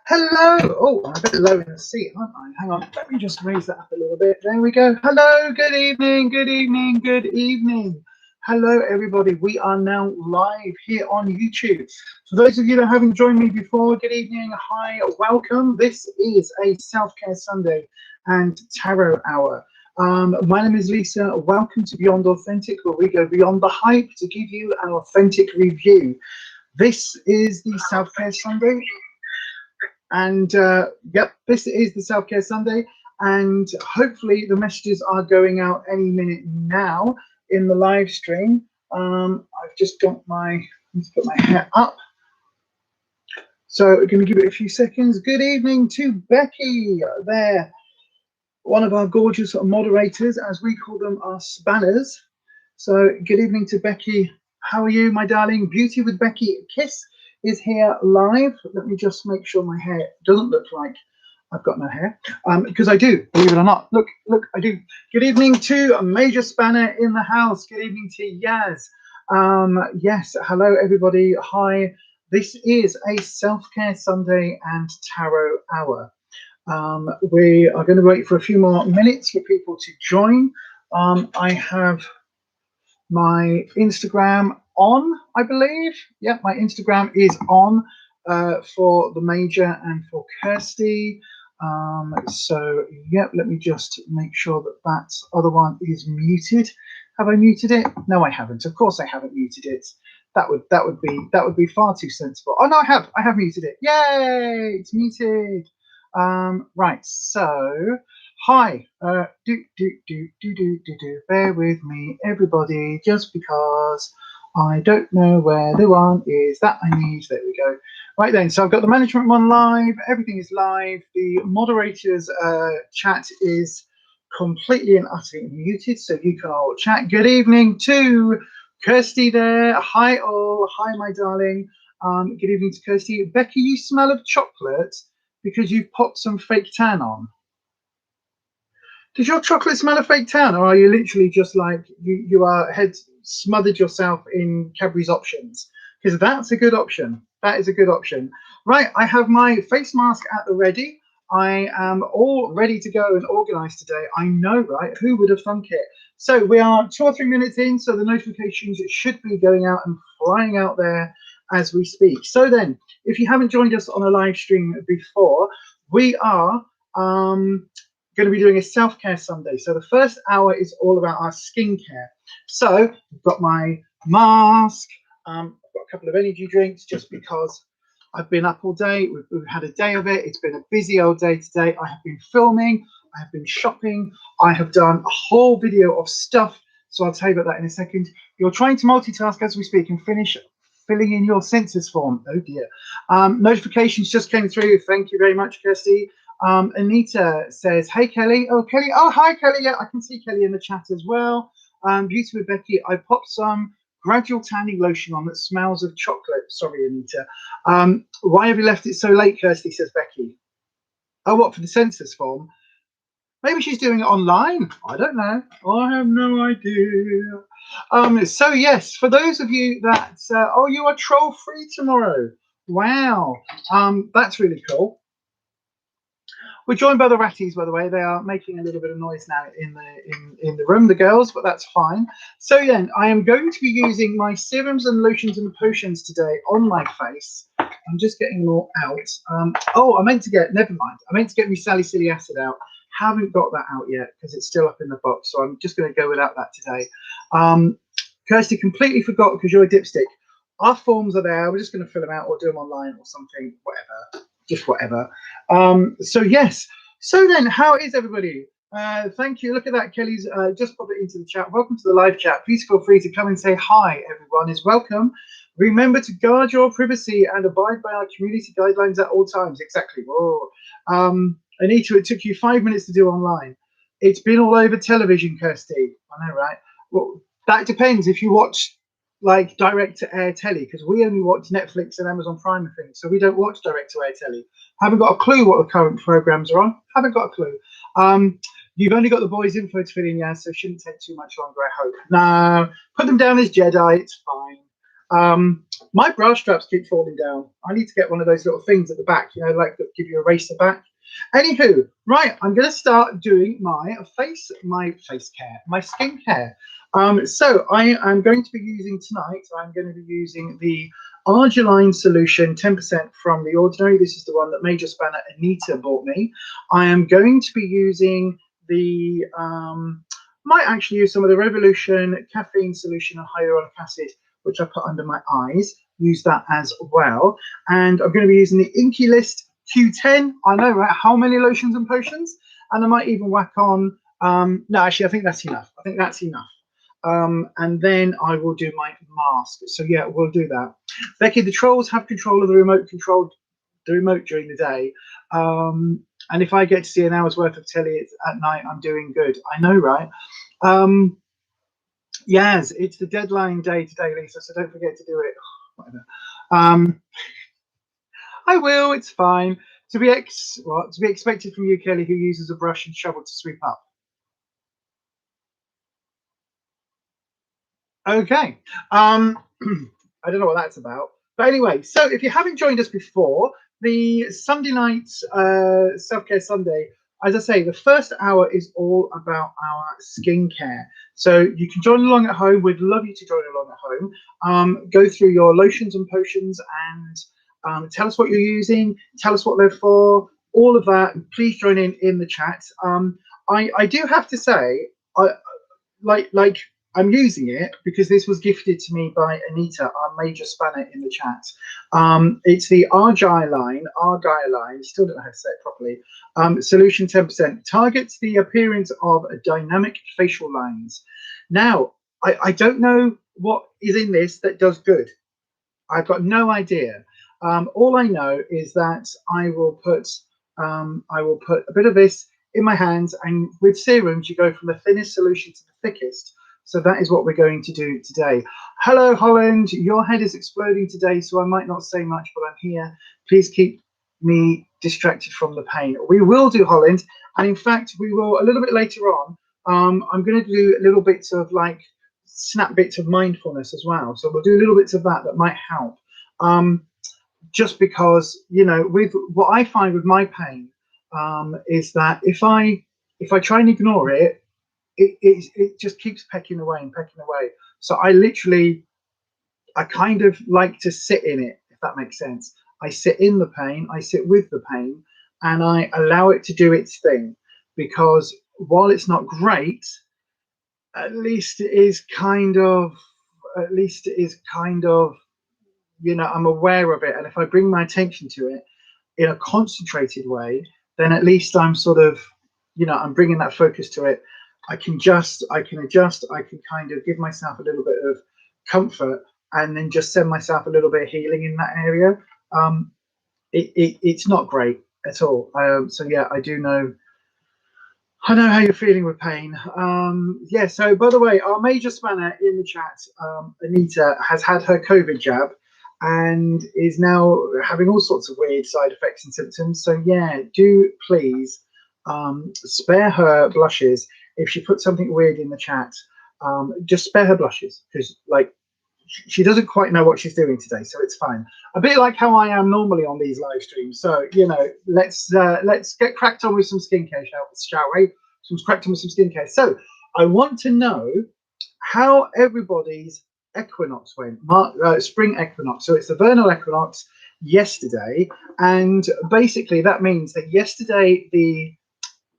Hello. Oh, I'm a bit low in the seat, aren't I? Hang on. Let me just raise that up a little bit. There we go. Hello. Good evening. Good evening. Good evening. Hello, everybody. We are now live here on YouTube. For those of you that haven't joined me before, good evening. Hi. Welcome. This is a Self-Care Sunday and Tarot Hour. My name is Lisa. Welcome to Beyond Authentic, where we go beyond the hype to give you an authentic review. This is the Self-Care Sunday. And yep, this is the Self-Care Sunday, and hopefully the messages are going out any minute now in the live stream. I've just got let's put my hair up. So we're going to give it a few seconds. Good evening to Becky there, one of our gorgeous moderators, as we call them, our spanners. So good evening to Becky. How are you, my darling? Beauty with Becky Kiss is here live. Let me just make sure my hair doesn't look like I've got no hair, because I do, believe it or not. Look, I do. Good evening to a Major Spanner in the house. Good evening to Yaz. Yes, hello everybody. Hi. This is a Self-Care Sunday and Tarot Hour. We are going to wait for a few more minutes for people to join. I have my Instagram on, I believe. Yep, my Instagram is on for the Major and for Kirsty. So, yep, let me just make sure that that other one is muted. Have I muted it? No, I haven't. Of course I haven't muted it. That would be far too sensible. Oh no, I have muted it. Yay, it's muted. Right, so hi, bear with me, everybody, just because I don't know where the one is that I need. There we go. Right then, so I've got the management one live. Everything is live. The moderators chat is completely and utterly muted, so you can all chat. Good evening to Kirsty there. Hi all. Hi, my darling. Good evening to Kirsty. Becky, you smell of chocolate because you've popped some fake tan on. Does your chocolate smell of fake tan, or are you literally just like you are head smothered yourself in Cadbury's options? Because that's a good option. That is a good option. Right, I have my face mask at the ready. I am all ready to go and organize today. I know, right? Who would have thunk it? So we are 2 or 3 minutes in, so the notifications should be going out and flying out there as we speak. So then, if you haven't joined us on a live stream before, we are going to be doing a self-care Sunday. So the first hour is all about our skincare. So I've got my mask. I've got a couple of energy drinks just because I've been up all day. We've had a day of it. It's been a busy old day today. I have been filming. I have been shopping. I have done a whole video of stuff. So I'll tell you about that in a second. You're trying to multitask as we speak and finish filling in your census form. Oh dear. Notifications just came through. Thank you very much, Kirsty. Anita says, hey, Kelly. Oh, Kelly. Oh, hi, Kelly. Yeah, I can see Kelly in the chat as well. Beauty with Becky. I popped some gradual tanning lotion on that smells of chocolate. Sorry, Anita. Why have you left it so late, Kirsty, says Becky. Oh, what, for the census form? Maybe she's doing it online. I don't know. I have no idea. So, yes, for those of you that, oh, you are troll-free tomorrow. Wow. That's really cool. We're joined by the ratties, by the way. They are making a little bit of noise now in the room, the girls, but that's fine. So then, I am going to be using my serums and lotions and potions today on my face. I'm just getting them all out. Oh, I meant to get, never mind. I meant to get my salicylic acid out. Haven't got that out yet because it's still up in the box. So I'm just going to go without that today. Kirsty completely forgot because you're a dipstick. Our forms are there. We're just going to fill them out or do them online or something, whatever. Just whatever. So yes. So then, how is everybody? Thank you. Look at that. Kelly's just put it into the chat. Welcome to the live chat. Please feel free to come and say hi. Everyone is welcome. Remember to guard your privacy and abide by our community guidelines at all times. Exactly. Whoa. Anita, it took you 5 minutes to do online. It's been all over television, Kirsty. I know, right? Well, that depends if you watch like direct to air telly, because we only watch Netflix and Amazon Prime and things, so we don't watch direct to air telly. Haven't got a clue what the current programs are on. Haven't got a clue. You've only got the boys' info to fill in, yeah, so it shouldn't take too much longer, I hope. No, put them down as Jedi, it's fine. My bra straps keep falling down. I need to get one of those little things at the back, you know, like that give you a racer back. Anywho, right, I'm going to start doing my face care, my skincare. So I am going to be using tonight, I'm going to be using the Argiline solution 10% from The Ordinary. This is the one that Major Spanner Anita bought me. I am going to be using the, might actually use some of the Revolution caffeine solution and hyaluronic acid, which I put under my eyes, use that as well. And I'm going to be using the Inky List Q10. I know, right? How many lotions and potions? And I might even whack on, no, actually, I think that's enough. I think that's enough. And then I will do my mask. So yeah, we'll do that. Becky, the trolls have control of the remote during the day. And if I get to see an hour's worth of telly at night, I'm doing good. I know, right? Yes, it's the deadline day today, Lisa, so don't forget to do it. Whatever. I will, it's fine. To be expected from you, Kelly, who uses a brush and shovel to sweep up. Okay. I don't know what that's about. But anyway, so if you haven't joined us before, the Sunday night Self-Care Sunday, as I say, the first hour is all about our skincare. So you can join along at home. We'd love you to join along at home. Go through your lotions and potions and tell us what you're using. Tell us what they're for. All of that. Please join in the chat. I do have to say, like I'm using it because this was gifted to me by Anita, our Major Spanner in the chat. It's the Argiline, still don't know how to say it properly. Solution 10% targets the appearance of dynamic facial lines. Now, I don't know what is in this that does good. I've got no idea. All I know is that I will put a bit of this in my hands, and with serums you go from the thinnest solution to the thickest. So that is what we're going to do today. Hello, Holland. Your head is exploding today, so I might not say much, but I'm here. Please keep me distracted from the pain. We will do, Holland, and in fact, we will a little bit later on. I'm going to do little bits of like snap bits of mindfulness as well. So we'll do little bits of that might help. Just because, you know, with what I find with my pain is that if I try and ignore it, it just keeps pecking away and pecking away. So I kind of like to sit in it, if that makes sense. I sit in the pain, I sit with the pain, and I allow it to do its thing. Because while it's not great, at least it is kind of, you know, I'm aware of it. And if I bring my attention to it in a concentrated way, then at least I'm sort of, you know, I'm bringing that focus to it. I can adjust, I can kind of give myself a little bit of comfort and then just send myself a little bit of healing in that area. It's not great at all. So yeah, I know how you're feeling with pain. Yeah, so by the way, our Major Spanner in the chat, Anita, has had her COVID jab and is now having all sorts of weird side effects and symptoms. So yeah, do please spare her blushes. If she puts something weird in the chat, just spare her blushes, because like she doesn't quite know what she's doing today, so it's fine. A bit like how I am normally on these live streams. So you know, let's get cracked on with some skincare, shall we? Let's cracked on with some skincare. So I want to know how everybody's equinox went, spring equinox. So it's the vernal equinox yesterday, and basically that means that yesterday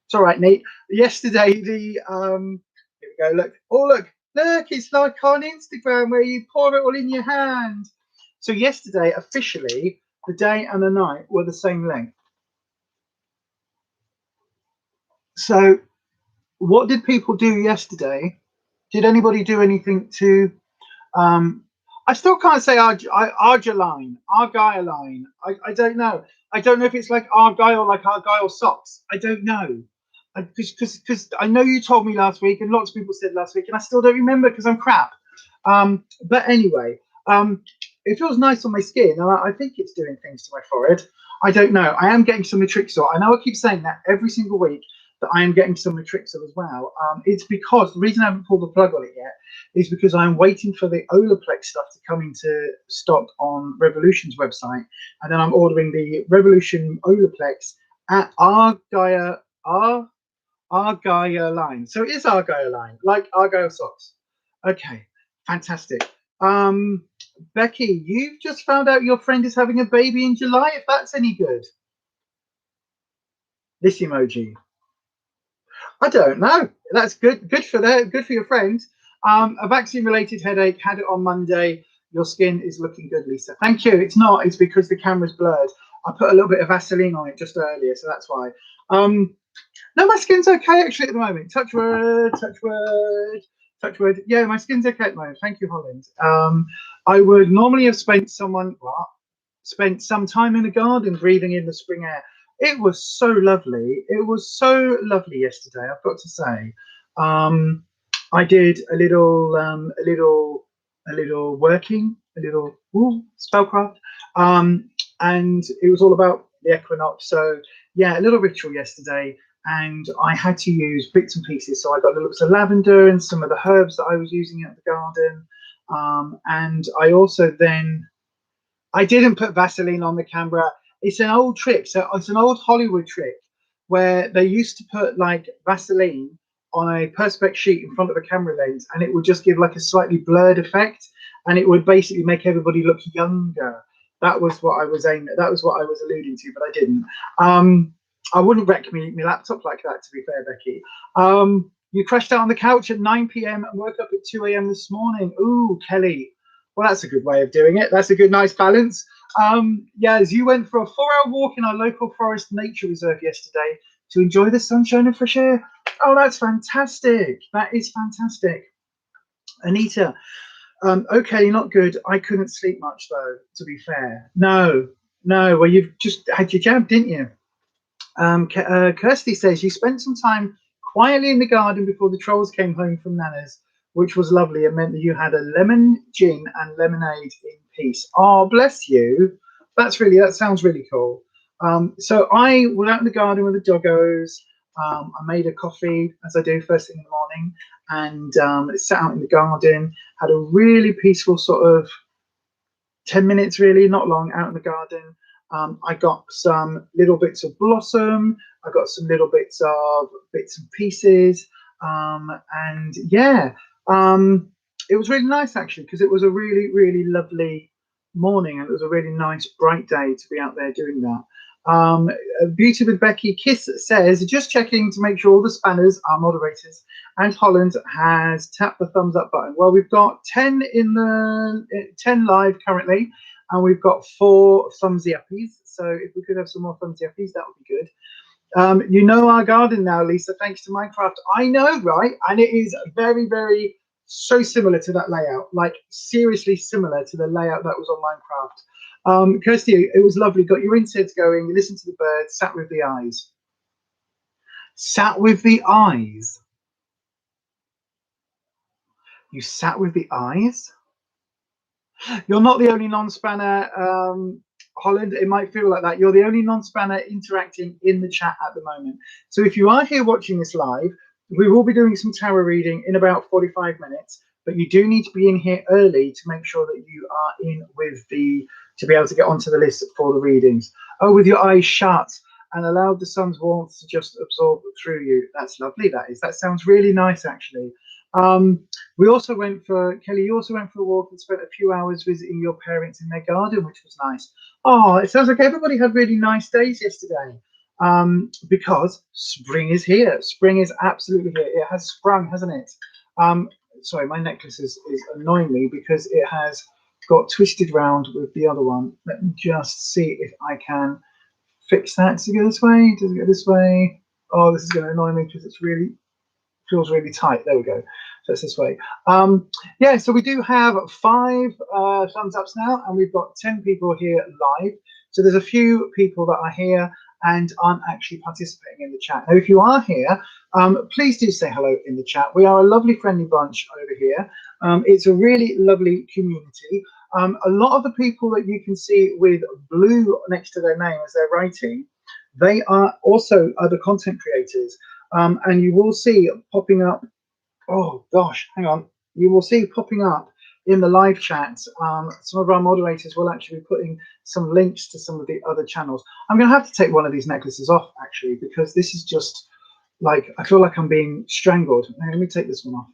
it's all right, Nate. Yesterday here we go. Look, look, it's like on Instagram where you pour it all in your hand. So yesterday, officially, the day and the night were the same length. So what did people do yesterday? Did anybody do anything to I still can't say Argiline. I don't know. I don't know if it's like Argyle, like Argyle socks. I don't know. Because I know you told me last week, and lots of people said last week, and I still don't remember because I'm crap. But anyway, it feels nice on my skin, and I think it's doing things to my forehead. I don't know. I am getting some matrixor. I know I keep saying that every single week, that I am getting some of the tricks of as well. It's because the reason I haven't pulled the plug on it yet is because I'm waiting for the Olaplex stuff to come into stock on Revolution's website, and then I'm ordering the Revolution Olaplex at Argyle line. So it is Argyle line, like Argyle socks. Okay, fantastic. Becky, you've just found out your friend is having a baby in July, if that's any good. This emoji. I don't know. That's good. Good for that. Good for your friend. A vaccine-related headache. Had it on Monday. Your skin is looking good, Lisa. Thank you. It's not. It's because the camera's blurred. I put a little bit of Vaseline on it just earlier, so that's why. No, my skin's okay actually at the moment. Touch wood. Touch wood. Touch wood. Yeah, my skin's okay at the moment. Thank you, Holland. I would normally have spent some time in the garden breathing in the spring air. It was so lovely. It was so lovely yesterday, I've got to say. I did a little working, a little spellcraft, and it was all about the equinox. So yeah, a little ritual yesterday, and I had to use bits and pieces. So I got a little bit of lavender and some of the herbs that I was using at the garden, and I also then I didn't put Vaseline on the camera. It's an old trick. So it's an old Hollywood trick where they used to put like Vaseline on a perspex sheet in front of a camera lens, and it would just give like a slightly blurred effect, and it would basically make everybody look younger. That was what I was aiming at. That was what I was alluding to, but I didn't. I wouldn't wreck my laptop like that, to be fair, Becky. You crashed out on the couch at 9 p.m. and woke up at 2 a.m. this morning. Ooh, Kelly. Well, that's a good way of doing it. That's a good, nice balance. Yeah, as you went for a 4-hour walk in our local forest nature reserve yesterday to enjoy the sunshine and fresh air. Oh, that's fantastic. That is fantastic. Anita, okay, not good. I couldn't sleep much, though, to be fair. No. Well, you've just had your jab, didn't you? Kirsty says you spent some time quietly in the garden before the trolls came home from Nana's, which was lovely and meant that you had a lemon gin and lemonade in peace. Oh, bless you. That sounds really cool. So I was out in the garden with the doggos. I made a coffee, as I do first thing in the morning, and sat out in the garden, had a really peaceful sort of 10 minutes, really, not long, out in the garden. I got some little bits of blossom. I got some little bits and pieces. And yeah, it was really nice actually, because it was a really, really lovely morning, and it was a really nice, bright day to be out there doing that. Beauty with Becky Kiss says, just checking to make sure all the spanners are moderators, and Holland has tapped the thumbs up button. Well, we've got 10 live currently, and we've got 4 thumbsy uppies. So if we could have some more thumbsy uppies, that would be good. You know our garden now, Lisa, thanks to Minecraft. I know, right? And it is very, very so similar to that layout, like seriously similar to the layout that was on Minecraft. Kirsty, it was lovely. Got your insides going, you listened to the birds, sat with the eyes. Sat with the eyes. You sat with the eyes? You're not the only non-spanner, Holland. It might feel like that. You're the only non-spanner interacting in the chat at the moment. So if you are here watching this live, we will be doing some tarot reading in about 45 minutes, but you do need to be in here early to make sure that you are in with to be able to get onto the list for the readings. Oh, with your eyes shut and allowed the sun's warmth to just absorb through you. That's lovely, that is. That sounds really nice, actually. We also went for, Kelly, you also went for a walk and spent a few hours visiting your parents in their garden, which was nice. Oh, it sounds like everybody had really nice days yesterday, because spring is here. Spring is absolutely here. It has sprung, hasn't it? Sorry, my necklace is annoying me because it has got twisted round with the other one. Let me just see if I can fix that. Does it go this way? Does it go this way? Oh, this is going to annoy me because it's really feels really tight. There we go. So it's this way. Yeah, so we do have 5 thumbs ups now, and we've got 10 people here live. So there's a few people that are here and aren't actually participating in the chat. Now, if you are here, please do say hello in the chat. We are a lovely, friendly bunch over here. It's a really lovely community. A lot of the people that you can see with blue next to their name as they're writing, they are also other content creators. and you will see popping up. Oh gosh, hang on. You will see popping up in the live chats. Some of our moderators will actually be putting some links to some of the other channels. I'm going to have to take one of these necklaces off actually, because this is just like, I feel like I'm being strangled. Now, let me take this one off.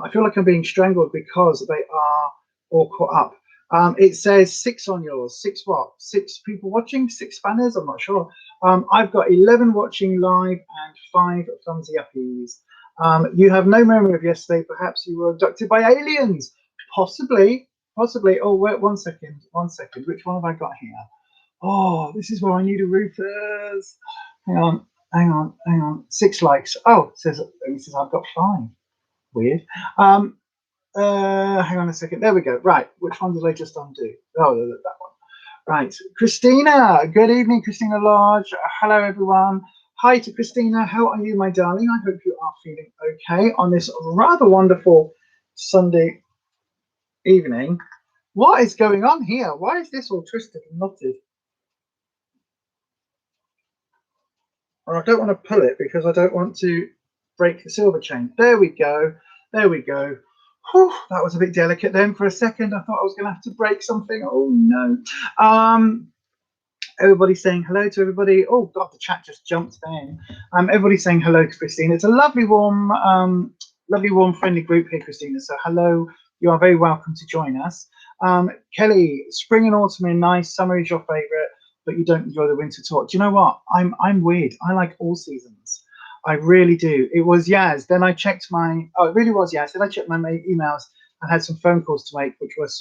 I feel like I'm being strangled because they are all caught up. It says 6 on yours. 6 what? 6 people watching? 6 spanners? I'm not sure. I've got 11 watching live and 5 thumbsy uppies. You have no memory of yesterday. Perhaps you were abducted by aliens. Possibly. Possibly. Oh, wait, 1 second. 1 second. Which one have I got here? Oh, this is where I need a Rufus. Hang on. Hang on. Hang on. 6 likes. Oh, it says I've got 5. Weird. Hang on a second. There we go. Right. Which one did I just undo? Oh, that one. Right. Christina. Good evening, Christina Lodge. Hello, everyone. Hi to Christina. How are you, my darling? I hope you are feeling okay on this rather wonderful Sunday evening. What is going on here? Why is this all twisted and knotted? Or I don't want to pull it because I don't want to break the silver chain. There we go. There we go. Whew, that was a bit delicate then. For a second, I thought I was going to have to break something. Oh, no. Everybody saying hello to everybody. Oh, God, the chat just jumped then. Everybody saying hello to Christine. It's a lovely, warm, friendly group here, Christina. So hello. You are very welcome to join us. Kelly, spring and autumn are nice. Summer is your favourite, but you don't enjoy the winter talk. Do you know what? I'm weird. I like all seasons. I really do. It was Yaz. Then I checked my. Oh, it really was Yaz. Then I checked my emails and had some phone calls to make, which was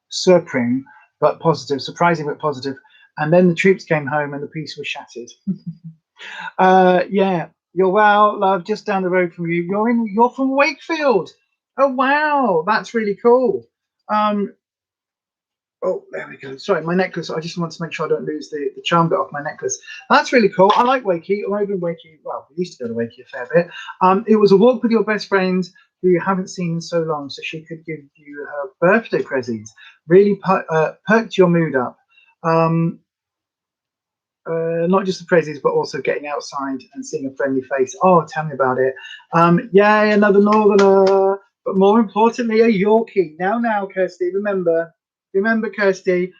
surprising but positive, surprising but positive. And then the troops came home and the peace was shattered. Yeah, you're well, love. Just down the road from you. You're from Wakefield. Oh wow, that's really cool. Oh, there we go. Sorry, my necklace. I just want to make sure I don't lose the charm bit off my necklace. That's really cool. I like Wakey. I'm over in Wakey. Well, we used to go to Wakey a fair bit. It was a walk with your best friend who you haven't seen in so long, so she could give you her birthday presents. Really perked your mood up. Not just the presents, but also getting outside and seeing a friendly face. Oh, tell me about it. Yay, another Northerner. But more importantly, a Yorkie. Now, Kirsty, remember, Kirsty,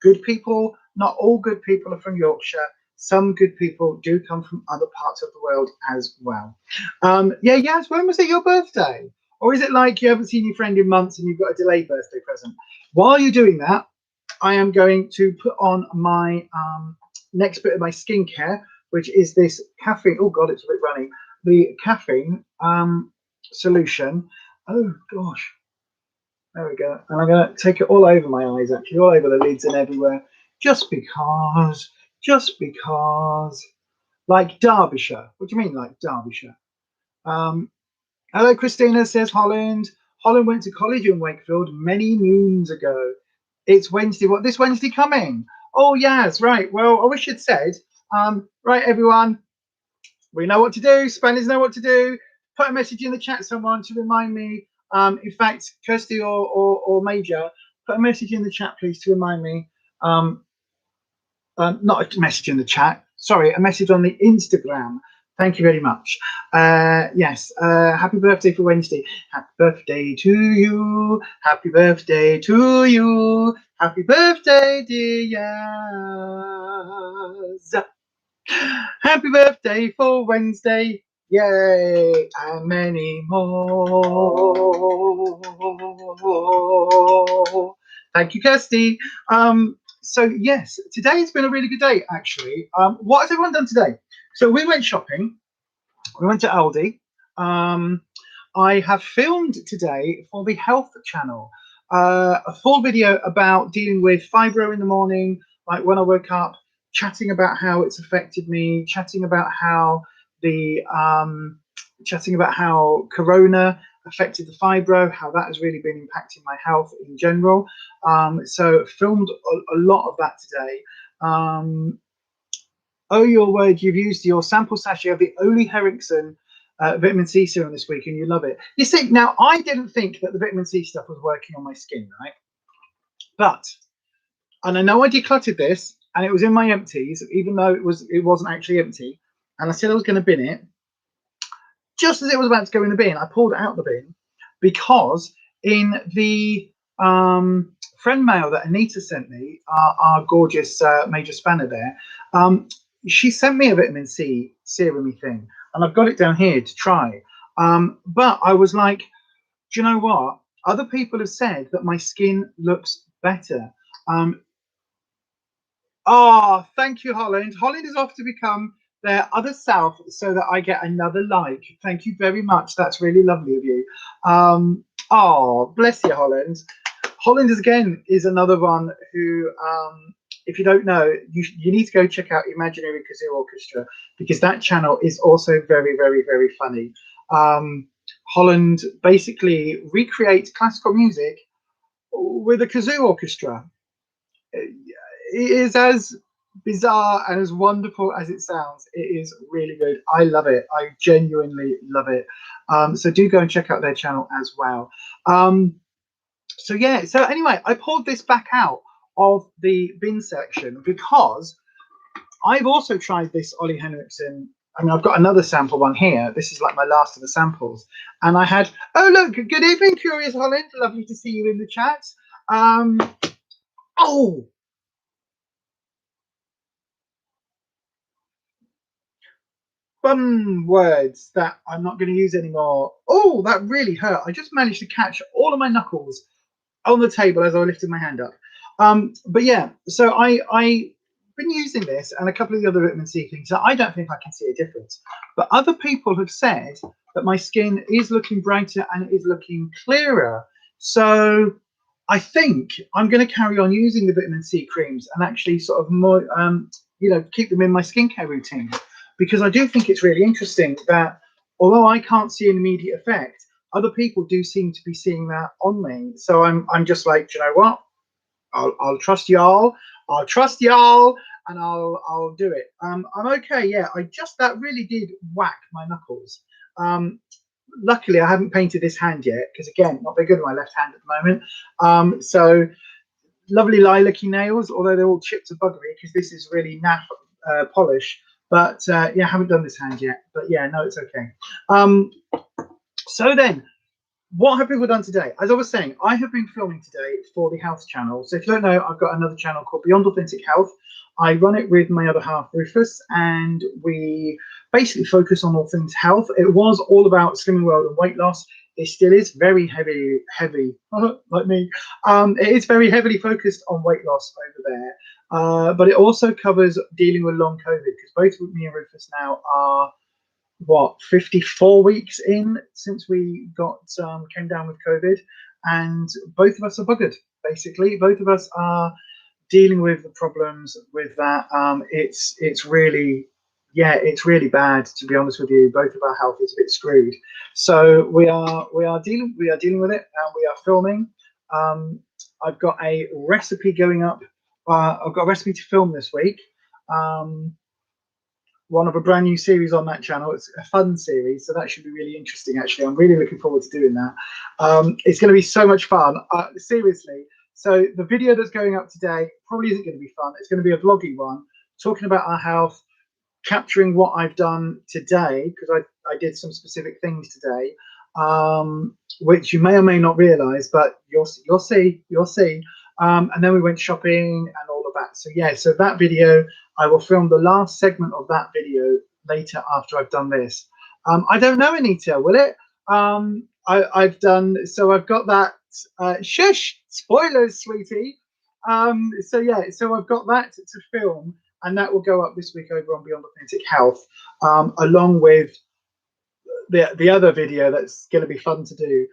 good people, not all good people are from Yorkshire. Some good people do come from other parts of the world as well. Yes, when was it your birthday? Or is it like you haven't seen your friend in months and you've got a delayed birthday present? While you're doing that, I am going to put on my next bit of my skincare, which is this caffeine. Oh, God, it's a bit running. The caffeine solution. Oh, gosh. There we go. And I'm going to take it all over my eyes, actually, all over the lids and everywhere, just because. Like Derbyshire. What do you mean, like Derbyshire? Hello, Christina, says Holland. Holland went to college in Wakefield many moons ago. It's Wednesday. What, this Wednesday coming? Oh, yes, right. Well, I wish you'd said. Right, everyone. We know what to do. Spaniards know what to do. Put a message in the chat, someone, to remind me. In fact, Kirsty or Major, put a message in the chat, please, to remind me. Not a message in the chat. Sorry, a message on the Instagram. Thank you very much. Yes, happy birthday for Wednesday. Happy birthday to you. Happy birthday to you. Happy birthday, dear Yaz. Happy birthday for Wednesday. Yay, and many more. Thank you, Kirsty. So yes, today's been a really good day, actually. What has everyone done today? So we went shopping. We went to Aldi. I have filmed today for the health channel a full video about dealing with fibro in the morning, like when I woke up, chatting about how it's affected me, chatting about how Corona affected the fibro, how that has really been impacting my health in general. So filmed a lot of that today. Oh, your word, you've used your sample sachet of the Ole Henriksen vitamin C serum this week and you love it. You see, now I didn't think that the vitamin C stuff was working on my skin, right? And I know I decluttered this and it was in my empties, even though it wasn't actually empty. and I said I was going to bin it. Just as it was about to go in the bin, I pulled it out the bin because in the friend mail that Anita sent me, our gorgeous Major Spanner there, she sent me a vitamin C serum thing, and I've got it down here to try. But I was like, do you know what? Other people have said that my skin looks better. Oh, thank you, Holland. Holland is off to become their other self so that I get another like. Thank you very much. That's really lovely of you. Oh, bless you, Holland. Holland is, again, is another one who, if you don't know, you need to go check out Imaginary Kazoo Orchestra, because that channel is also very, very, very funny. Holland basically recreates classical music with a kazoo orchestra. It is as bizarre and as wonderful as it sounds. It is really good. I love it. I genuinely love it. So do go and check out their channel as well. So yeah, so anyway, I pulled this back out of the bin section because I've also tried this Ollie Henriksen. I mean, I've got another sample one here. This is like my last of the samples. And I had, oh, look, good evening, Curious Holland. Lovely to see you in the chat. Oh, fun words that I'm not going to use anymore. Oh, that really hurt. I just managed to catch all of my knuckles on the table as I lifted my hand up. But yeah, so I've been using this and a couple of the other vitamin C things. So I don't think I can see a difference. But other people have said that my skin is looking brighter and it is looking clearer. So I think I'm going to carry on using the vitamin C creams and actually sort of more, keep them in my skincare routine, because I do think it's really interesting that although I can't see an immediate effect, other people do seem to be seeing that on me. So I'm just like, you know what? I'll trust y'all. I'll trust y'all, and I'll do it. I'm okay. Yeah, that really did whack my knuckles. Luckily, I haven't painted this hand yet because, again, not very good with my left hand at the moment. So lovely lilac-y nails, although they're all chipped to buggery because this is really naff polish. But yeah, I haven't done this hand yet. But yeah, no, it's okay. So then, what have people done today? As I was saying, I have been filming today for the health channel. So if you don't know, I've got another channel called Beyond Authentic Health. I run it with my other half, Rufus, and we basically focus on all things health. It was all about Slimming World and weight loss. It still is very heavy, like me. It is very heavily focused on weight loss over there. But it also covers dealing with long COVID, because both me and Rufus now are 54 weeks in since we came down with COVID, and both of us are buggered. Basically, both of us are dealing with the problems with that. It's really, yeah, it's really bad, to be honest with you. Both of our health is a bit screwed. So we are dealing with it, and we are filming. I've got a recipe going up. I've got a recipe to film this week. One of a brand new series on that channel. It's a fun series, so that should be really interesting. Actually, I'm really looking forward to doing that. It's going to be so much fun, seriously. So the video that's going up today probably isn't going to be fun. It's going to be a vloggy one, talking about our health, capturing what I've done today, because I did some specific things today, which you may or may not realize, but you'll see. And then we went shopping and all of that. So yeah, so that video, I will film the last segment of that video later after I've done this. I don't know, Anita, will it? I've got that. Shush! Spoilers, sweetie. So yeah, so I've got that to film, and that will go up this week over on Beyond Authentic Health, along with the other video that's going to be fun to do.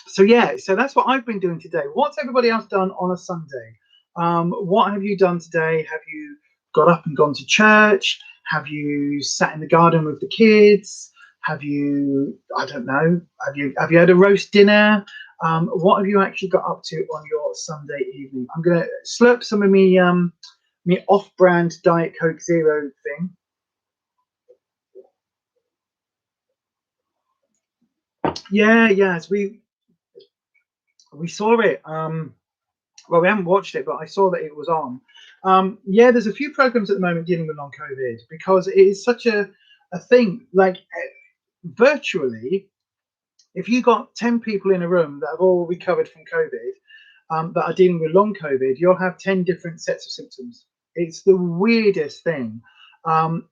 So yeah, so that's what I've been doing today. What's everybody else done on a Sunday? What have you done today? Have you got up and gone to church? Have you sat in the garden with the kids? Have you, I don't know, have you had a roast dinner? What have you actually got up to on your Sunday evening? I'm gonna slurp some of me off-brand Diet Coke Zero thing. Yeah, yes, we saw it. Well, we haven't watched it, but I saw that it was on. Yeah, there's a few programs at the moment dealing with long COVID because it is such a thing. Like virtually, if you got 10 people in a room that have all recovered from COVID, that are dealing with long COVID, you'll have 10 different sets of symptoms. It's the weirdest thing.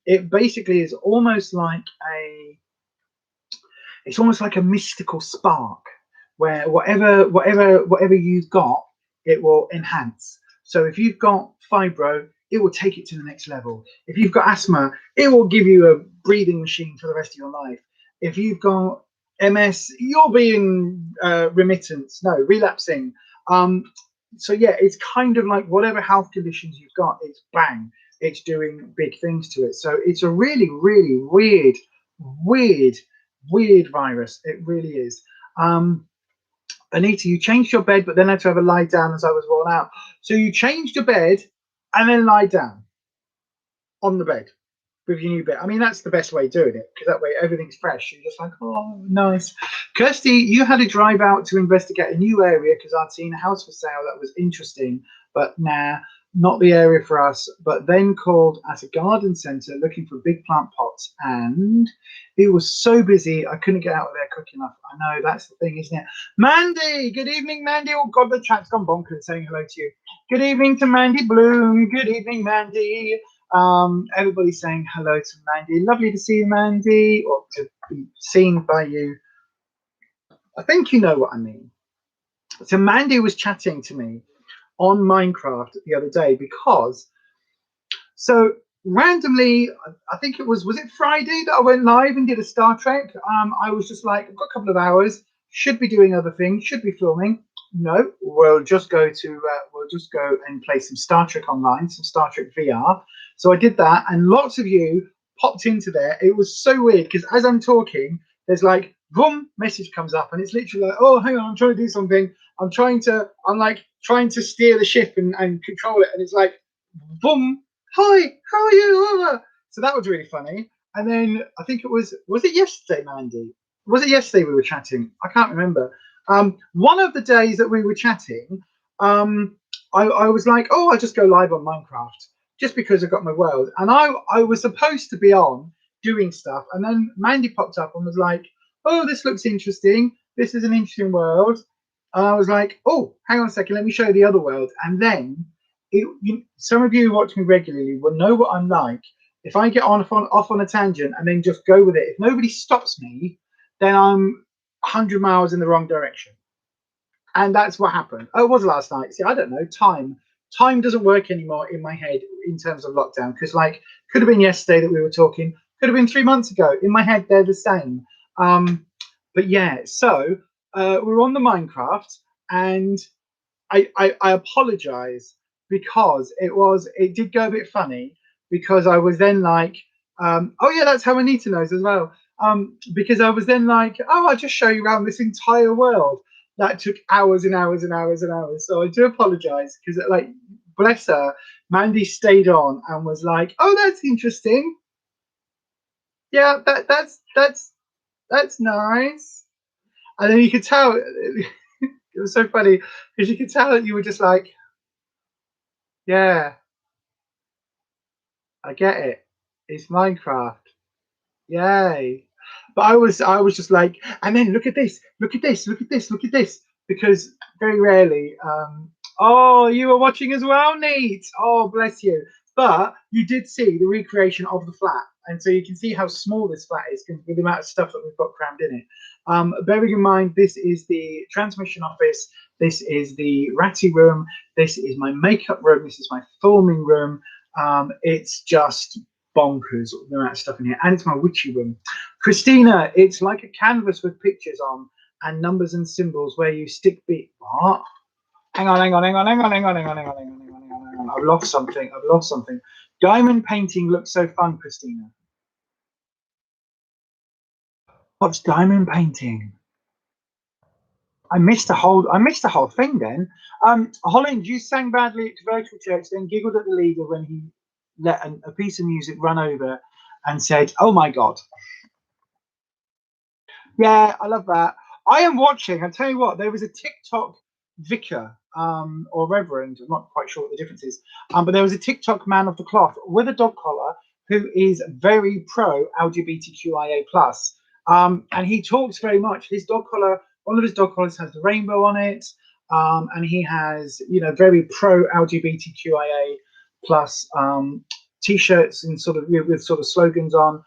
It basically is almost like a mystical spark where whatever you've got, it will enhance. So if you've got fibro, it will take it to the next level. If you've got asthma, it will give you a breathing machine for the rest of your life. If you've got MS, you'll be in relapsing. So yeah, it's kind of like whatever health conditions you've got, it's bang, it's doing big things to it. So it's a really, really weird, weird virus. It really is. Anita, you changed your bed, but then had to have a lie down as I was worn out. So you changed your bed and then lie down on the bed with your new bed. I mean, that's the best way of doing it because that way everything's fresh. You're just like, oh, nice. Kirsty, you had to drive out to investigate a new area because I'd seen a house for sale that was interesting, but nah, not the area for us. But then called at a garden centre looking for big plant pots, and it was so busy I couldn't get out of there quick enough. I know that's the thing, isn't it? Mandy, good evening, Mandy. Oh God, the chat's gone bonkers saying hello to you. Good evening to Mandy Bloom. Good evening, Mandy. Everybody's saying hello to Mandy. Lovely to see you, Mandy, or to be seen by you. I think you know what I mean. So Mandy was chatting to me on Minecraft the other day because so randomly, I think it was it Friday that I went live and did a Star Trek. I was just like, I've got a couple of hours, should be doing other things, should be filming. No, we'll just go and play some Star Trek online, some Star Trek VR. So I did that, and lots of you popped into there. It was so weird because as I'm talking, there's like boom, message comes up, and it's literally like, oh, hang on, I'm trying to do something. I'm like trying to steer the ship and control it, and it's like boom, hi, how are you? So that was really funny. And then I think was it yesterday, Mandy? Was it yesterday we were chatting? I can't remember. One of the days that we were chatting, I was like, oh, I'll just go live on Minecraft just because I got my world. And I was supposed to be on doing stuff. And then Mandy popped up and was like, oh, this looks interesting. This is an interesting world. And I was like, oh, hang on a second, let me show you the other world. And then some of you who watch me regularly will know what I'm like. If I get off on a tangent and then just go with it, if nobody stops me, then I'm 100 miles in the wrong direction. And that's what happened. Oh, it was last night. See, I don't know. Time doesn't work anymore in my head in terms of lockdown because, like, could have been yesterday that we were talking, could have been 3 months ago. In my head, they're the same. But yeah, so we're on the Minecraft, and I apologize because it did go a bit funny because I was then like, oh yeah, that's how Anita knows as well. Because I was then like, oh, I'll just show you around this entire world. That took hours and hours and hours and hours. So I do apologize because, like, bless her, Mandy stayed on and was like, oh, that's interesting. Yeah, that's nice. And then you could tell it was so funny because you could tell that you were just like, yeah, I get it. It's Minecraft. Yay. But I was just like, and then look at this, look at this, look at this, look at this. Because very rarely, oh, you were watching as well, neat. Oh, bless you. But you did see the recreation of the flat. And so you can see how small this flat is with the amount of stuff that we've got crammed in it. Bearing in mind, this is the transmission office. This is the ratty room. This is my makeup room. This is my filming room. It's just bonkers the amount of stuff in here, and it's my witchy room. Christina, it's like a canvas with pictures on and numbers and symbols where you stick what? Hang on. I've lost something. Diamond painting looks so fun, Christina. What's diamond painting? I missed the whole thing then. Holland, you sang badly at Virtual Church, then giggled at the leader when he let a piece of music run over and said, oh my God. Yeah, I love that. I am watching, I'll tell you what, there was a TikTok vicar or reverend. I'm not quite sure what the difference is. But there was a TikTok man of the cloth with a dog collar who is very pro LGBTQIA plus. And he talks very much. His dog collar, one of his dog collars has the rainbow on it. And he has, you know, very pro LGBTQIA plus t-shirts and sort of with sort of slogans on.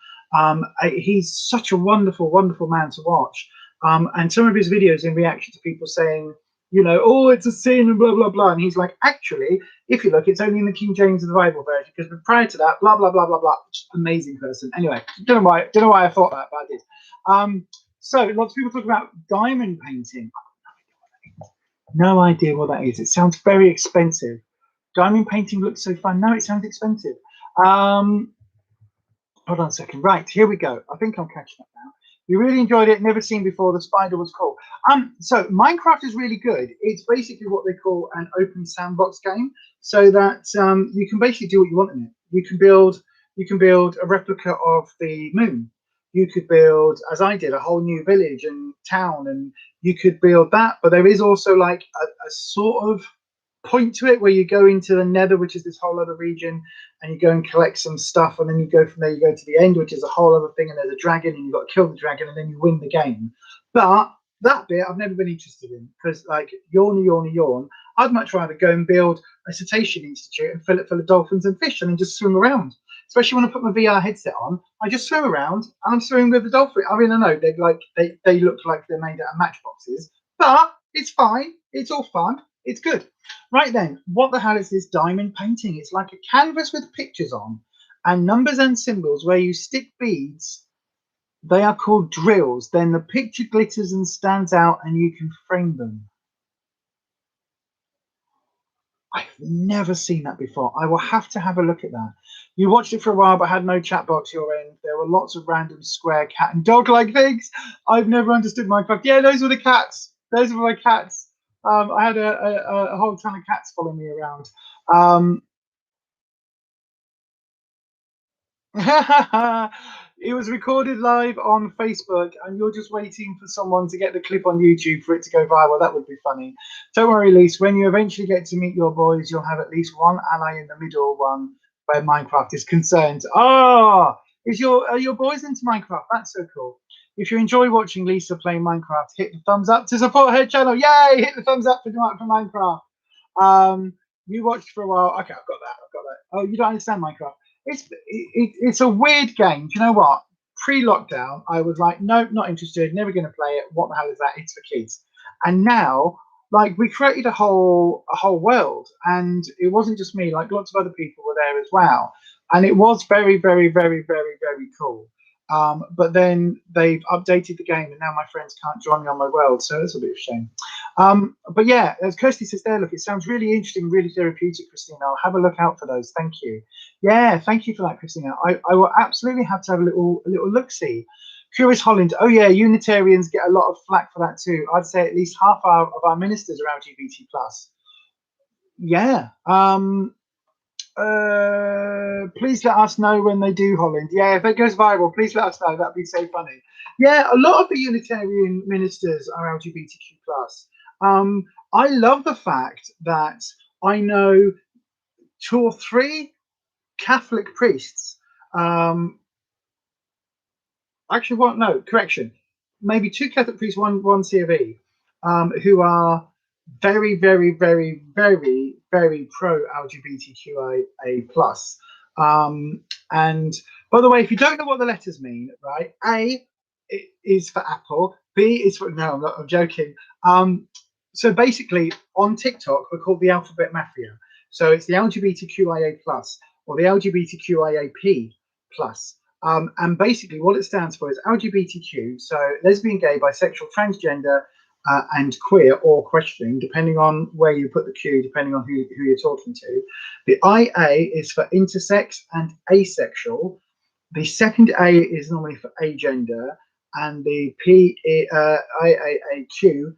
He's such a wonderful, wonderful man to watch. And some of his videos in reaction to people saying, you know, oh, it's a sin and blah, blah, blah. And he's like, actually, if you look, it's only in the King James of the Bible version, because prior to that, blah, blah, blah, blah, blah. Just amazing person. Anyway, don't know why I thought that, but I did. So lots of people talk about diamond painting. No idea what that is. It sounds very expensive. Diamond painting looks so fun. No, it sounds expensive. Hold on a second. Right, here we go. I think I'm catching up now. You really enjoyed it. Never seen before. The spider was cool. So Minecraft is really good. It's basically what they call an open sandbox game, so that you can basically do what you want in it. You can build a replica of the moon. You could build, as I did, a whole new village and town, and you could build that. But there is also like a sort of point to it where you go into the nether, which is this whole other region, and you go and collect some stuff, and then you go from there, you go to the end, which is a whole other thing, and there's a dragon, and you've got to kill the dragon, and then you win the game. But that bit I've never been interested in, because like yawn, I'd much rather go and build a cetacean institute and fill it full of dolphins and fish and then just swim around. Especially when I put my VR headset on, I just swim around and I'm swimming with the dolphin. I mean, I know they look like they're made out of matchboxes, but it's fine. It's all fun. It's good. Right then, what the hell is this diamond painting? It's like a canvas with pictures on and numbers and symbols where you stick beads. They are called drills. Then the picture glitters and stands out and you can frame them. I've never seen that before. I will have to have a look at that. You watched it for a while but had no chat box your end. There were lots of random square cat and dog like things. I've never understood Minecraft. Yeah, those were the cats. Those were my cats. I had a whole ton of cats following me around. It was recorded live on Facebook, and you're just waiting for someone to get the clip on YouTube for it to go viral. That would be funny. Don't worry, Lise. When you eventually get to meet your boys, you'll have at least one ally in the middle one where Minecraft is concerned. Ah, are your boys into Minecraft? That's so cool. If you enjoy watching Lisa playing Minecraft, hit the thumbs up to support her channel. Yay! Hit the thumbs up for Minecraft. You watched for a while. Okay, I've got that. Oh, you don't understand Minecraft. It's a weird game. Do you know what? Pre-lockdown, I was like, nope, not interested, never going to play it. What the hell is that? It's for kids. And now, like, we created a whole world, and it wasn't just me. Like, lots of other people were there as well, and it was very, very, very, very, very cool. But then they've updated the game, and now my friends can't join me on my world, so it's a bit of a shame. But yeah, as Kirsty says there, look, it sounds really interesting, really therapeutic, Christina. I'll have a look out for those. Thank you. Yeah, thank you for that, Christina. I will absolutely have to have a little look-see. Curious Holland. Oh yeah, Unitarians get a lot of flack for that too. I'd say at least half of our ministers are LGBT plus. Yeah. Please let us know when they do, Holland. Yeah, if it goes viral, please let us know. That'd be so funny. Yeah, a lot of the Unitarian ministers are LGBTQ plus. I love the fact that I know 2 or 3 Catholic priests. Actually, what? No, correction. Maybe 2 Catholic priests, one C of E, who are very, very, very, very, very pro LGBTQIA plus. And by the way, if you don't know what the letters mean, right? A is for Apple. B is for no, I'm joking. So basically, on TikTok, we're called the Alphabet Mafia. So it's the LGBTQIA plus or the LGBTQIAP plus. And basically, what it stands for is LGBTQ, so lesbian, gay, bisexual, transgender, and queer or questioning, depending on where you put the Q, depending on who you're talking to. The IA is for intersex and asexual. The second A is normally for agender, and the IAAQ,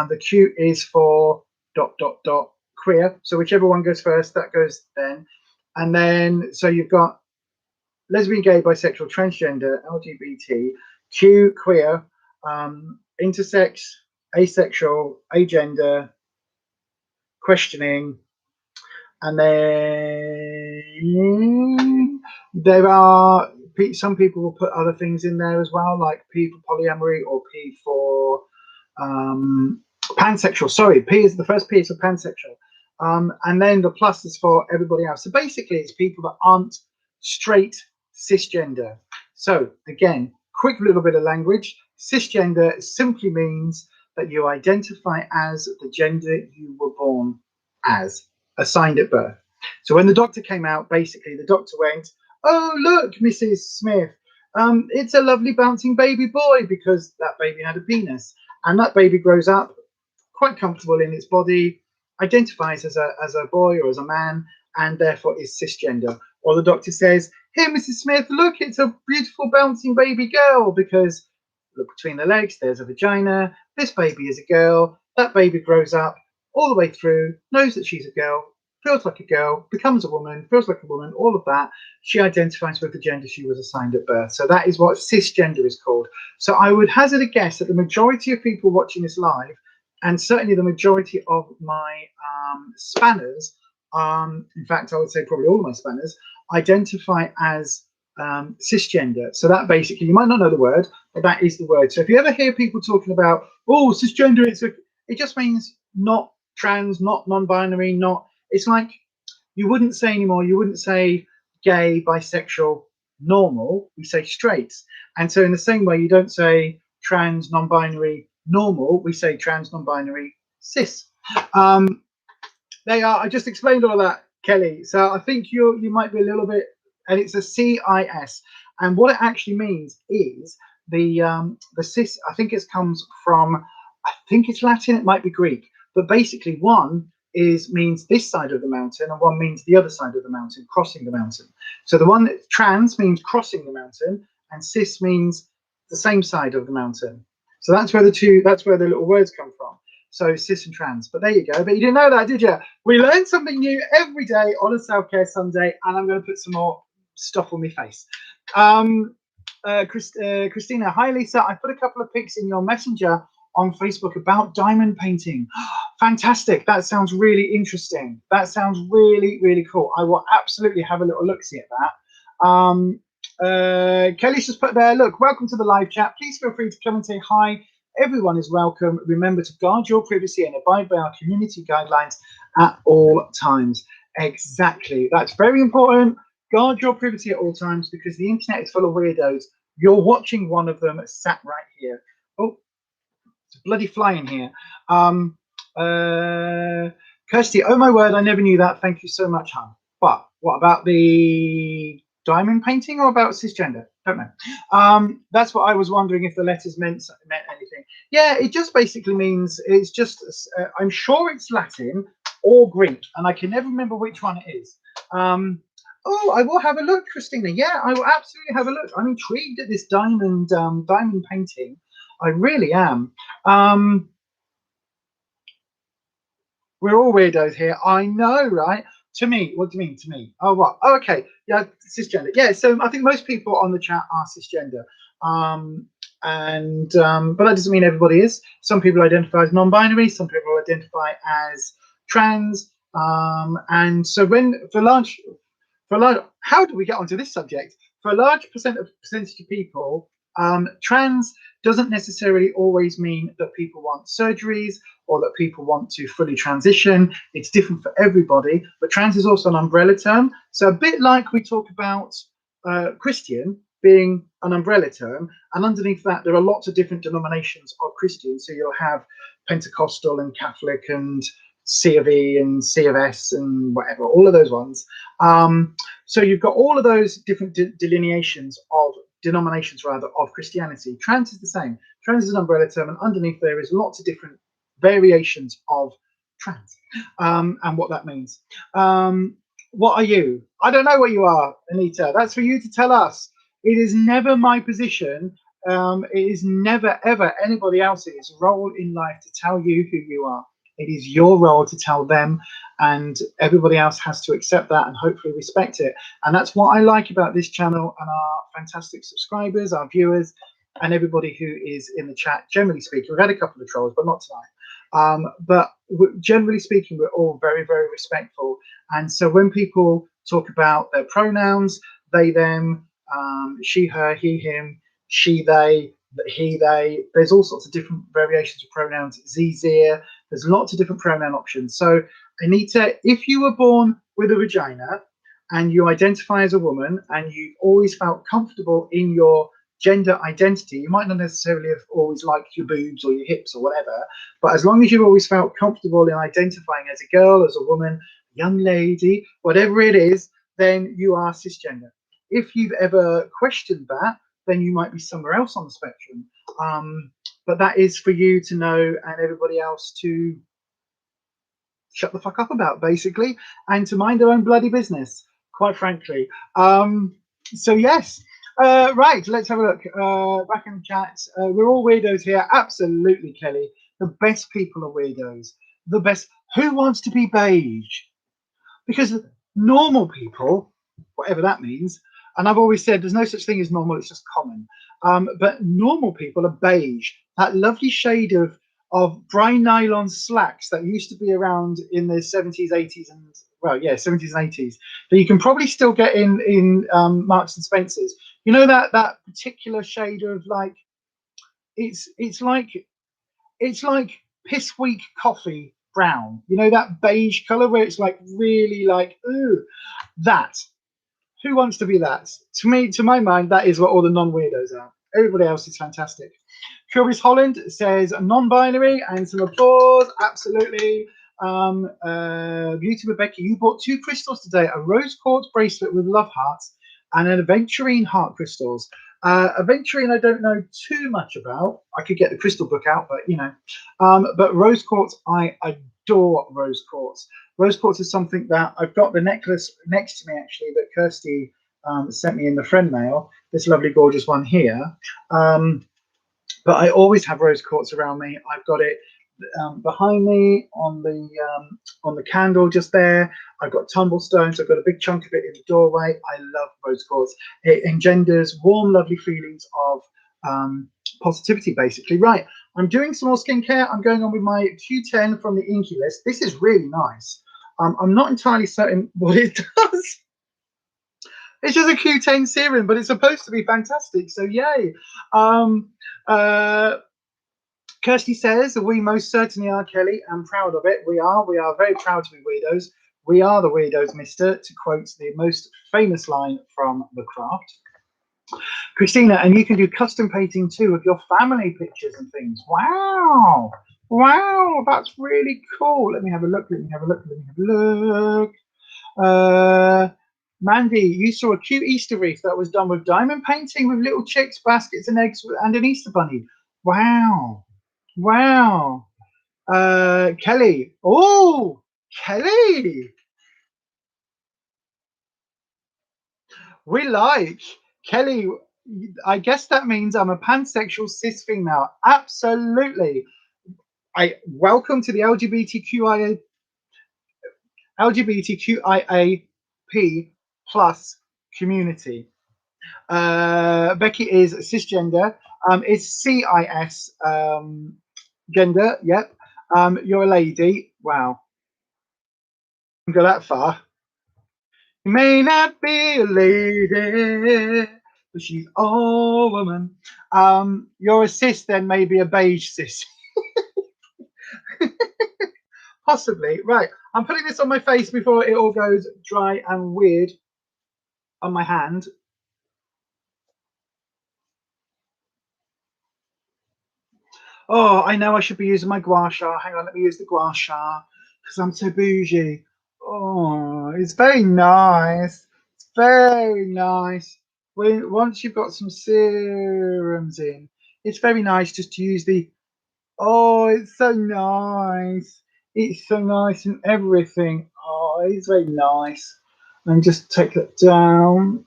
the Q is for ... queer. So whichever one goes first, that goes then. And then, so you've got lesbian, gay, bisexual, transgender, LGBT, Q, queer, intersex, asexual, agender, questioning. And then there are some people will put other things in there as well, like P for polyamory or P for pansexual. Sorry, P is the first P is for pansexual. And then the plus is for everybody else. So basically, it's people that aren't straight cisgender. So again, quick little bit of language. Cisgender simply means that you identify as the gender you were born as, assigned at birth. So when the doctor came out, basically the doctor went, "Oh, look, Mrs. Smith, it's a lovely bouncing baby boy," because that baby had a penis. And that baby grows up quite comfortable in its body, identifies as a boy or as a man, and therefore is cisgender. Or the doctor says, "Here, Mrs. Smith, look, it's a beautiful bouncing baby girl," because look between the legs, there's a vagina, this baby is a girl, that baby grows up all the way through, knows that she's a girl, feels like a girl, becomes a woman, feels like a woman, all of that. She identifies with the gender she was assigned at birth. So that is what cisgender is called. So I would hazard a guess that the majority of people watching this live, and certainly the majority of my spanners, in fact, I would say probably all of my spanners, identify as cisgender. So that basically, you might not know the word, but that is the word. So if you ever hear people talking about, oh, cisgender, it just means not trans, not non-binary, not, it's like you wouldn't say anymore, you wouldn't say gay, bisexual, normal, we say straights. And so in the same way, you don't say trans, non-binary, normal, we say trans, non-binary, cis. They are, I just explained all of that, Kelly. So I think you might be a little bit, and it's a CIS. And what it actually means is the cis, I think it comes from, I think it's Latin, it might be Greek, but basically one means this side of the mountain and one means the other side of the mountain, crossing the mountain. So the one that's trans means crossing the mountain, and cis means the same side of the mountain. So that's where the little words come from. So cis and trans. But there you go. But you didn't know that, did you? We learn something new every day on a self-care Sunday, and I'm going to put some more stuff on my face. Christina, hi Lisa. I put a couple of pics in your messenger on Facebook about diamond painting. Fantastic. That sounds really interesting. That sounds really, really cool. I will absolutely have a little look-see at that. Kelly's just put there, look, welcome to the live chat. Please feel free to come and say hi. Everyone is welcome. Remember to guard your privacy and abide by our community guidelines at all times. Exactly. That's very important. Guard your privacy at all times because the internet is full of weirdos. You're watching one of them sat right here. Oh, it's a bloody fly in here. Kirsty, oh my word, I never knew that. Thank you so much, hon. But what about the diamond painting or about cisgender? Don't know. That's what I was wondering, if the letters meant anything. Yeah, it just basically means, it's just, I'm sure it's Latin or Greek, and I can never remember which one it is. Oh, I will have a look, Christina. Yeah, I will absolutely have a look. I'm intrigued at this diamond painting. I really am. We're all weirdos here. I know, right? To me, what do you mean to me? Oh, what? Oh, okay. Yeah, cisgender. Yeah, so I think most people on the chat are cisgender. But that doesn't mean everybody is. Some people identify as non-binary. Some people identify as trans. And so how do we get onto this subject? For a large percentage of people, trans doesn't necessarily always mean that people want surgeries or that people want to fully transition. It's different for everybody, but trans is also an umbrella term. So a bit like we talk about Christian being an umbrella term, and underneath that there are lots of different denominations of Christian. So you'll have Pentecostal and Catholic and C of E and C of S and whatever, all of those ones. So you've got all of those different delineations of denominations rather of Christianity. Trans is the same. Trans is an umbrella term, and underneath there is lots of different variations of trans and what that means. What are you? I don't know what you are, Anita. That's for you to tell us. It is never my position. It is never ever anybody else's role in life to tell you who you are. It is your role to tell them, and everybody else has to accept that and hopefully respect it. And that's what I like about this channel and our fantastic subscribers, our viewers, and everybody who is in the chat, generally speaking. We've had a couple of trolls, but not But generally speaking, we're all very, very respectful. And so when people talk about their pronouns, they, them, she, her, he, him, she, they, he, they, there's all sorts of different variations of pronouns, ze, zir, there's lots of different pronoun options. So Anita, if you were born with a vagina and you identify as a woman and you've always felt comfortable in your gender identity, you might not necessarily have always liked your boobs or your hips or whatever, but as long as you've always felt comfortable in identifying as a girl, as a woman, young lady, whatever it is, then you are cisgender. If you've ever questioned that, then you might be somewhere else on the spectrum. But that is for you to know and everybody else to shut the fuck up about, basically, and to mind their own bloody business, quite frankly. So yes. Right, let's have a look. Back in the chat. We're all weirdos here. Absolutely, Kelly. The best people are weirdos. The best. Who wants to be beige? Because normal people, whatever that means, and I've always said there's no such thing as normal, it's just common. But normal people are beige, that lovely shade of brine nylon slacks that used to be around in the 70s, 80s, and well, yeah, 70s and 80s that you can probably still get in Marks and Spencers. You know that particular shade of like it's like piss weak coffee brown. You know that beige color where it's like really like ooh, that. Who wants to be that? To me, to my mind, that is what all the non-weirdos are. Everybody else is fantastic. Curious Holland says non-binary and some applause. Absolutely. Beauty with Becky, you bought 2 crystals today: a rose quartz bracelet with love hearts and an aventurine heart crystals. Aventurine, I don't know too much about. I could get the crystal book out, but you know. But rose quartz, I adore rose quartz. Rose quartz is something that I've got the necklace next to me actually that Kirsty sent me in the friend mail. This lovely, gorgeous one here. But I always have rose quartz around me. I've got it behind me on the candle just there. I've got tumblestones. I've got a big chunk of it in the doorway. I love rose quartz. It engenders warm, lovely feelings of positivity, basically. Right, I'm doing some more skincare. I'm going on with my Q10 from the Inky List. This is really nice. I'm not entirely certain what it does. It's just a Q10 serum, but it's supposed to be fantastic. So yay. Kirsty says, we most certainly are, Kelly. I'm proud of it. We are very proud to be weirdos. We are the weirdos, mister, to quote the most famous line from The Craft. Christina, and you can do custom painting too of your family pictures and things. Wow. Wow, that's really cool. Let me have a look. Mandy, you saw a cute Easter wreath that was done with diamond painting with little chicks, baskets and eggs and an Easter bunny. Wow. Wow. Kelly. Oh, Kelly. We like Kelly. I guess that means I'm a pansexual cis female. Absolutely. I welcome to the LGBTQIAP plus community. Becky is cisgender. It's CIS gender. Yep. You're a lady. Wow. Didn't go that far. You may not be a lady, but she's all woman. You're a cis, then maybe a beige cis. Possibly. Right. I'm putting this on my face before it all goes dry and weird on my hand. Oh, I know I should be using my gua sha. Hang on, let me use the gua sha because I'm so bougie. Oh, it's very nice. It's very nice. Once you've got some serums in, it's very nice just to use the. Oh, it's so nice. It's so nice and everything. Oh, it's very nice. And just take that down.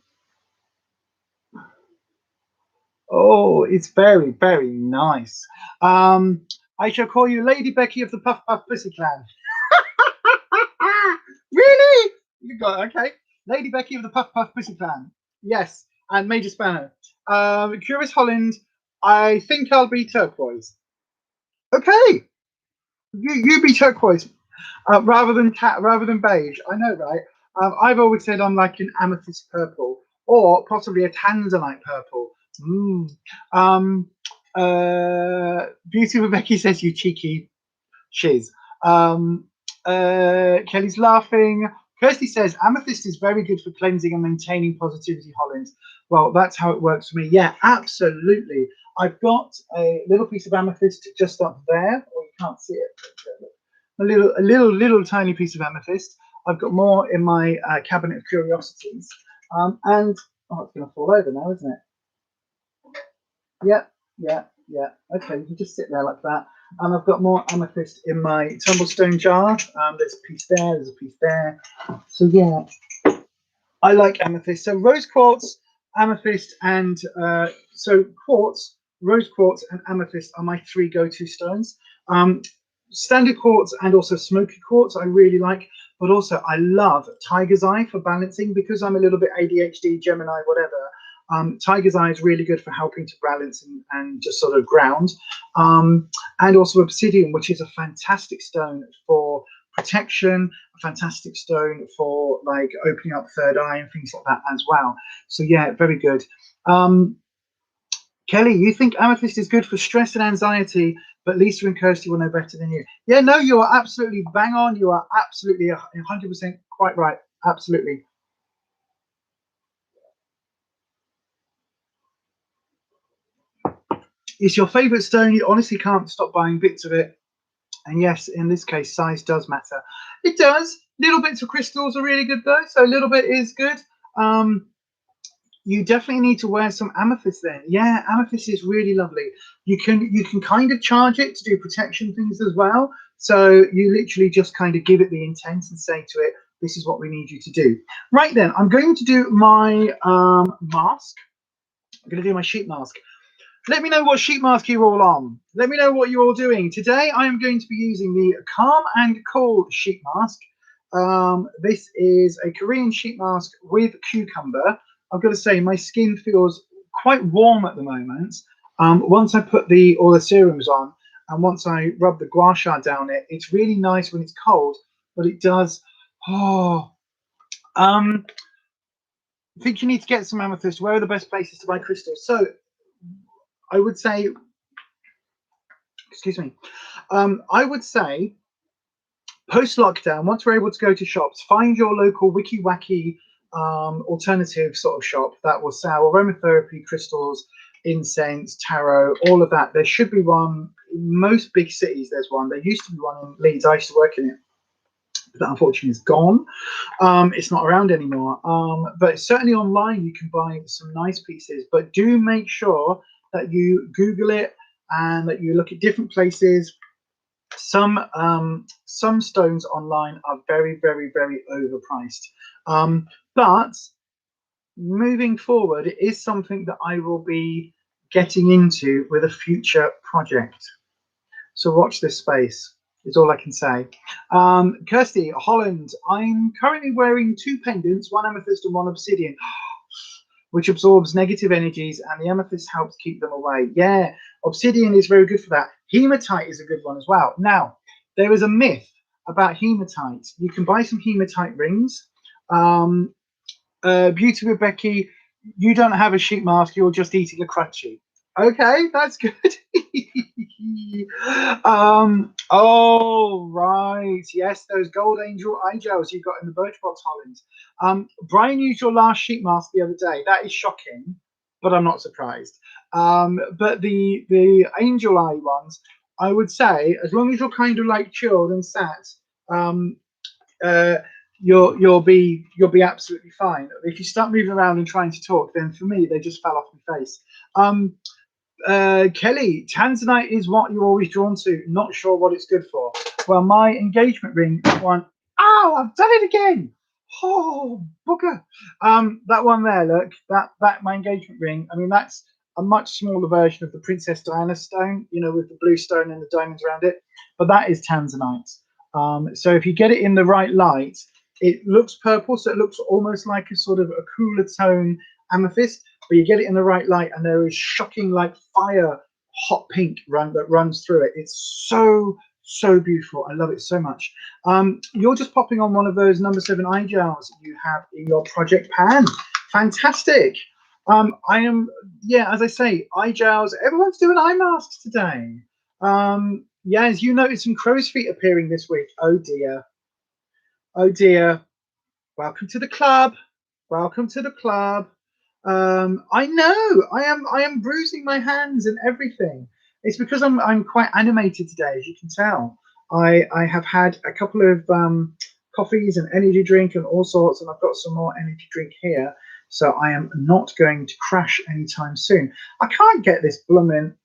Oh, it's very, very nice. I shall call you Lady Becky of the Puff Puff Pussy Clan. Really? You got okay. Lady Becky of the Puff Puff Pussy Clan. Yes, and Major Spanner. Curious Holland. I think I'll be turquoise. Okay. You be turquoise rather than beige. I know, right? I've always said I'm like an amethyst purple or possibly a tanzanite purple. Mm. Um, Beauty with Becky says you cheeky shiz. Um, Kelly's laughing. Kirsty says amethyst is very good for cleansing and maintaining positivity, Holland. Well, that's how it works for me. Yeah, absolutely. I've got a little piece of amethyst just up there. Or you can't see it. A little tiny piece of amethyst. I've got more in my cabinet of curiosities. And oh, it's going to fall over now, isn't it? Yeah, yeah, yeah. Okay, you can just sit there like that. And I've got more amethyst in my tumblestone jar. There's a piece there, there's a piece there. So yeah, I like amethyst. So rose quartz, amethyst, and so quartz, rose quartz, and amethyst are my three go-to stones. Standard quartz and also smoky quartz I really like, but also I love tiger's eye for balancing because I'm a little bit ADHD, Gemini, whatever. Tiger's eye is really good for helping to balance and just sort of ground. And also obsidian, which is a fantastic stone for protection, a fantastic stone for like opening up third eye and things like that as well. So yeah, very good. Kelly, you think amethyst is good for stress and anxiety, but Lisa and Kirsty will know better than you. Yeah, no, you are absolutely bang on. You are absolutely 100% quite right. Absolutely. It's your favorite stone. You honestly can't stop buying bits of it. And yes, in this case, size does matter. It does. Little bits of crystals are really good though. So a little bit is good. Um, you definitely need to wear some amethyst then. Yeah, amethyst is really lovely. You can kind of charge it to do protection things as well. So you literally just kind of give it the intent and say to it, this is what we need you to do. Right then, I'm going to do my mask. I'm going to do my sheet mask. Let me know what sheet mask you're all on. Let me know what you're all doing. Today I am going to be using the Calm and Cool sheet mask. This is a Korean sheet mask with cucumber. I've got to say my skin feels quite warm at the moment. Once I put all the serums on and once I rub the gua sha down it, it's really nice when it's cold, but it does. Oh, I think you need to get some amethyst. Where are the best places to buy crystals? So I would say, excuse me, I would say post lockdown, once we're able to go to shops, find your local wiki wacky alternative sort of shop that will sell aromatherapy crystals, incense, tarot, all of that. There should be one in most big cities. There's one. There used to be one in Leeds. I used to work in it. That unfortunately is gone. It's not around anymore. But certainly online you can buy some nice pieces. But do make sure that you Google it and that you look at different places. Some stones online are very, very, very overpriced. But moving forward, it is something that I will be getting into with a future project. So watch this space is all I can say. Kirsty, Holland, I'm currently wearing two pendants, one amethyst and one obsidian, which absorbs negative energies, and the amethyst helps keep them away. Yeah, obsidian is very good for that. Hematite is a good one as well. Now, there is a myth about hematite. You can buy some hematite rings. Beauty with Becky, you don't have a sheet mask, you're just eating a crunchy. Okay, that's good. Oh, right. Yes, those gold angel eye gels you got in the BIRCHBOX, Holland. Brian used your last sheet mask the other day. That is shocking, but I'm not surprised. But the angel eye ones, I would say, as long as you're kind of like chilled and sat, uh, you'll be absolutely fine. If you start moving around and trying to talk, then for me they just fell off my face. Kelly, tanzanite is what you're always drawn to. Not sure what it's good for. Well, my engagement ring one. Oh, I've done it again. Oh, booger. That one there. Look, that my engagement ring. I mean, that's a much smaller version of the Princess Diana stone. You know, with the blue stone and the diamonds around it. But that is tanzanite. So if you get it in the right light, it looks purple, so it looks almost like a sort of a cooler tone amethyst, but you get it in the right light and there is shocking like fire hot pink that runs through it. It's so So beautiful. I love it so much. You're just popping on one of those number 7 eye gels you have in your project pan. Fantastic. I am, yeah, as I say, eye gels. Everyone's doing eye masks today. Yeah, as you noticed some crow's feet appearing this week. Oh dear. Oh dear. Welcome to the club. Welcome to the club. I know. I am bruising my hands and everything. It's because I'm quite animated today, as you can tell. I have had a couple of coffees and energy drink and all sorts, and I've got some more energy drink here. So I am not going to crash anytime soon. I can't get this blooming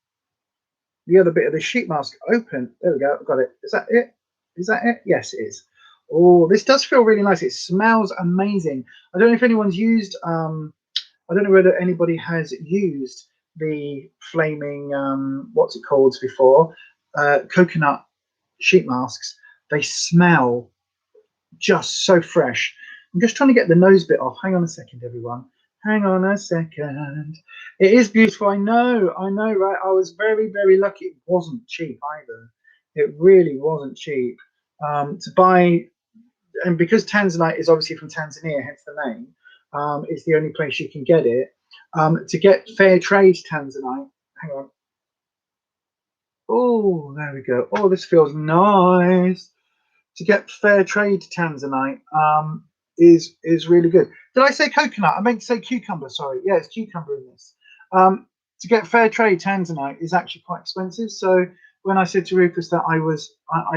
the other bit of the sheet mask open. There we go. I've got it. Is that it? Is that it? Yes, it is. Oh, this does feel really nice. It smells amazing. I don't know if anyone's used. I don't know whether anybody has used the flaming what's it called before, coconut sheet masks. They smell just so fresh. I'm just trying to get the nose bit off. Hang on a second, everyone. Hang on a second. It is beautiful. I know, right? I was very, very lucky. It wasn't cheap either. It really wasn't cheap to buy. And because Tanzanite is obviously from Tanzania, hence the name, it's the only place you can get it. To get fair trade Tanzanite, hang on. Oh, there we go. Oh, this feels nice. To get fair trade Tanzanite is really good. Did I say coconut? I meant to say cucumber. Sorry. Yeah, it's cucumber in this. To get fair trade Tanzanite is actually quite expensive. So when I said to Rufus that I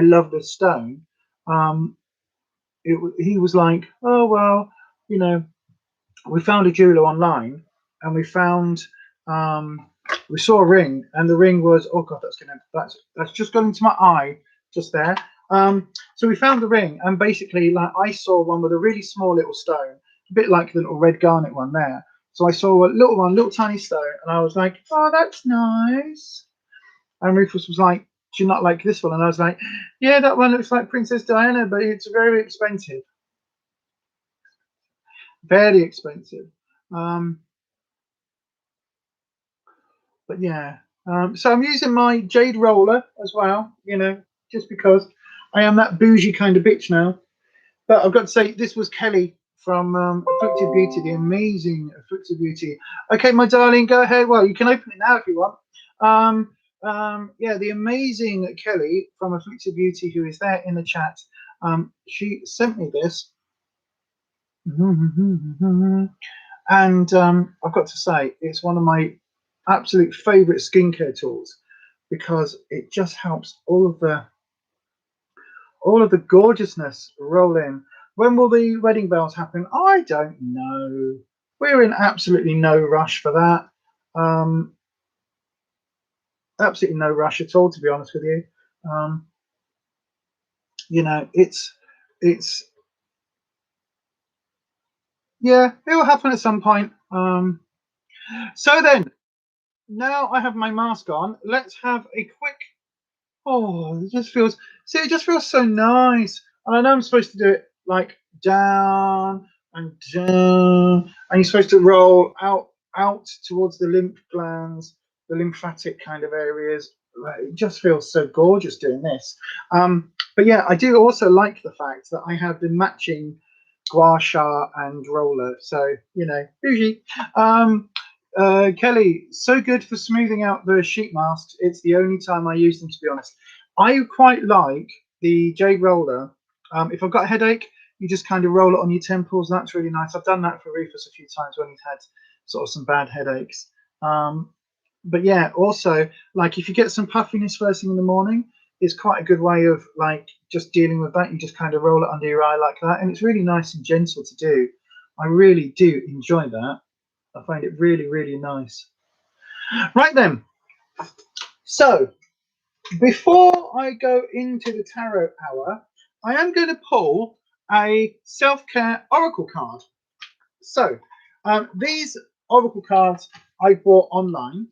love the stone, he was like, oh well, you know, we found a jeweler online, and we saw a ring, and the ring was, oh god, that's just gone into my eye just there. So we found the ring, and basically, like, I saw one with a really small little stone, a bit like the little red garnet one there. So I saw a little tiny stone, and I was like, oh, that's nice. And Rufus was like, do you not like this one? And I was like, yeah, that one looks like Princess Diana, but it's very expensive. Very expensive. But yeah, so I'm using my jade roller as well, you know, just because I am that bougie kind of bitch now. But I've got to say, this was Kelly from Afflicted Beauty, the amazing Afflicted Beauty. Okay, my darling, go ahead. Well, you can open it now if you want. Yeah, the amazing Kelly from Afflicted Beauty, who is there in the chat. She sent me this. And I've got to say, it's one of my absolute favorite skincare tools because it just helps all of the gorgeousness roll in. When will the wedding bells happen? I don't know. We're in absolutely no rush for that. Absolutely no rush at all, to be honest with you. You know, it's yeah, it will happen at some point. So then, now I have my mask on. Let's have a quick. Oh, it just feels. See, it just feels so nice. And I know I'm supposed to do it like down and down, and you're supposed to roll out towards the lymph glands, the lymphatic kind of areas. It just feels so gorgeous doing this. But yeah, I do also like the fact that I have the matching gua sha and roller. So you know, bougie. Kelly, so good for smoothing out the sheet masks. It's the only time I use them, to be honest. I quite like the jade roller. If I've got a headache, you just kind of roll it on your temples. That's really nice. I've done that for Rufus a few times when he's had sort of some bad headaches. But yeah, also, like, if you get some puffiness first thing in the morning, it's quite a good way of like just dealing with that. You just kind of roll it under your eye like that, and it's really nice and gentle to do. I really do enjoy that. I find it really, really nice. Right then, so before I go into the tarot hour, I am going to pull a self-care oracle card. So these oracle cards I bought online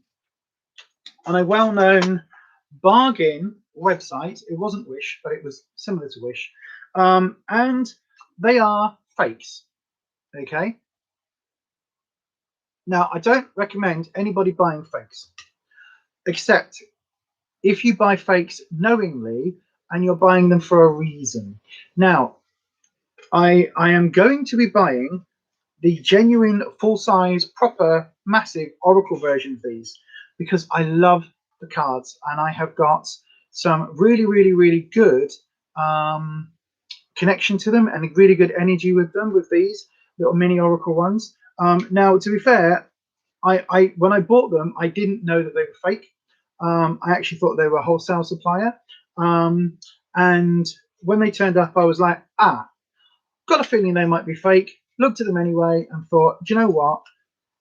on a well-known bargain website. It wasn't Wish, but it was similar to Wish. And they are fakes. Okay. Now, I don't recommend anybody buying fakes, except if you buy fakes knowingly and you're buying them for a reason. Now, I am going to be buying the genuine full-size, proper, massive Oracle version of these because I love the cards, and I have got some really, really, really good connection to them and really good energy with them, with these little mini Oracle ones. Now, to be fair, I when I bought them, I didn't know that they were fake. I actually thought they were a wholesale supplier. And when they turned up, I was like, got a feeling they might be fake. Looked at them anyway and thought, do you know what?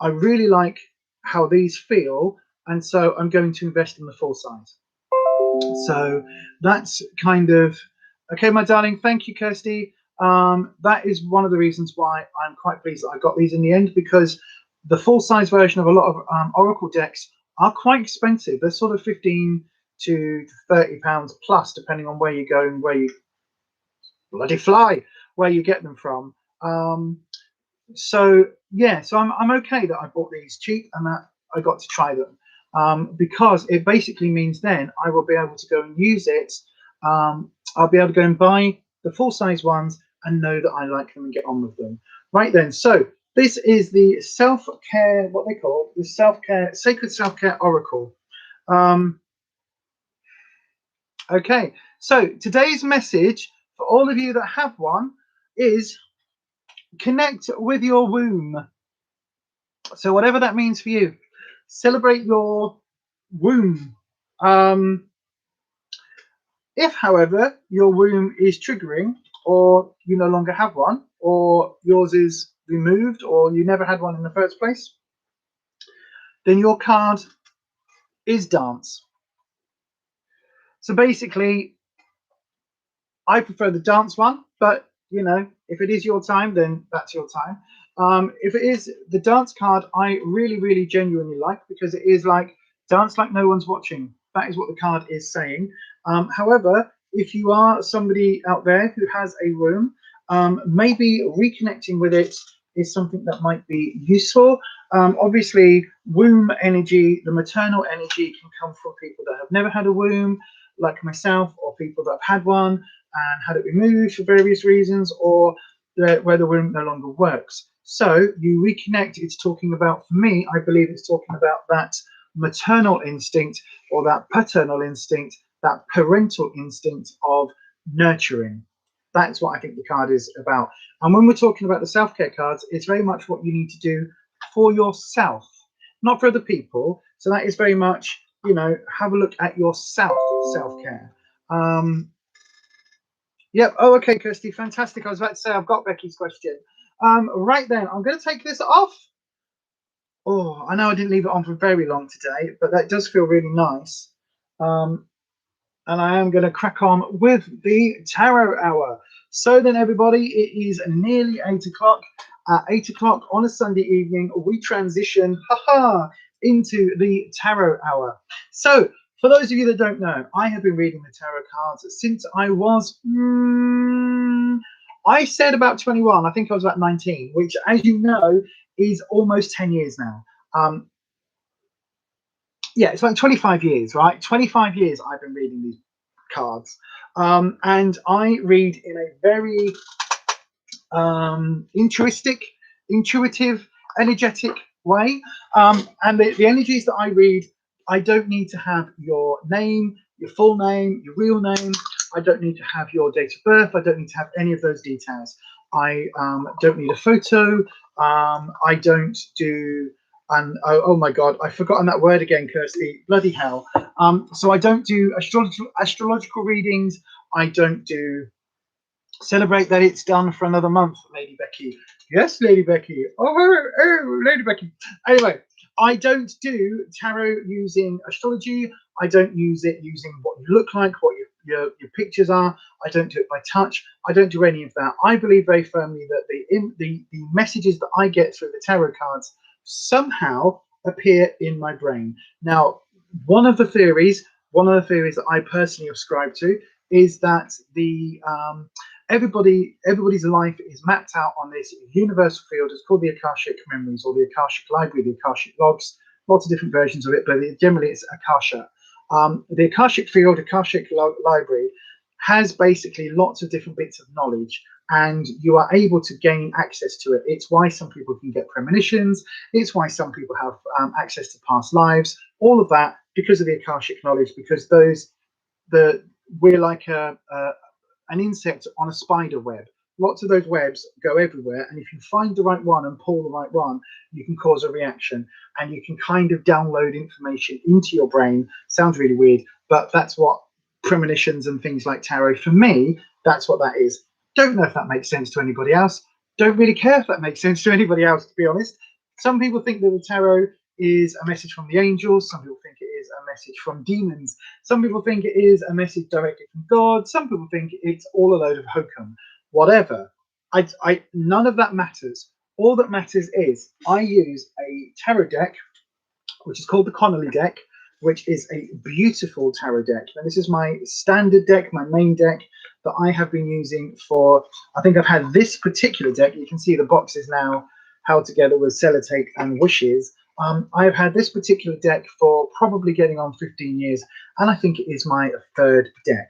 I really like how these feel, and so I'm going to invest in the full size. So that's kind of okay, my darling. Thank you, Kirsty. That is one of the reasons why I'm quite pleased that I got these in the end, because the full size version of a lot of Oracle decks are quite expensive. They're sort of 15 to 30 pounds plus, depending on where you go and where you bloody fly, where you get them from. So yeah, so I'm okay that I bought these cheap and that I got to try them, because it basically means then I will be able to go and use it. I'll be able to go and buy the full size ones and know that I like them and get on with them. Right then, so this is the self-care, what they call the self-care, sacred self-care oracle. Okay, so today's message for all of you that have one is connect with your womb. So whatever that means for you, celebrate your womb. If, however, your womb is triggering, or you no longer have one, or yours is removed, or you never had one in the first place, then your card is dance. So basically, I prefer the dance one, but you know, if it is your time, then that's your time. If it is the dance card, I really, really genuinely like, because it is like dance like no one's watching. That is what the card is saying. However, if you are somebody out there who has a womb, maybe reconnecting with it is something that might be useful. Obviously, womb energy, the maternal energy, can come from people that have never had a womb, like myself, or people that have had one and had it removed for various reasons, or where the womb no longer works. So you reconnect, it's talking about, for me, I believe it's talking about that maternal instinct, or that paternal instinct, that parental instinct of nurturing. That's what I think the card is about. And when we're talking about the self-care cards, it's very much what you need to do for yourself, not for other people. So that is very much, you know, have a look at yourself, self-care. Yep. Oh, okay, Kirsty. Fantastic. I was about to say I've got Becky's question. Right then, I'm going to take this off. Oh, I know I didn't leave it on for very long today, but that does feel really nice. And I am going to crack on with the tarot hour. So then, everybody, it is nearly 8 o'clock. At 8 o'clock on a Sunday evening, we transition, into the tarot hour. So, for those of you that don't know, I have been reading the tarot cards since I was, I said about 21. I think I was about 19, which, as you know, is almost 10 years now. Yeah, it's like 25 years, right? 25 years I've been reading these cards. And I read in a very intuitive, energetic way. And the energies that I read, I don't need to have your name, your full name, your real name. I don't need to have your date of birth. I don't need to have any of those details. I don't need a photo. I don't do, and oh my God, I've forgotten that word again, Kirsty. Bloody hell. So I don't do astrological readings. I don't do celebrate that it's done for another month, Lady Becky. Yes, Lady Becky. Oh, Lady Becky. Anyway, I don't do tarot using astrology. I don't use it using what you look like, what your pictures are. I don't do it by touch. I don't do any of that. I believe very firmly that the messages that I get through the tarot cards somehow appear in my brain. Now, one of the theories that I personally ascribe to is that the everybody's life is mapped out on this universal field. It's called the Akashic Memories, or the Akashic Library, the Akashic Logs, lots of different versions of it, but generally it's Akasha. The Akashic Field, Akashic Library, has basically lots of different bits of knowledge, and you are able to gain access to it. It's why some people can get premonitions. It's why some people have access to past lives. All of that because of the Akashic knowledge, because we're like an insect on a spider web. Lots of those webs go everywhere, and if you find the right one and pull the right one, you can cause a reaction, and you can kind of download information into your brain. Sounds really weird, but that's what premonitions and things like tarot, for me, that's what that is. Don't know if that makes sense to anybody else. Don't really care if that makes sense to anybody else, to be honest. Some people think that the tarot is a message from the angels. Some people think it is a message from demons. Some people think it is a message directly from God. Some people think it's all a load of hokum. Whatever. None of that matters. All that matters is I use a tarot deck, which is called the Connolly deck, which is a beautiful tarot deck. Now, this is my standard deck, my main deck that I have been using for, I think I've had this particular deck. You can see the box is now held together with sellotape and wishes. I've had this particular deck for probably getting on 15 years, and I think it is my third deck.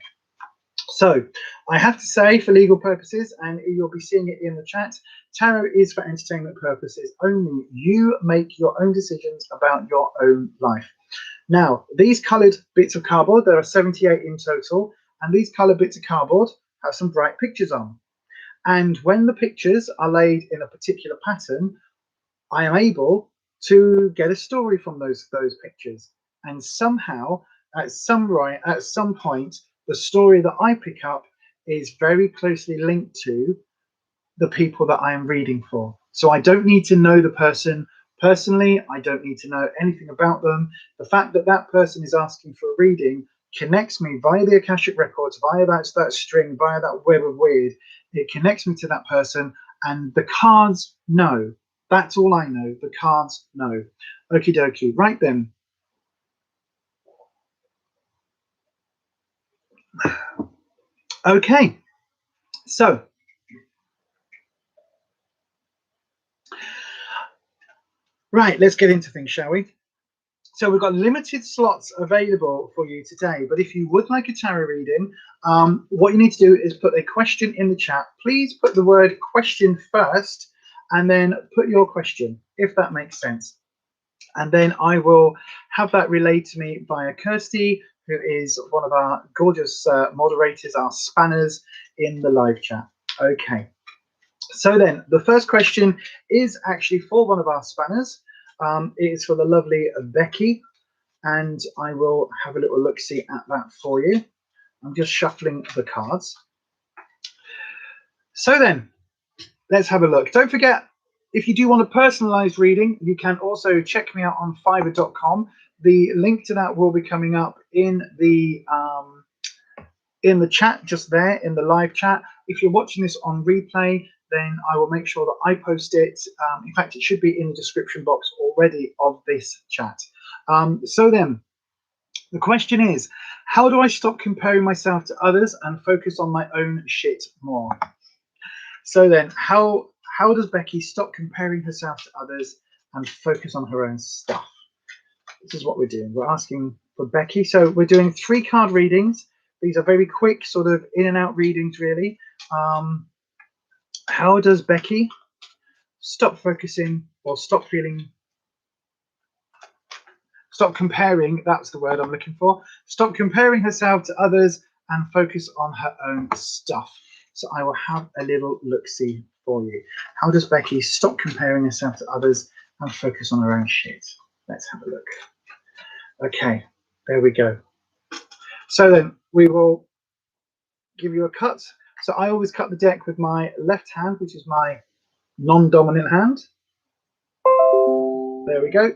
So I have to say, for legal purposes, and you'll be seeing it in the chat, tarot is for entertainment purposes only. You make your own decisions about your own life. Now, these coloured bits of cardboard, there are 78 in total, and these coloured bits of cardboard have some bright pictures on. And when the pictures are laid in a particular pattern, I am able to get a story from those pictures. And somehow, at some point, the story that I pick up is very closely linked to the people that I am reading for. So I don't need to know the person personally. I don't need to know anything about them. The fact that that person is asking for a reading connects me via the Akashic records, via that string, via that web of weird. It connects me to that person, and the cards know. That's all I know. The cards know. Okie dokie. Right then. Okay. So right, let's get into things, shall we? So we've got limited slots available for you today, but if you would like a tarot reading, what you need to do is put a question in the chat. Please put the word question first, and then put your question, if that makes sense. And then I will have that relayed to me via Kirsty, who is one of our gorgeous moderators, our spanners in the live chat. Okay. So then, the first question is actually for one of our spanners. It is for the lovely Becky, and I will have a little look-see at that for you. I'm just shuffling the cards. So then, let's have a look. Don't forget, if you do want a personalized reading, you can also check me out on Fiverr.com. The link to that will be coming up in the chat just there, in the live chat. If you're watching this on replay, then I will make sure that I post it. In fact, it should be in the description box already of this chat. So then, the question is, how do I stop comparing myself to others and focus on my own shit more? So then, how does Becky stop comparing herself to others and focus on her own stuff? This is what we're doing. We're asking for Becky. So we're doing 3 card readings. These are very quick, sort of in and out readings, really. How does Becky stop focusing or stop comparing, that's the word I'm looking for, stop comparing herself to others and focus on her own stuff? So I will have a little look-see for you. How does Becky stop comparing herself to others and focus on her own shit? Let's have a look. Okay, there we go. So then we will give you a cut. So I always cut the deck with my left hand, which is my non-dominant hand. There we go.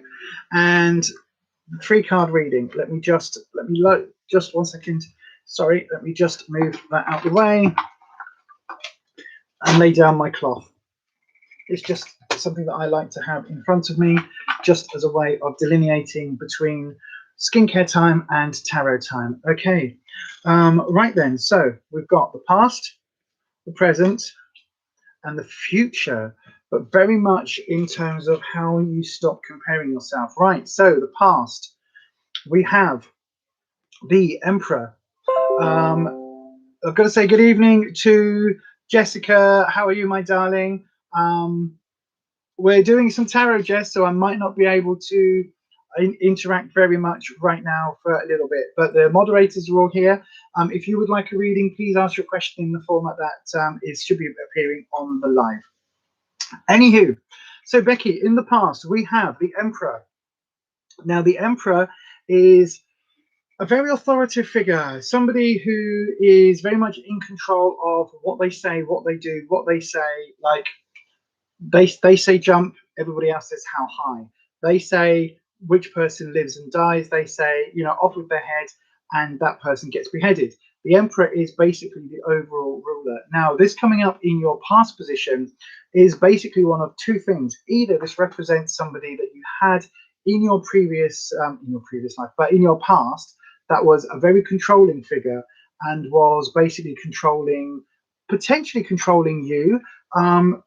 And the 3 card reading. Let me just 1 second. Sorry, let me just move that out of the way and lay down my cloth. It's just something that I like to have in front of me, just as a way of delineating between skincare time and tarot time. Okay, right then. So we've got the past, the present, and the future, but very much in terms of how you stop comparing yourself. Right, so the past, we have the Emperor. I've got to say good evening to Jessica. How are you, my darling? We're doing some tarot, Jess, so I might not be able to interact very much right now for a little bit, but the moderators are all here. If you would like a reading, please ask your question in the format that it should be appearing on the live. Anywho, so Becky, in the past, we have the Emperor. Now, the Emperor is a very authoritative figure, somebody who is very much in control of what they say, what they do, what they say. Like they say jump, everybody else says how high. They say which person lives and dies. They say, you know, off with their head, and that person gets beheaded. The Emperor is basically the overall ruler. Now, this coming up in your past position is basically one of two things. Either this represents somebody that you had in your previous life, but in your past, that was a very controlling figure and was basically potentially controlling you,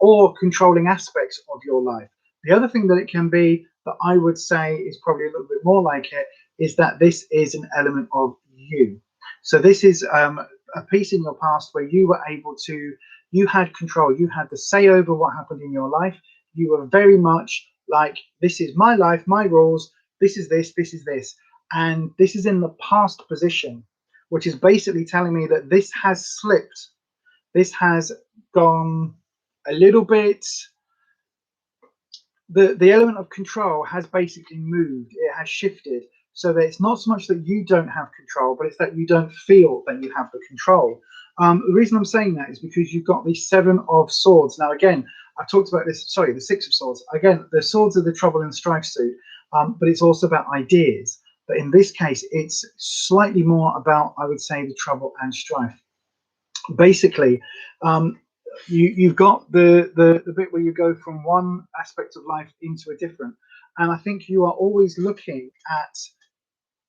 or controlling aspects of your life. The other thing that it can be that I would say is probably a little bit more like it is that this is an element of you. So this is a piece in your past where you were able to, you had control, you had the say over what happened in your life. You were very much like, this is my life, my rules, this is this, this is this. And this is in the past position, which is basically telling me that this has slipped. This has gone a little bit, the element of control has basically moved, it has shifted, so that it's not so much that you don't have control, but it's that you don't feel that you have the control. The reason I'm saying that is because you've got the Seven of Swords. Now again, I've talked about this, sorry, the Six of Swords. Again, the swords are the trouble and strife suit, but it's also about ideas. But in this case, it's slightly more about, I would say, the trouble and strife. Basically, you've got the bit where you go from one aspect of life into a different, and I think you are always looking at,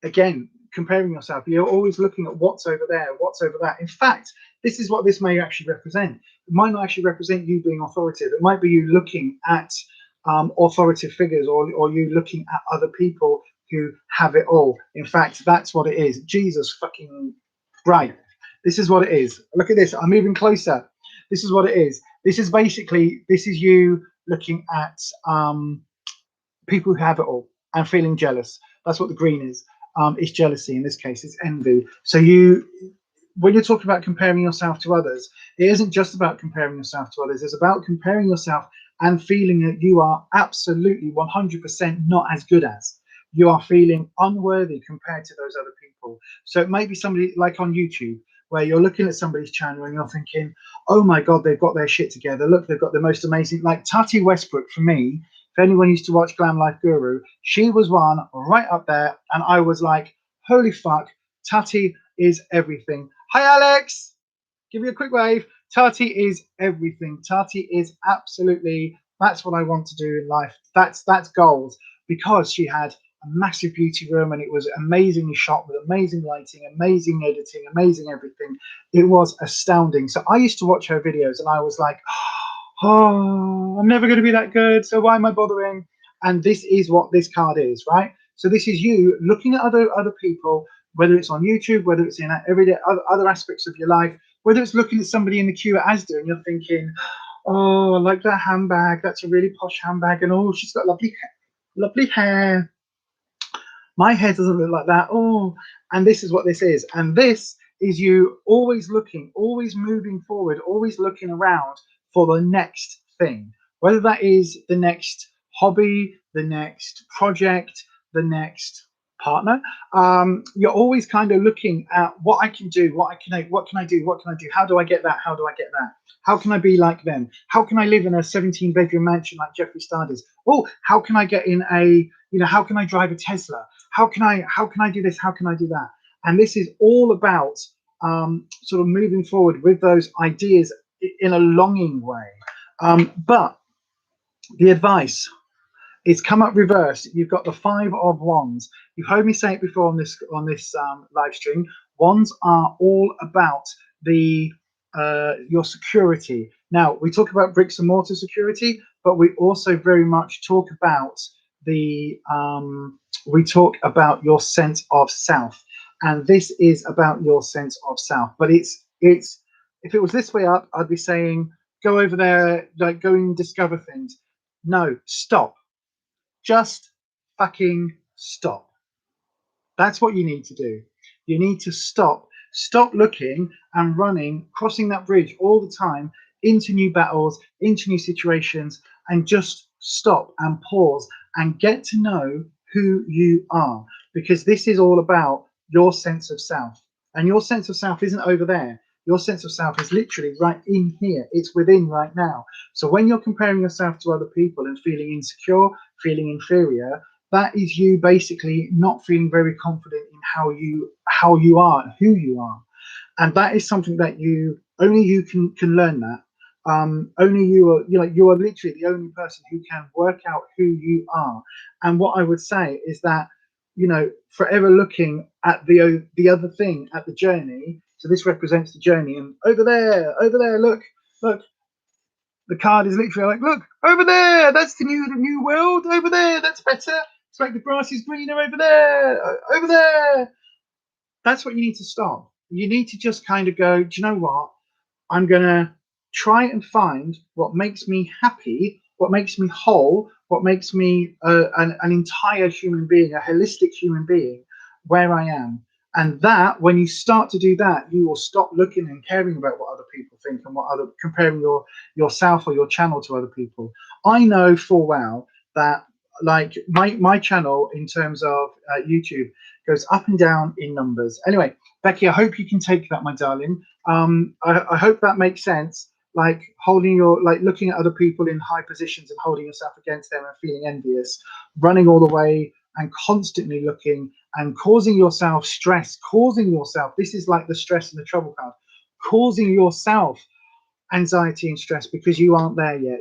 again, comparing yourself. You're always looking at what's over there, what's over that. In fact, this is what this may actually represent. It might not actually represent you being authoritative. It might be you looking at authoritative figures, or you looking at other people who have it all. In fact, that's what it is. Jesus fucking right. This is what it is. Look at this. I'm moving closer. This is what it is. This is basically, this is you looking at people who have it all and feeling jealous. That's what the green is. It's jealousy. In this case, it's envy. So when you're talking about comparing yourself to others, it isn't just about comparing yourself to others. It's about comparing yourself and feeling that you are absolutely 100% not as good as. You are feeling unworthy compared to those other people. So it might be somebody like on YouTube, where you're looking at somebody's channel and you're thinking, oh my God, they've got their shit together. Look, they've got the most amazing, like Tati Westbrook for me. If anyone used to watch Glam Life Guru, she was one right up there. And I was like, holy fuck, Tati is everything. Hi, Alex. Give me a quick wave. Tati is everything. Tati is absolutely, that's what I want to do in life. That's goals, because she had a massive beauty room and it was amazingly shot with amazing lighting, amazing editing, amazing everything. It was astounding. So I used to watch her videos and I was like, oh, I'm never going to be that good, so why am I bothering? And this is what this card is, right? So this is you looking at other people, whether it's on YouTube, whether it's in everyday other aspects of your life, whether it's looking at somebody in the queue at Asda and you're thinking, oh, I like that handbag, that's a really posh handbag, and oh, she's got lovely hair. My hair doesn't look like that. Oh, and this is what this is. And this is you always looking, always moving forward, always looking around for the next thing, whether that is the next hobby, the next project, the next partner. You're always kind of looking at what I can do, what can I do, how do I get that, how can I be like them, how can I live in a 17-bedroom mansion like Jeffree Star does? Oh, how can I get in a, how can I drive a Tesla, how can I do this, how can I do that? And this is all about sort of moving forward with those ideas in a longing way. But the advice, it's come up reversed. You've got the Five of Wands. You've heard me say it before on this live stream. Wands are all about the your security. Now, we talk about bricks and mortar security, but we also very much talk about the your sense of self. And this is about your sense of self, but it's It's, if it was this way up, I'd be saying, go over there, like go and discover things. No, stop. Just fucking stop. That's what you need to do. You need to stop. Stop looking and running, crossing that bridge all the time into new battles, into new situations, and just stop and pause and get to know who you are. Because this is all about your sense of self. And your sense of self isn't over there. Your sense of self is literally right in here. It's within right now. So when you're comparing yourself to other people and feeling insecure, feeling inferior, that is you basically not feeling very confident in how you are and who you are. And that is something that only you can learn that. Only you are, you are literally the only person who can work out who you are. And what I would say is that, forever looking at the other thing, at the journey. So this represents the journey, and over there, look, the card is literally like, look over there, that's the new world. Over there, that's better. It's like the grass is greener over there. Over there. That's what you need to stop. You need to just kind of go, do you know what? I'm going to try and find what makes me happy, what makes me whole, what makes me an entire human being, a holistic human being, where I am. And that, when you start to do that, you will stop looking and caring about what other people think and comparing yourself or your channel to other people. I know full well that, like, my channel in terms of YouTube goes up and down in numbers. Anyway, Becky, I hope you can take that, my darling. I hope that makes sense. Like looking at other people in high positions and holding yourself against them and feeling envious, running all the way and constantly looking and causing yourself stress, this is like the stress and the trouble card, causing yourself anxiety and stress because you aren't there yet.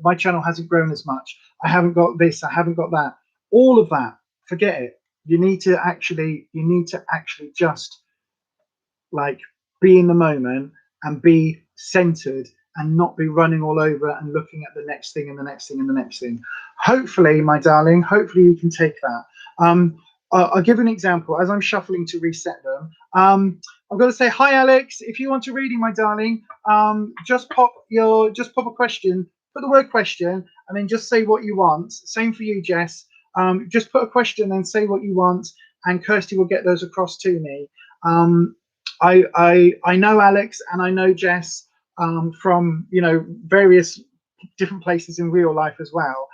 My channel hasn't grown as much. I haven't got this, I haven't got that. All of that, forget it. You need to actually just like be in the moment and be centered and not be running all over and looking at the next thing and the next thing and the next thing. Hopefully, my darling, hopefully you can take that. I'll give an example as I'm shuffling to reset them. I'm going to say hi, Alex. If you want a reading, my darling, just pop a question, put the word question, and then just say what you want. Same for you, Jess. Just put a question and say what you want, and Kirsty will get those across to me. I know Alex and I know Jess from various different places in real life as well.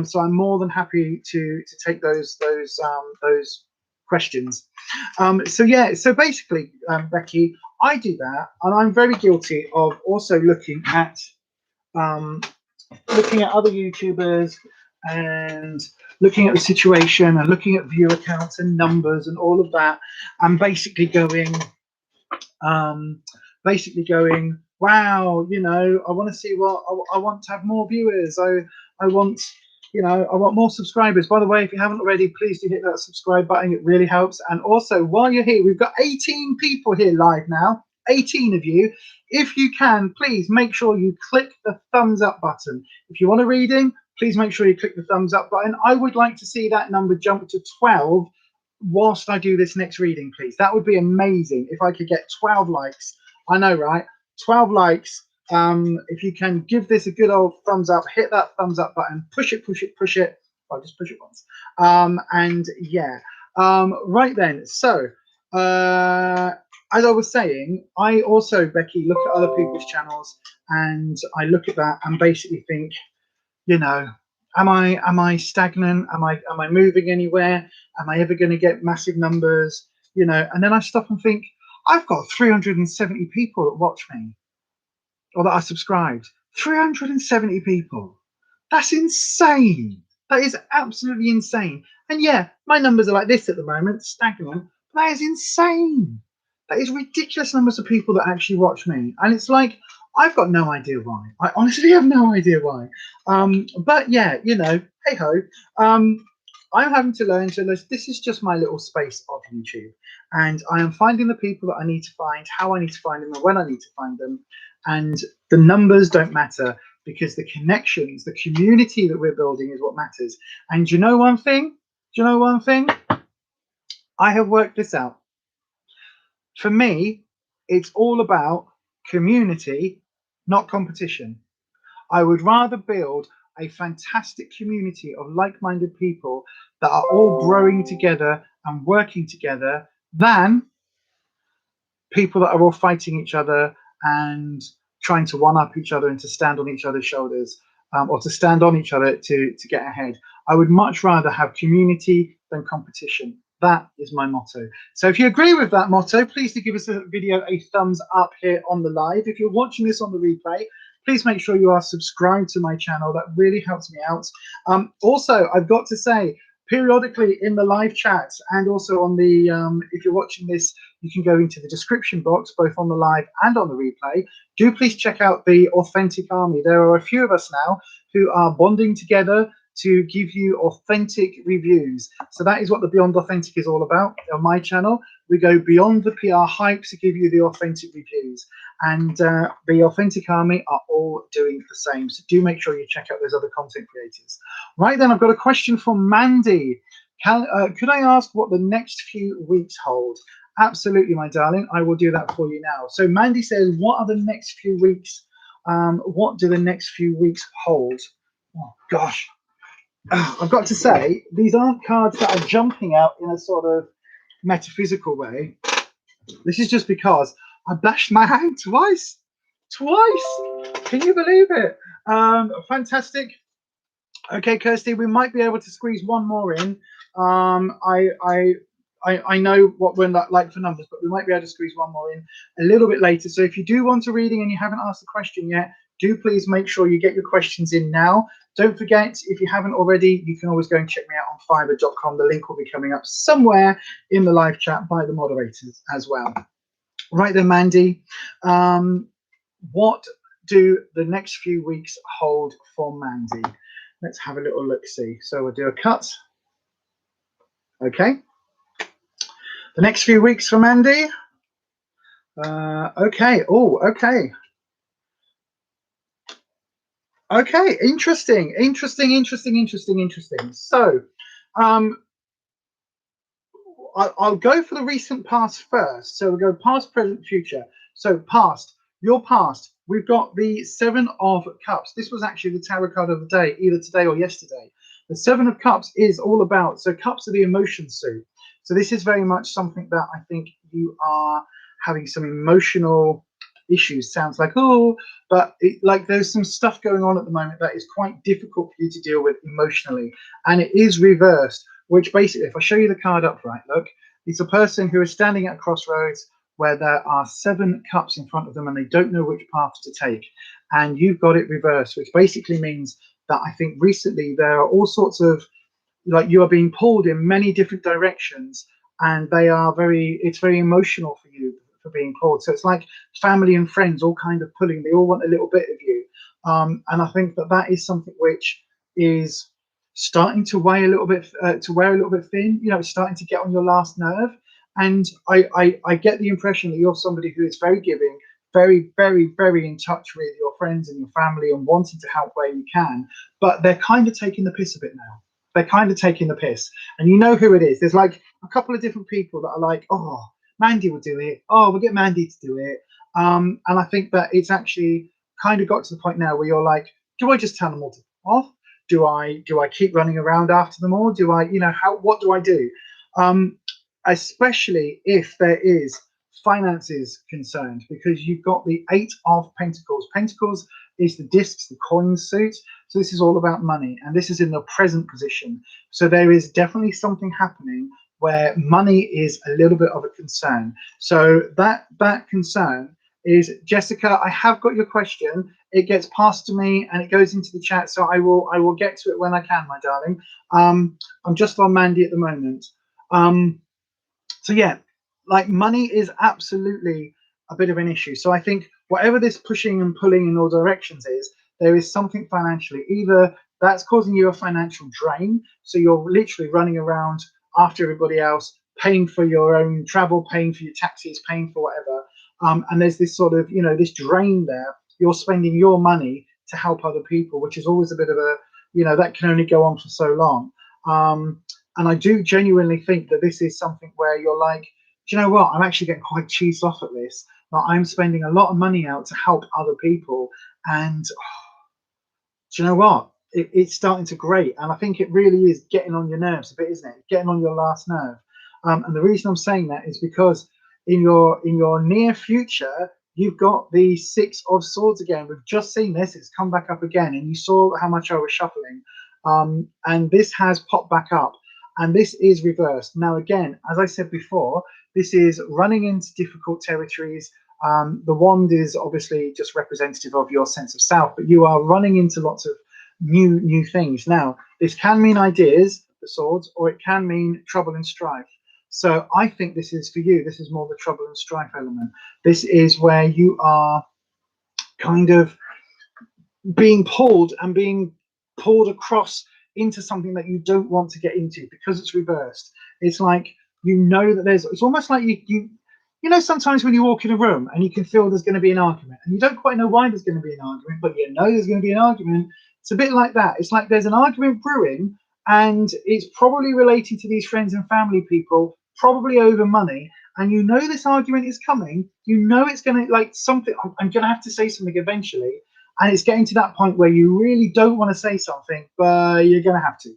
So I'm more than happy to take those questions. So basically, Becky, I do that, and I'm very guilty of also looking at other YouTubers and looking at the situation and looking at viewer counts and numbers and all of that, and basically going, wow, I want to see what I want to have more viewers. I want more subscribers. By the way, if you haven't already, please do hit that subscribe button. It really helps. And also, while you're here, we've got 18 people here live now. 18 of you. If you can, please make sure you click the thumbs up button. If you want a reading, please make sure you click the thumbs up button. I would like to see that number jump to 12 whilst I do this next reading, please. That would be amazing if I could get 12 likes. I know, right? 12 likes. If you can give this a good old thumbs up, hit that thumbs up button, push it. I'll just push it once. And yeah, right then. So, as I was saying, I also, Becky, look at other people's channels, and I look at that and basically think, am I stagnant? Am I moving anywhere? Am I ever going to get massive numbers? And then I stop and think, I've got 370 people that watch me or that are subscribed. 370 people. That's insane. That is absolutely insane. And yeah, my numbers are like this at the moment, stagnant. But that is insane. That is ridiculous numbers of people that actually watch me. And it's like, I've got no idea why. I honestly have no idea why. But yeah, hey ho. I'm having to learn to listen. This is just my little space of YouTube. And I am finding the people that I need to find, how I need to find them, and when I need to find them. And the numbers don't matter, because the connections, the community that we're building is what matters. And do you know one thing? I have worked this out. For me, it's all about community, not competition. I would rather build a fantastic community of like-minded people that are all growing together and working together than people that are all fighting each other and trying to one up each other and to stand on each other's shoulders, or to stand on each other to get ahead. I would much rather have community than competition. That is my motto. So if you agree with that motto, please do give us a video a thumbs up here on the live. If you're watching this on the replay, please make sure you are subscribed to my channel. That really helps me out. Also, I've got to say, periodically in the live chats and also on the, if you're watching this, you can go into the description box, both on the live and on the replay. Do please check out the Authentic Army. There are a few of us now who are bonding together to give you authentic reviews. So that is what the Beyond Authentic is all about. On my channel, we go beyond the PR hype to give you the authentic reviews. And the Authentic Army are all doing the same. So do make sure you check out those other content creators. Right then, I've got a question from Mandy. Could I ask what the next few weeks hold? Absolutely, my darling. I will do that for you now. So Mandy says, what are the next few weeks? What do the next few weeks hold? Oh, gosh. I've got to say, these aren't cards that are jumping out in a sort of metaphysical way. This is just because I bashed my hand twice. Twice! Can you believe it? Fantastic. Okay, Kirsty, we might be able to squeeze one more in. I know what we're like for numbers, but we might be able to squeeze one more in a little bit later. So if you do want a reading and you haven't asked the question yet, do please make sure you get your questions in now. Don't forget, if you haven't already, you can always go and check me out on Fiverr.com. The link will be coming up somewhere in the live chat by the moderators as well. Right then, Mandy, what do the next few weeks hold for Mandy? Let's have a little look-see. So we'll do a cut. Okay. The next few weeks for Mandy. Okay. Oh, okay. Okay. Interesting. So, I'll go for the recent past first. So we'll go past, present, future. So past, your past. We've got the Seven of Cups. This was actually the tarot card of the day, either today or yesterday. The Seven of Cups is all about, so cups are the emotion suit. So this is very much something that I think you are having some emotional issues. Sounds like, oh, but like there's some stuff going on at the moment that is quite difficult for you to deal with emotionally. And it is reversed, which basically, if I show you the card upright, look, it's a person who is standing at a crossroads where there are 7 cups in front of them and they don't know which path to take. And you've got it reversed, which basically means that I think recently there are all sorts of, like, you are being pulled in many different directions, and they are it's very emotional for you for being pulled. So it's like family and friends all kind of pulling, they all want a little bit of you. And I think that that is something which is starting to weigh a little bit, to wear a little bit thin. You know, it's starting to get on your last nerve. And I get the impression that you're somebody who is very giving, very in touch with your friends and your family and wanting to help where you can, but they're kind of taking the piss a bit now. They're kind of taking the piss, and you know who it is. There's like a couple of different people that are like, oh, Mandy will do it. Oh, we'll get Mandy to do it. And I think that it's actually kind of got to the point now where you're like, do I just tell them all to off? Do I keep running around after them all? Do I, you know, what do I do? Especially if there is finances concerned, because you've got the 8 of Pentacles. Pentacles is the discs, the coin suit. So this is all about money, and this is in the present position. So there is definitely something happening where money is a little bit of a concern. So that concern is, Jessica, I have got your question. It gets passed to me and it goes into the chat, so I will get to it when I can, my darling. I'm just on Mandy at the moment. So yeah, like money is absolutely a bit of an issue. So I think whatever this pushing and pulling in all directions is, there is something financially, either that's causing you a financial drain, so you're literally running around after everybody else, paying for your own travel, paying for your taxis, paying for whatever. And there's this sort of, you know, this drain there. You're spending your money to help other people, which is always a bit of a, you know, that can only go on for so long. And I do genuinely think that this is something where you're like, do you know what? I'm actually getting quite cheesed off at this. Like, I'm spending a lot of money out to help other people, and do you know what? It's starting to grate, and I think it really is getting on your nerves a bit, isn't it? Getting on your last nerve. And the reason I'm saying that is because in your near future, you've got the Six of Swords again. We've just seen this; it's come back up again, and you saw how much I was shuffling. And this has popped back up, and this is reversed. Now, again, as I said before, this is running into difficult territories. The wand is obviously just representative of your sense of self, but you are running into lots of new things. Now, this can mean ideas, the swords, or it can mean trouble and strife. So I think this is for you. This is more the trouble and strife element. This is where you are kind of being pulled across into something that you don't want to get into because it's reversed. It's like, you know, that it's almost like you know, sometimes when you walk in a room and you can feel there's going to be an argument, and you don't quite know why there's going to be an argument, but you know there's going to be an argument. It's a bit like that. It's like there's an argument brewing, and it's probably related to these friends and family people, probably over money. And you know this argument is coming. You know it's going to, like, something. I'm going to have to say something eventually, and it's getting to that point where you really don't want to say something, but you're going to have to.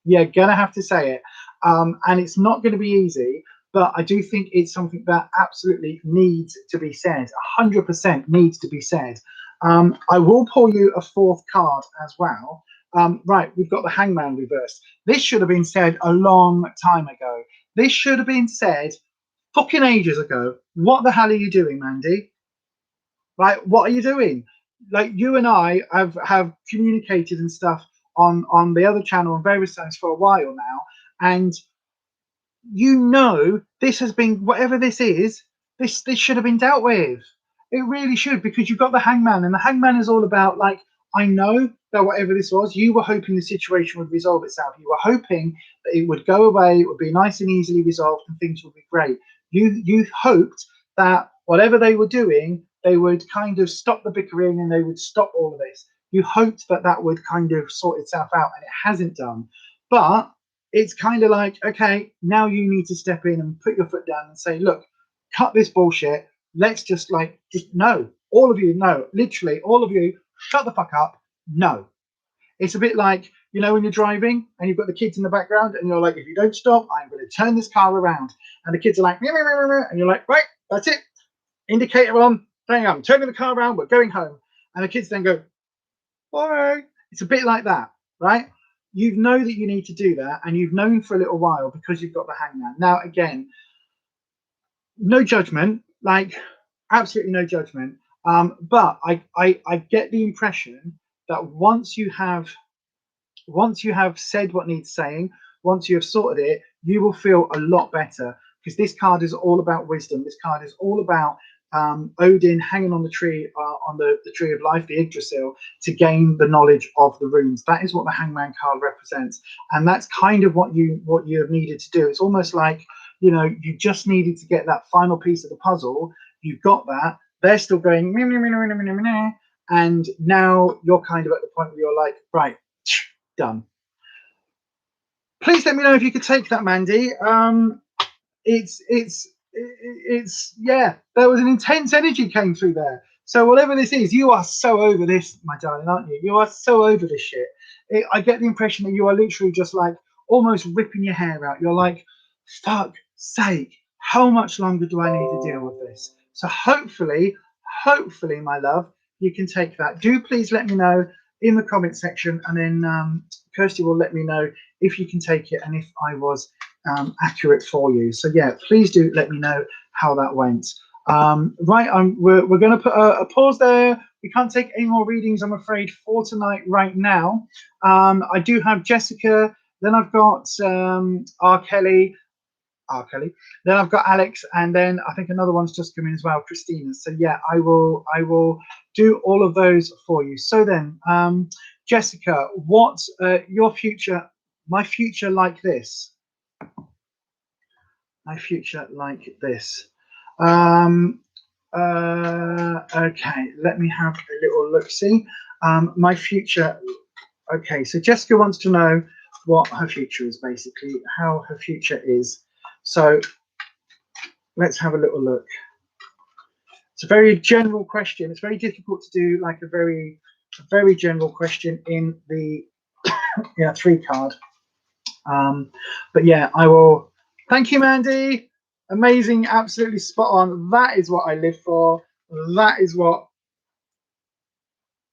You're going to have to say it, and it's not going to be easy. But I do think it's something that absolutely needs to be said. 100% needs to be said. I will pull you a fourth card as well. Right, we've got the Hangman reversed. This should have been said a long time ago. This should have been said fucking ages ago. What the hell are you doing, Mandy? Like, what are you doing? Like, you and I have communicated and stuff on the other channel on various times for a while now, and you know this has been, whatever this is, this should have been dealt with. It really should, because you've got the Hangman, and the Hangman is all about, like, I know that whatever this was, you were hoping the situation would resolve itself. You were hoping that it would go away, it would be nice and easily resolved, and things would be great. You hoped that whatever they were doing, they would kind of stop the bickering and they would stop all of this. You hoped that that would kind of sort itself out, and it hasn't done. But it's kind of like, okay, now you need to step in and put your foot down and say, look, cut this bullshit. Let's just no, all of you, no, literally all of you, shut the fuck up. No. It's a bit like, you know, when you're driving and you've got the kids in the background and you're like, if you don't stop, I'm going to turn this car around. And the kids are like, meow, meow, meow, meow. And you're like, right, that's it. Indicator on, hang on, I'm turning the car around, we're going home. And the kids then go, all right. It's a bit like that, right? You know that you need to do that, and you've known for a little while because you've got the Hangman. Now, again, no judgment, like, absolutely no judgment. But I get the impression that once you have said what needs saying, once you have sorted it, you will feel a lot better, because this card is all about wisdom. This card is all about Odin hanging on the tree, on the tree of life, the Yggdrasil, to gain the knowledge of the runes. That is what the Hangman card represents, and that's kind of what you have needed to do. It's almost like, you know, you just needed to get that final piece of the puzzle. You've got that. They're still going, meh, meh, meh, meh, meh, meh, meh, and now you're kind of at the point where you're like, right, done. Please let me know if you could take that, Mandy. It's yeah, there was an intense energy came through there. So whatever this is, you are so over this, my darling, aren't you? You are so over this shit. I get the impression that you are literally just like almost ripping your hair out. You're like, fuck sake, how much longer do I need to deal with this? So hopefully, my love, you can take that. Do please let me know in the comment section, and then Kirsty will let me know if you can take it and if I was accurate for you. So yeah, please do let me know how that went. Right, we're going to put a pause there. We can't take any more readings, I'm afraid, for tonight right now. I do have Jessica, then I've got R. Kelly, then I've got Alex, and then I think another one's just come in as well, Christina. So yeah, I will do all of those for you. So then, Jessica, what's your future, my future like this? My future like this. Okay, let me have a little look-see. My future, okay, so Jessica wants to know what her future is, basically, how her future is. So let's have a little look. It's a very general question. It's very difficult to do like a very general question in the 3 card. But yeah, I will. Thank you, Mandy. Amazing, absolutely spot on. That is what I live for. That is what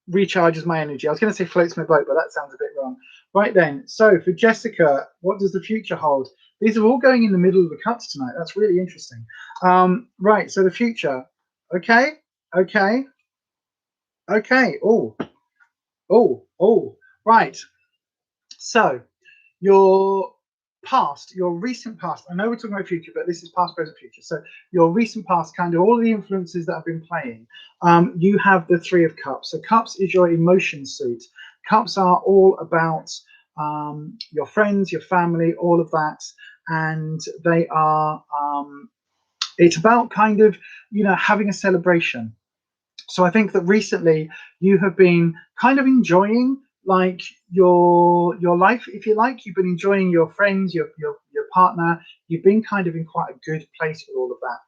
recharges my energy. I was going to say floats my boat, but that sounds a bit wrong. Right then, so for Jessica, what does the future hold? These are all going in the middle of the cups tonight. That's really interesting. Right, so the future. Okay. Oh. Right. So your past, your recent past. I know we're talking about future, but this is past, present, future. So your recent past, kind of all the influences that have been playing. You have the 3 of Cups. So Cups is your emotion suit. Cups are all about your friends, your family, all of that, and they are. It's about kind of having a celebration. So I think that recently you have been kind of enjoying like your life, if you like. You've been enjoying your friends, your partner. You've been kind of in quite a good place with all of that.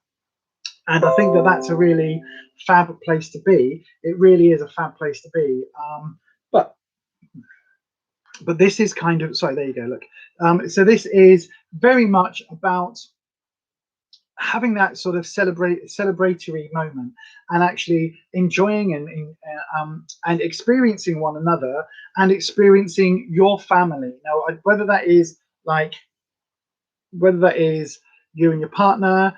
And I think that that's a really fab place to be. It really is a fab place to be. But this is kind of, sorry, there you go, look. So this is very much about having that sort of celebratory moment and actually enjoying and experiencing one another and experiencing your family. Now, whether that is you and your partner,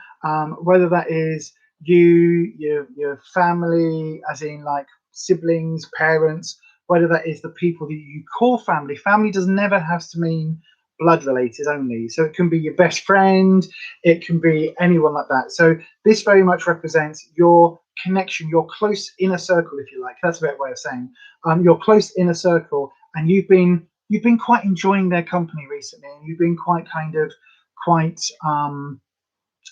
whether that is your family, as in like siblings, parents, whether that is the people that you call family. Family does never have to mean blood related only. So it can be your best friend, it can be anyone like that. So this very much represents your connection, your close inner circle, if you like. That's a better way of saying your close inner circle, and you've been quite enjoying their company recently, and you've been quite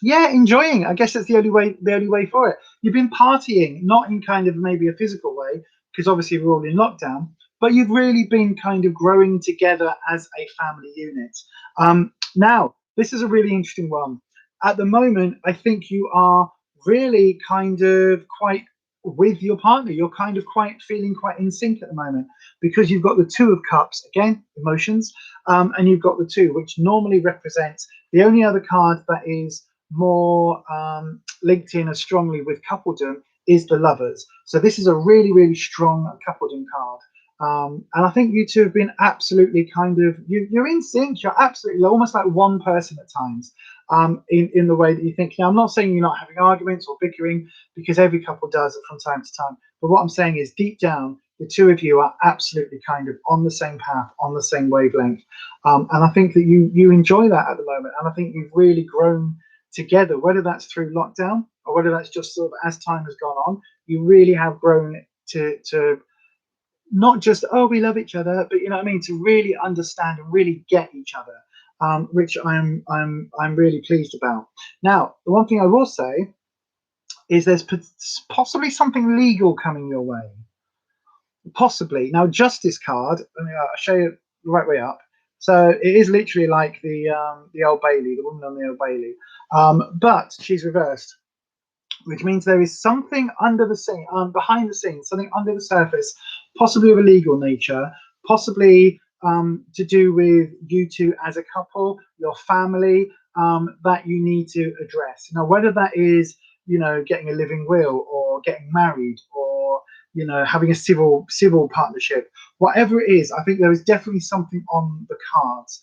enjoying. I guess that's the only way for it. You've been partying, not in kind of maybe a physical way, because obviously we're all in lockdown, but you've really been kind of growing together as a family unit. Now, this is a really interesting one. At the moment, I think you are really kind of quite with your partner. You're kind of feeling quite in sync at the moment, because you've got the 2 of Cups, again, emotions, and you've got the 2, which normally represents the only other card that is more linked in as strongly with coupledom is the Lovers. So this is a really, really strong coupledom card. And I think you 2 have been absolutely kind of, you're in sync. You're absolutely almost like one person at times, in the way that you think. Now, I'm not saying you're not having arguments or bickering, because every couple does it from time to time. But what I'm saying is, deep down, the 2 of you are absolutely kind of on the same path, on the same wavelength. And I think that you enjoy that at the moment. And I think you've really grown together, whether that's through lockdown or whether that's just sort of as time has gone on. You really have grown to not just, oh, we love each other, but you know what I mean, to really understand and really get each other, which I'm really pleased about. Now, the one thing I will say is there's possibly something legal coming your way. Possibly. Now, Justice card, I'll show you the right way up. So it is literally like the Old Bailey, the woman on the Old Bailey, but she's reversed, which means there is something under the scene, behind the scenes, something under the surface, possibly of a legal nature, possibly to do with you 2 as a couple, your family, that you need to address. Now, whether that is, getting a living will, or getting married, or having a civil partnership, whatever it is, I think there is definitely something on the cards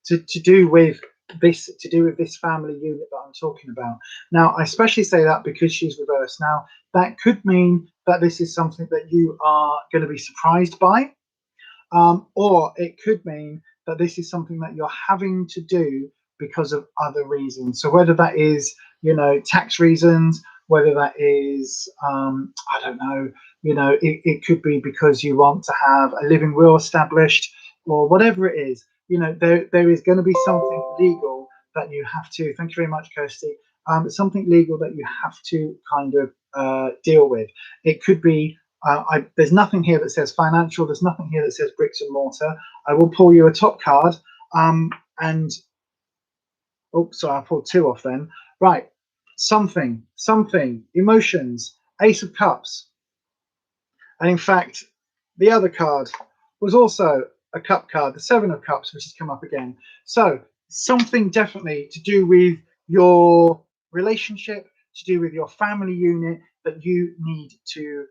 to do with this family unit that I'm talking about. Now, I especially say that because she's reversed. Now, that could mean that this is something that you are going to be surprised by, or it could mean that this is something that you're having to do because of other reasons. So whether that is, tax reasons, whether that is, I don't know, it could be because you want to have a living will established, or whatever it is. There is going to be something legal that you have to, thank you very much, Kirsty, something legal that you have to kind of deal with. It could be, there's nothing here that says financial, there's nothing here that says bricks and mortar. I will pull you a top card, and, oh, sorry, I pulled 2 off then. Right, something, something, emotions, Ace of Cups. And in fact, the other card was also a cup card, the Seven of Cups, which has come up again. So something definitely to do with your relationship, to do with your family unit that you need to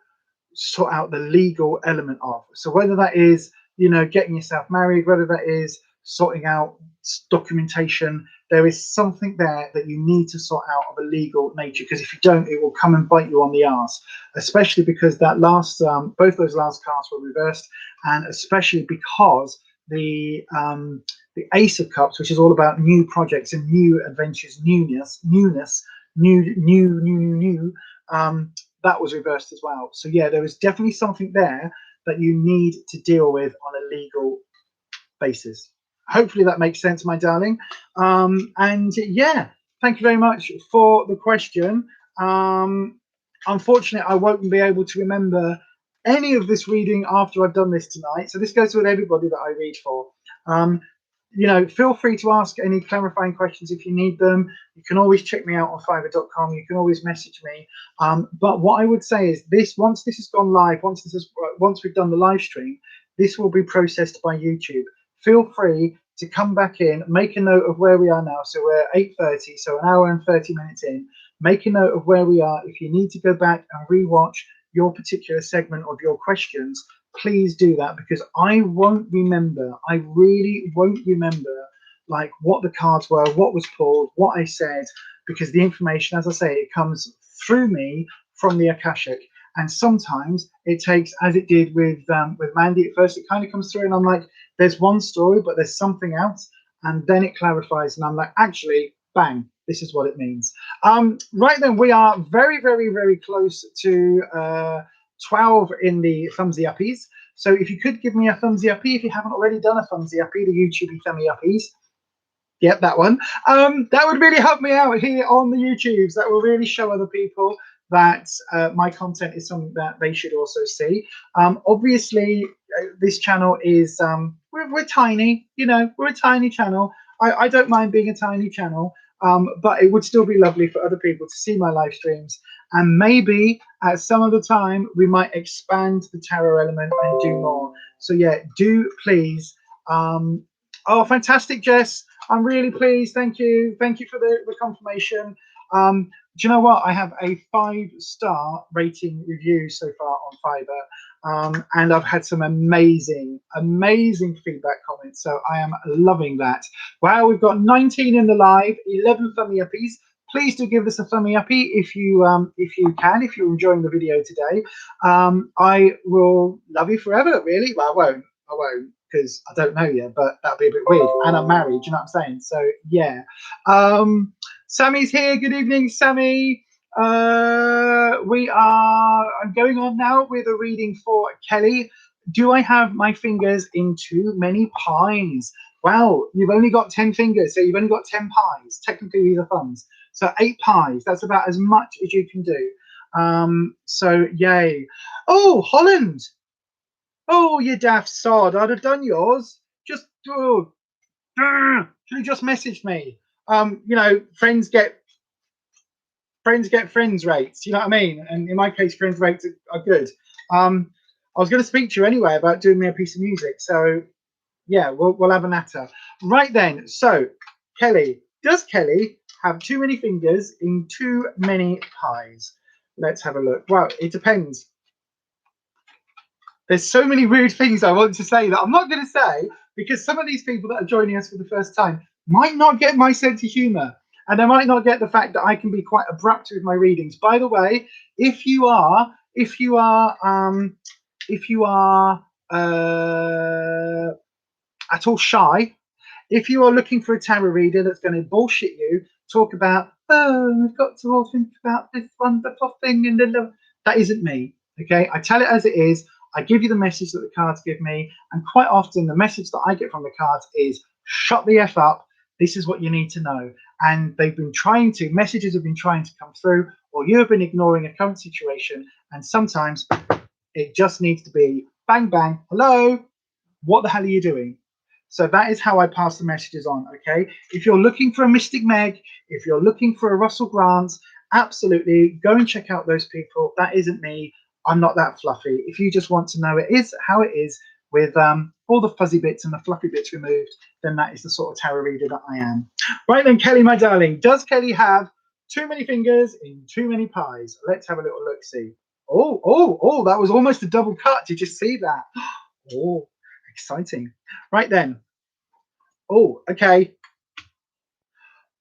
sort out the legal element of. So whether that is, you know, getting yourself married, whether that is sorting out documentation, there is something there that you need to sort out of a legal nature, because if you don't, it will come and bite you on the arse, especially because that last both those last cards were reversed, and especially because the Ace of Cups, which is all about new projects and new adventures, newness, new, that was reversed as well. So yeah, there is definitely something there that you need to deal with on a legal basis. Hopefully that makes sense, my darling. And yeah, thank you very much for the question. Unfortunately, I won't be able to remember any of this reading after I've done this tonight. So this goes with everybody that I read for. You know, feel free to ask any clarifying questions if you need them. You can always check me out on Fiverr.com. You can always message me. But what I would say is this: once this has gone live, once we've done the live stream, this will be processed by YouTube. Feel free to come back in, make a note of where we are now. So we're 8:30, so an hour and 30 minutes in. Make a note of where we are. If you need to go back and rewatch your particular segment of your questions, please do that, because I won't remember. I really won't remember like what the cards were, what was pulled, what I said, because the information, as I say, it comes through me from the Akashic. And sometimes it takes, as it did with Mandy at first, it kind of comes through and I'm like, there's one story, but there's something else. And then it clarifies and I'm like, actually, bang, this is what it means. Right then, we are very, very, very close to 12 in the thumbsy uppies. So if you could give me a thumbsy uppy, if you haven't already done a thumbsy uppy, the YouTube thumbsy uppies. Yep, that one. That would really help me out here on the YouTubes. That will really show other people that my content is something that they should also see. Obviously, this channel is, we're tiny, you know, we're a tiny channel. I don't mind being a tiny channel, but it would still be lovely for other people to see my live streams. And maybe at some other time, we might expand the tarot element and do more. So yeah, do please. Oh, fantastic, Jess. I'm really pleased. Thank you. Thank you for the confirmation. Do you know what? I have a 5-star rating review so far on Fiverr. And I've had some amazing feedback comments. So I am loving that. Wow, we've got 19 in the live, 11 thummy uppies. Please do give us a thummy uppy if you can, if you're enjoying the video today. I will love you forever, really. Well, I won't, because I don't know you, but that'd be a bit weird. And I'm married, you know what I'm saying? So yeah. Sammy's here. Good evening, Sammy. I'm going on now with a reading for Kelly. Do I have my fingers in too many pies? Well, you've only got 10 fingers, so you've only got 10 pies. Technically, these are thumbs. So 8 pies. That's about as much as you can do. So yay. Oh, Holland. Oh, you daft sod. I'd have done yours. Just, oh, should have just messaged me. You know, friends get friends rates. You know what I mean? And in my case, friends rates are good. I was going to speak to you anyway about doing me a piece of music. So yeah, we'll have a natter. Right then. So Kelly, does Kelly have too many fingers in too many pies? Let's have a look. Well, it depends. There's so many weird things I want to say that I'm not going to say, because some of these people that are joining us for the first time might not get my sense of humor, and they might not get the fact that I can be quite abrupt with my readings. By the way, if you are at all shy, if you are looking for a tarot reader that's going to bullshit you, talk about, oh, we've got to all think about this wonderful thing, and that isn't me. Okay, I tell it as it is. I give you the message that the cards give me, and quite often the message that I get from the cards is, shut the F up, this is what you need to know. And messages have been trying to come through, or you have been ignoring a current situation, and sometimes it just needs to be bang, bang, hello, what the hell are you doing? So that is how I pass the messages on, okay? If you're looking for a Mystic Meg, if you're looking for a Russell Grant, absolutely go and check out those people. That isn't me. I'm not that fluffy. If you just want to know it is how it is with all the fuzzy bits and the fluffy bits removed, then that is the sort of tarot reader that I am. Right then, Kelly, my darling, does Kelly have too many fingers in too many pies? Let's have a little look see. Oh, that was almost a double cut. Did you see that? Oh, exciting. Right then. Oh, okay.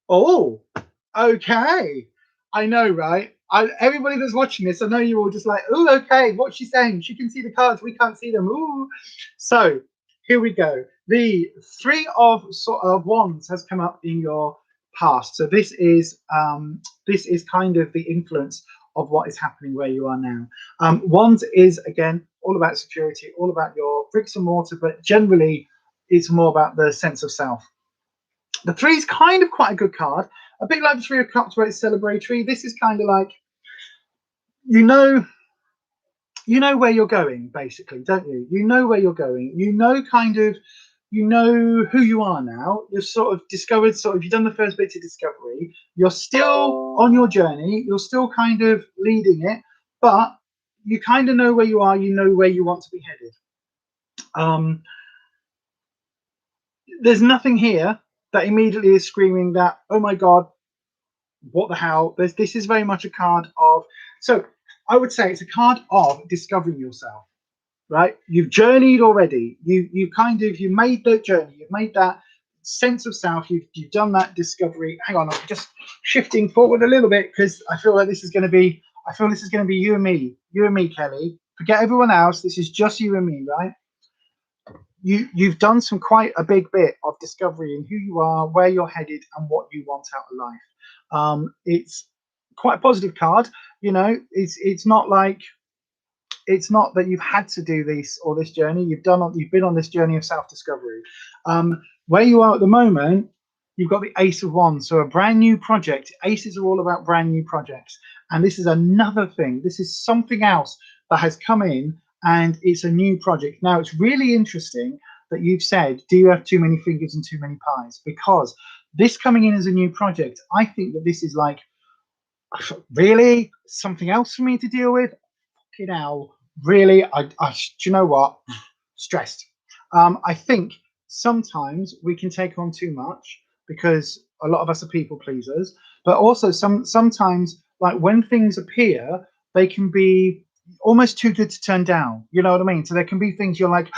Oh, okay. I know, right? Everybody that's watching this, I know you're all just like, oh, okay, what's she saying? She can see the cards, we can't see them. Ooh. So here we go. The Three of Wands has come up in your past. So this is kind of the influence of what is happening where you are now. Wands is again all about security, all about your bricks and mortar, but generally it's more about the sense of self. The Three is kind of quite a good card, a bit like the Three of Cups where it's celebratory. This is kind of like, you know where you're going, basically, don't you? You know where you're going. You know who you are now. You've sort of discovered, you've done the first bit of discovery. You're still on your journey. You're still kind of leading it, but you kind of know where you are. You know where you want to be headed. There's nothing here that immediately is screaming that, oh my God, what the hell. This is very much a card of, so I would say it's a card of discovering yourself, right? You've journeyed already. You made that journey. You've made that sense of self. You've done that discovery. Hang on, I'm just shifting forward a little bit because I feel like this is going to be you and me, Kelly. Forget everyone else. This is just you and me, right? You've done some quite a big bit of discovery in who you are, where you're headed, and what you want out of life. It's quite a positive card. It's not that you've had to do this or this journey. You've been on this journey of self-discovery. Where you are at the moment, you've got the Ace of Wands, so a brand new project. Aces are all about brand new projects, and this is another thing. This is something else that has come in, and it's a new project. Now, it's really interesting that you've said, do you have too many fingers and too many pies? Because this coming in as a new project, I think that this is like, really something else for me to deal with. Really, do you know what? Stressed. I think sometimes we can take on too much because a lot of us are people pleasers, but also sometimes, like when things appear, they can be almost too good to turn down. You know what I mean? So there can be things you're like,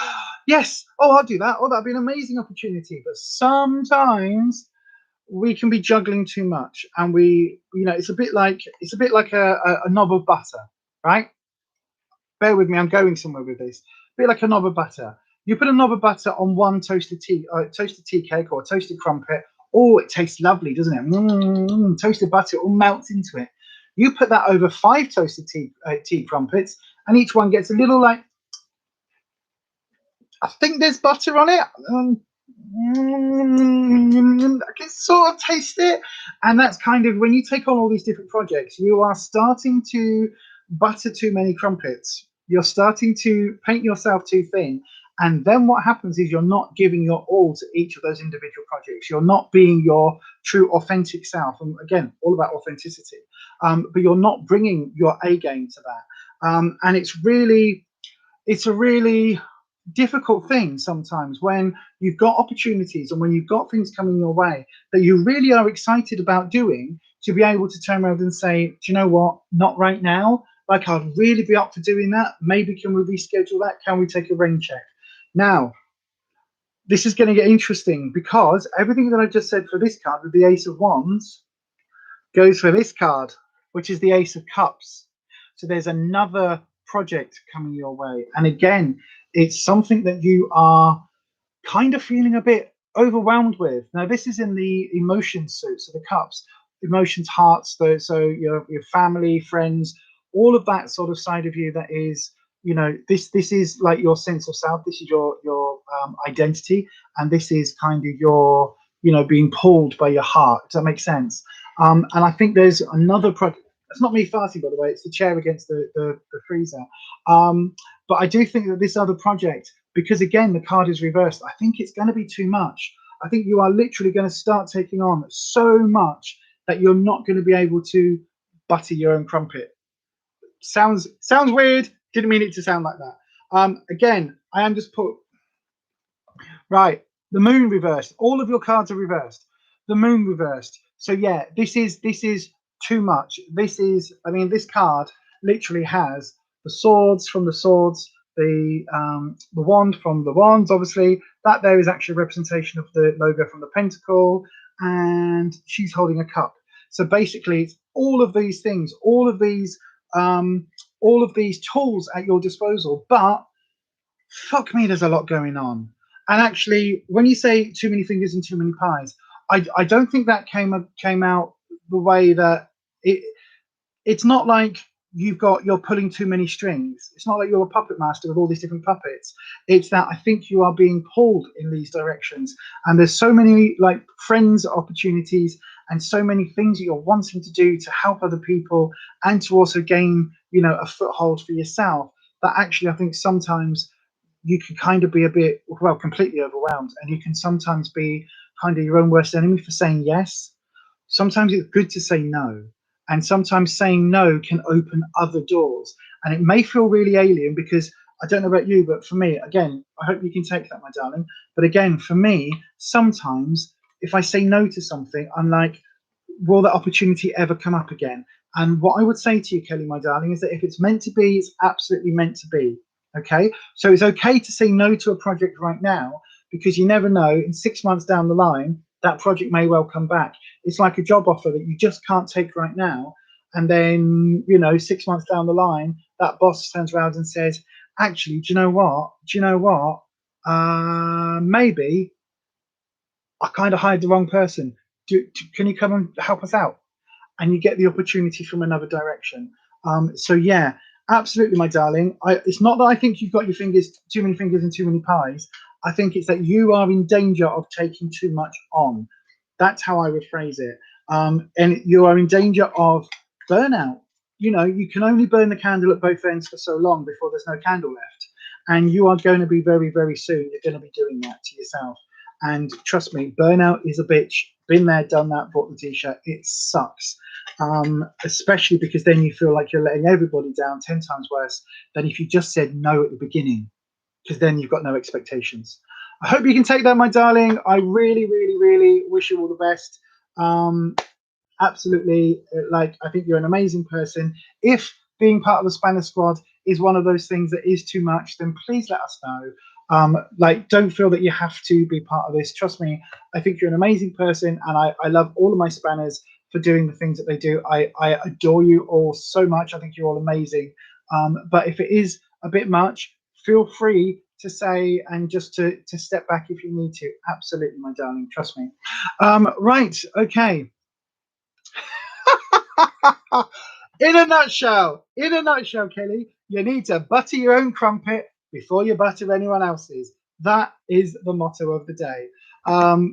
yes, oh, I'll do that. Oh, that'd be an amazing opportunity. But sometimes we can be juggling too much, and it's a bit like a knob of butter, right? Bear with me, I'm going somewhere with this. A bit like a knob of butter. You put a knob of butter on one toasted tea cake or a toasted crumpet. Oh, it tastes lovely, doesn't it? Toasted butter, it all melts into it. You put that over 5 toasted tea crumpets, and each one gets a little like, I think there's butter on it. I can sort of taste it. And that's kind of, when you take on all these different projects, you are starting to butter too many crumpets. You're starting to paint yourself too thin. And then what happens is you're not giving your all to each of those individual projects. You're not being your true authentic self. And again, all about authenticity. But you're not bringing your A game to that. And it's a really difficult thing sometimes when you've got opportunities and when you've got things coming your way that you really are excited about doing, to be able to turn around and say, do you know what, not right now. Like, I'd really be up for doing that. Maybe can we reschedule that? Can we take a rain check? Now, this is going to get interesting because everything that I just said for this card with the Ace of Wands goes for this card, which is the Ace of Cups. So there's another project coming your way. And again, it's something that you are kind of feeling a bit overwhelmed with. Now, this is in the emotions suit, so the cups, emotions, hearts, so your family, friends, all of that sort of side of you that is, this is like your sense of self. This is your identity, and this is kind of your, being pulled by your heart. Does that make sense? And I think there's another project. It's not me farting, by the way. It's the chair against the freezer. But I do think that this other project, because again, the card is reversed, I think it's going to be too much. I think you are literally going to start taking on so much that you're not going to be able to butter your own crumpet. Sounds weird. Didn't mean it to sound like that. Again, I am just put right. The moon reversed. All of your cards are reversed. The moon reversed. So yeah, this is too much. This is, I mean, this card literally has the swords from the swords, the wand from the wands. Obviously, that there is actually a representation of the logo from the pentacle, and she's holding a cup. So basically, it's all of these things, all of these tools at your disposal. But fuck me, there's a lot going on. And actually, when you say too many fingers and too many pies, I don't think that came out the way that it's not like you're pulling too many strings. It's not like you're a puppet master with all these different puppets. It's that I think you are being pulled in these directions, and there's so many like friends opportunities and so many things that you're wanting to do to help other people and to also gain, you know, a foothold for yourself, that actually I think sometimes you can kind of be a bit, well, completely overwhelmed, and you can sometimes be kind of your own worst enemy for saying yes. Sometimes it's good to say no, and sometimes saying no can open other doors. And it may feel really alien because I don't know about you, but for me, again, I hope you can take that, my darling. But again, for me, sometimes if I say no to something, I'm like, will that opportunity ever come up again? And what I would say to you, Kelly, my darling, is that if it's meant to be, it's absolutely meant to be. Okay, so it's okay to say no to a project right now, because you never know, in 6 months down the line, that project may well come back. It's like a job offer that you just can't take right now, and then, you know, 6 months down the line, that boss turns around and says, actually, do you know what, maybe I kind of hired the wrong person. Can you come and help us out? And you get the opportunity from another direction. So yeah, absolutely, my darling. It's not that I think you've got too many fingers and too many pies. I think it's that you are in danger of taking too much on. That's how I would phrase it. And you are in danger of burnout. You know, you can only burn the candle at both ends for so long before there's no candle left. And you are going to be very, very soon, you're going to be doing that to yourself. And trust me, burnout is a bitch. Been there, done that, bought the t-shirt. It sucks. Especially because then you feel like you're letting everybody down 10 times worse than if you just said no at the beginning, because then you've got no expectations. I hope you can take that, my darling. I really, really, really wish you all the best. Absolutely, like, I think you're an amazing person. If being part of the Spanner Squad is one of those things that is too much, then please let us know. Like, don't feel that you have to be part of this. Trust me, I think you're an amazing person, and I love all of my Spanners for doing the things that they do. I adore you all so much. I think you're all amazing. But if it is a bit much, feel free to say and just to step back if you need to. Absolutely, my darling. Trust me. Right. Okay. In a nutshell, Kelly, you need to butter your own crumpet before you butter anyone else's. That is the motto of the day.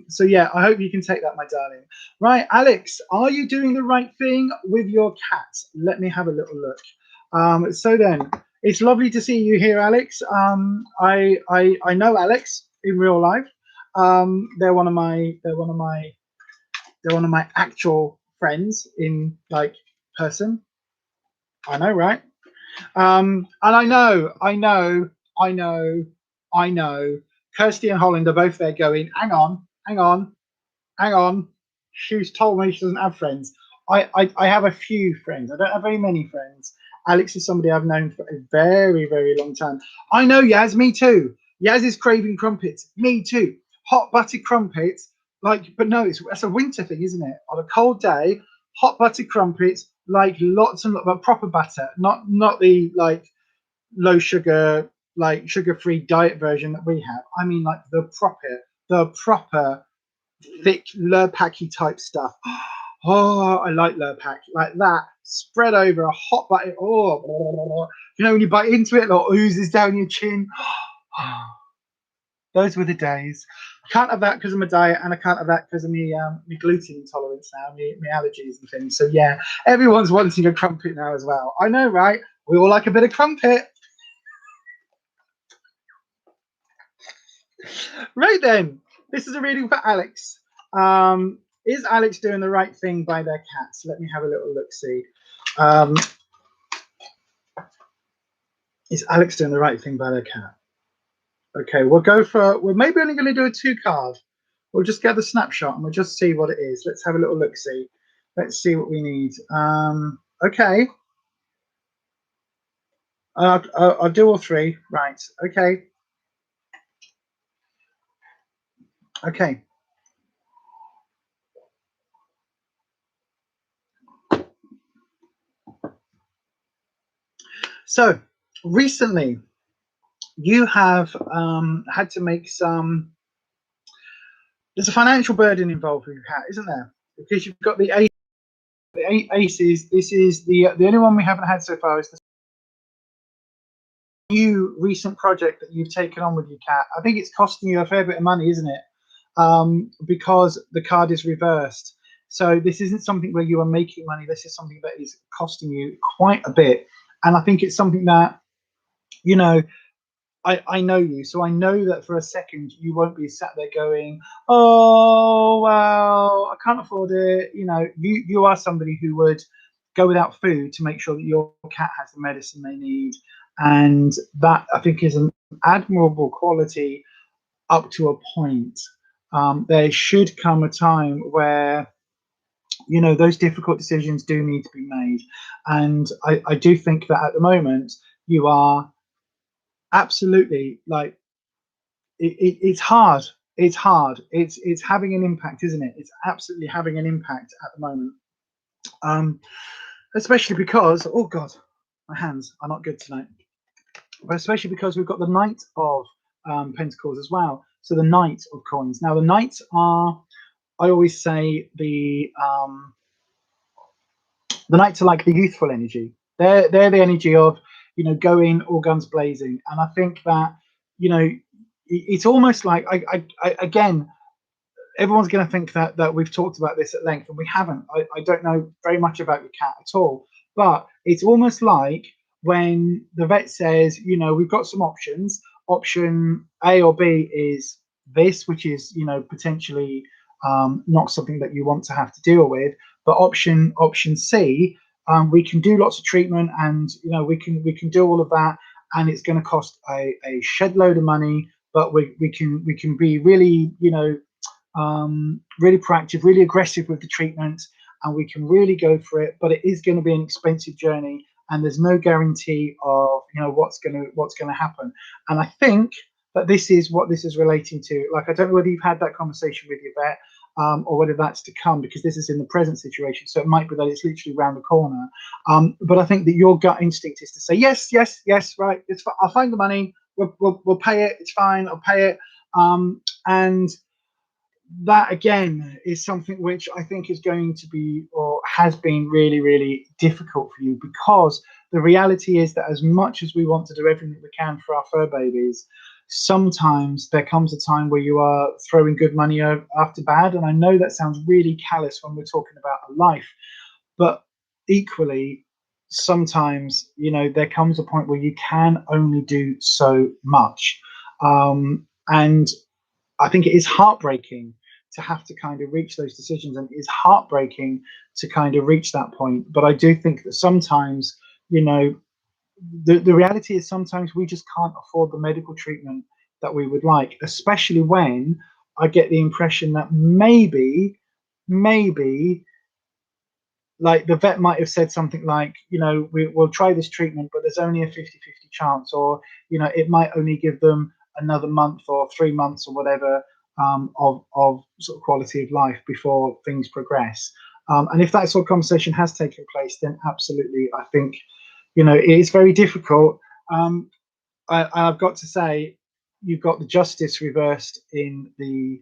So yeah, I hope you can take that, my darling. Right, Alex, are you doing the right thing with your cat? Let me have a little look. So then, it's lovely to see you here, Alex. I know Alex in real life. They're one of my actual friends in like person. I know, right? And I know. Kirsty and Holland are both there going, hang on. She's told me she doesn't have friends. I have a few friends. I don't have very many friends. Alex is somebody I've known for a very, very long time. I know Yaz, me too. Yaz is craving crumpets. Me too. Hot buttered crumpets. Like, but no, that's a winter thing, isn't it? On a cold day, hot buttered crumpets, like lots and lots, but proper butter, not the like low sugar, like sugar-free diet version that we have. I mean, like the proper thick Lurpacky type stuff. Oh, I like Lurpak, like that, spread over a hot butter. Oh, you know, when you bite into it, it like oozes down your chin. Those were the days. I can't have that because of my diet, and I can't have that because of me gluten intolerance now, me allergies and things. So yeah, everyone's wanting a crumpet now as well. I know, right? We all like a bit of crumpet. Right then, this is a reading for Alex. Is Alex doing the right thing by their cats? Let me have a little look. See. Um, is Alex doing the right thing by their cat? Okay, we'll go for, we're maybe only going to do a 2 card. We'll just get the snapshot and we'll just see what it is. Let's have a little look see. Let's see what we need. Okay. I'll do all 3. Right. Okay. Okay. So recently you have had to make some, there's a financial burden involved with your cat, isn't there? Because you've got the aces. This is the only one we haven't had so far is the new recent project that you've taken on with your cat. I think it's costing you a fair bit of money, isn't it? Because the card is reversed. So this isn't something where you are making money. This is something that is costing you quite a bit. And I think it's something that, you know, I know you, so I know that for a second you won't be sat there going, oh, well, I can't afford it. You know, you are somebody who would go without food to make sure that your cat has the medicine they need. And that, I think, is an admirable quality up to a point. There should come a time where, you know, those difficult decisions do need to be made. And I do think that at the moment you are absolutely like, it's hard. It's hard. It's having an impact, isn't it? It's absolutely having an impact at the moment. Especially because, oh God, my hands are not good tonight. But especially because we've got the Knight of Pentacles as well. So the Knight of Coins. Now the Knights are, I always say, the Knights are like the youthful energy. They're the energy of, you know, going all guns blazing. And I think that, you know, it's almost like I again, everyone's going to think that we've talked about this at length, and we haven't. I don't know very much about your cat at all, but it's almost like when the vet says, you know, we've got some options. Option A or B is this, which is, you know, potentially not something that you want to have to deal with. But option C, we can do lots of treatment, and you know, we can do all of that, and it's going to cost a shed load of money. But we can be really, you know, really proactive, really aggressive with the treatment, and we can really go for it. But it is going to be an expensive journey, and there's no guarantee of, you know, what's going to happen. And I think that this is what this is relating to. Like, I don't know whether you've had that conversation with your vet, or whether that's to come, because this is in the present situation. So it might be that it's literally around the corner. But I think that your gut instinct is to say yes, yes, yes, right. I'll find the money. We'll pay it. It's fine. I'll pay it. And that again is something which I think is going to be, or has been, really, really difficult for you, because the reality is that as much as we want to do everything we can for our fur babies, sometimes there comes a time where you are throwing good money after bad. And I know that sounds really callous when we're talking about a life, but equally, sometimes, you know, there comes a point where you can only do so much. And I think it is heartbreaking to have to kind of reach those decisions, and it is heartbreaking to kind of reach that point. But I do think that sometimes, you know, the reality is sometimes we just can't afford the medical treatment that we would like, especially when I get the impression that maybe like the vet might have said something like, you know, we'll try this treatment, but there's only a 50-50 chance, or, you know, it might only give them another month or 3 months or whatever, of sort of quality of life before things progress. And if that sort of conversation has taken place, then absolutely, I think, you know, it is very difficult. I've got to say, you've got the justice reversed in the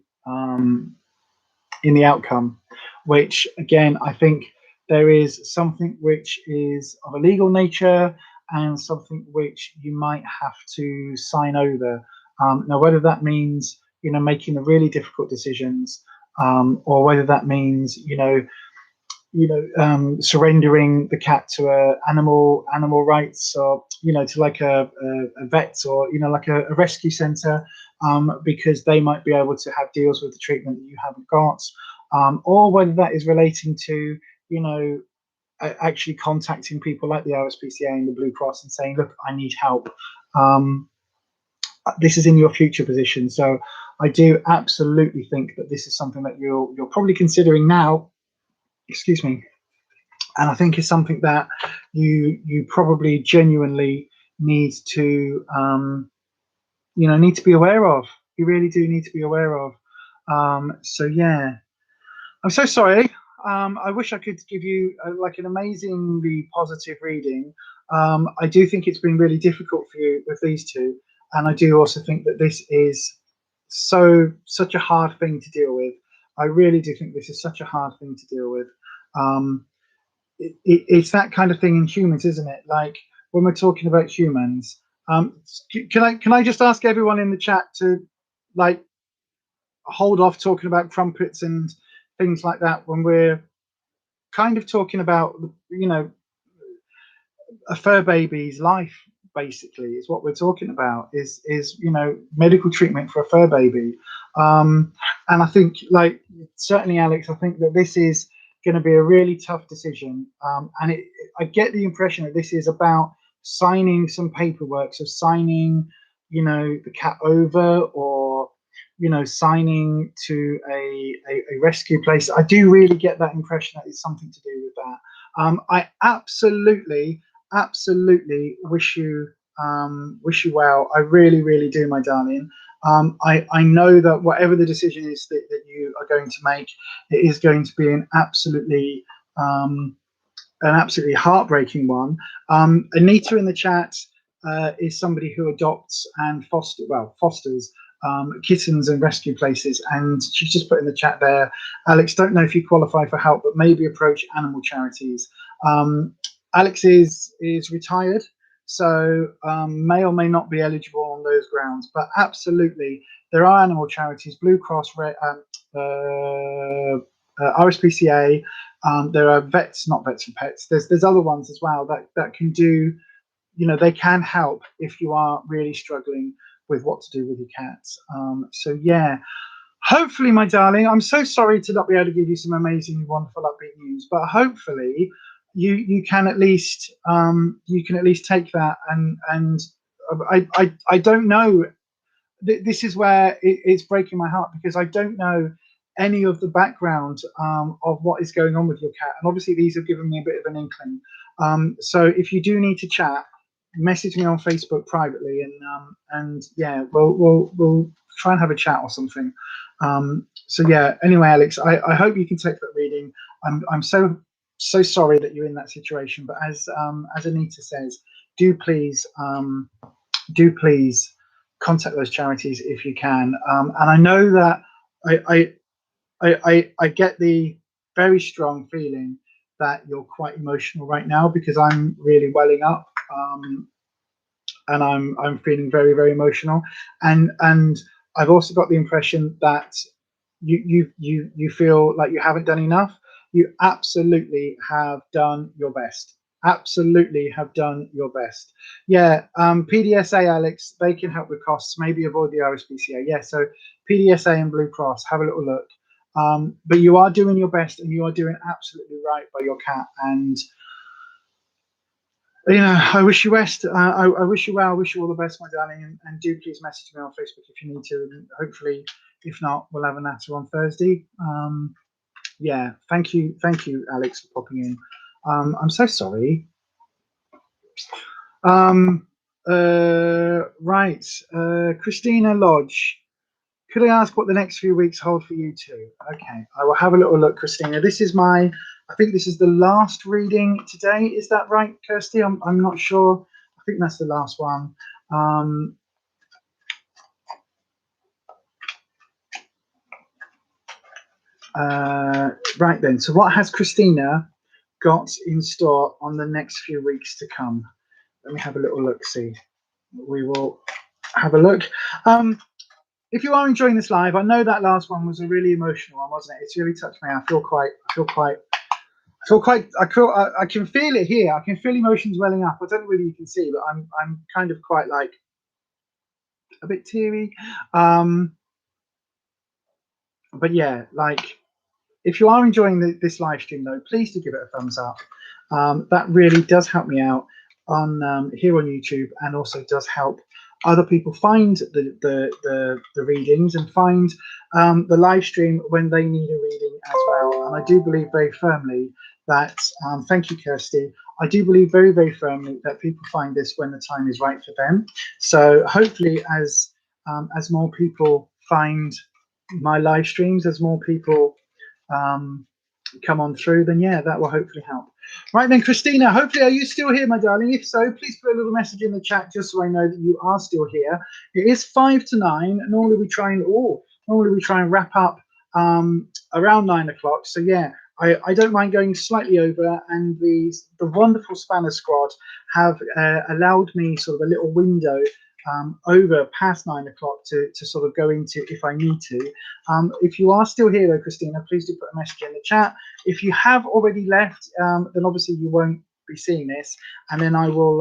outcome, which again, I think there is something which is of a legal nature, and something which you might have to sign over. Now, whether that means, you know, making the really difficult decisions, or whether that means, surrendering the cat to animal rights, or, you know, to like a vet, or, you know, like a rescue center, because they might be able to have deals with the treatment that you haven't got, or whether that is relating to, you know, actually contacting people like the RSPCA and the Blue Cross and saying, look, I need help. This is in your future position. So I do absolutely think that this is something that you're probably considering now, excuse me, and I think it's something that you probably genuinely need to need to be aware of. You really do need to be aware of. So yeah, I'm so sorry. I wish I could give you like an amazingly positive reading. I do think it's been really difficult for you with these two, and I do also think that this is such a hard thing to deal with. I really do think this is such a hard thing to deal with. It's that kind of thing in humans, isn't it? Like when we're talking about humans, can I just ask everyone in the chat to like hold off talking about crumpets and things like that when we're kind of talking about, a fur baby's life, basically, is what we're talking about, is medical treatment for a fur baby. And I think, like, certainly, Alex, I think that this is going to be a really tough decision. And I get the impression that this is about signing some paperwork, so signing, the cat over, or signing to a rescue place. I do really get that impression that it's something to do with that. I absolutely wish you well. I really, really do, my darling. I know that whatever the decision is that you are going to make, it is going to be an absolutely heartbreaking one. Anita in the chat is somebody who adopts and fosters kittens and rescue places, and she's just put in the chat there, Alex, don't know if you qualify for help, but maybe approach animal charities. Alex is retired, so may or may not be eligible on those grounds, but absolutely there are animal charities, Blue Cross, RSPCA. There are not vets for pets. There's other ones as well that can do, they can help if you are really struggling with what to do with your cats. So yeah, hopefully, my darling, I'm so sorry to not be able to give you some amazing, wonderful, upbeat news, but hopefully you can at least take that, and I don't know. This is where it's breaking my heart, because I don't know any of the background of what is going on with your cat, and obviously these have given me a bit of an inkling. So if you do need to chat, message me on Facebook privately, and yeah, we'll try and have a chat or something. So yeah, anyway, Alex, I hope you can take that reading. I'm so sorry that you're in that situation, but as Anita says, do please contact those charities if you can. And I know that I get the very strong feeling that you're quite emotional right now, because I'm really welling up, and I'm feeling very, very emotional, and I've also got the impression that you feel like you haven't done enough. You absolutely have done your best. Absolutely have done your best. Yeah, PDSA, Alex, they can help with costs. Maybe avoid the RSPCA. Yeah, so PDSA and Blue Cross, have a little look. But you are doing your best, and you are doing absolutely right by your cat. And I wish you best. I wish you well. I wish you all the best, my darling. And do please message me on Facebook if you need to. And hopefully, if not, we'll have a natter on Thursday. Yeah, thank you, Alex, for popping in. I'm so sorry. Right, Christina Lodge. Could I ask what the next few weeks hold for you too? Okay, I will have a little look, Christina. This is I think this is the last reading today. Is that right, Kirsty? I'm not sure. I think that's the last one. Right then, so what has Christina got in store on the next few weeks to come? Let me have a little look, see. We will have a look. If you are enjoying this live, I know that last one was a really emotional one, wasn't it? It's really touched me. I can feel it here. I can feel emotions welling up. I don't know whether you can see, but I'm kind of quite like a bit teary. But yeah, like if you are enjoying this live stream, though, please do give it a thumbs up. That really does help me out on here on YouTube, and also does help other people find the readings and find the live stream when they need a reading as well. And I do believe very firmly that, thank you, Kirsty, I do believe very, very firmly that people find this when the time is right for them. So hopefully as more people find my live streams, as more people come on through, then yeah, that will hopefully help. Right then, Christina, hopefully, are you still here, my darling? If so, please put a little message in the chat just so I know that you are still here. It is 5 to 9. Normally we try and wrap up around 9 o'clock. So yeah, I don't mind going slightly over, and the wonderful Spanner Squad have allowed me sort of a little window over past 9 o'clock to sort of go into if I need to. If you are still here though, Christina, please do put a message in the chat. If you have already left, then obviously you won't be seeing this, and then I will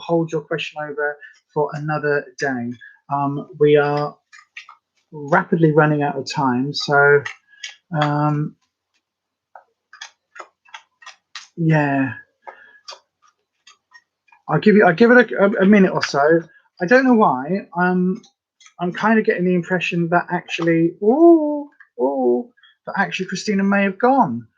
hold your question over for another day. We are rapidly running out of time, so yeah, I'll give it a minute or so. I don't know why. I'm kind of getting the impression that actually, that actually Christina may have gone.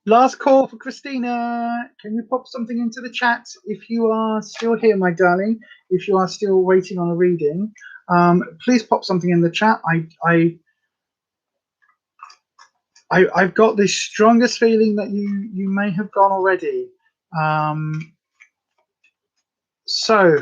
Last call for Christina. Can you pop something into the chat if you are still here, my darling? If you are still waiting on a reading, please pop something in the chat. I've got the strongest feeling that you may have gone already. So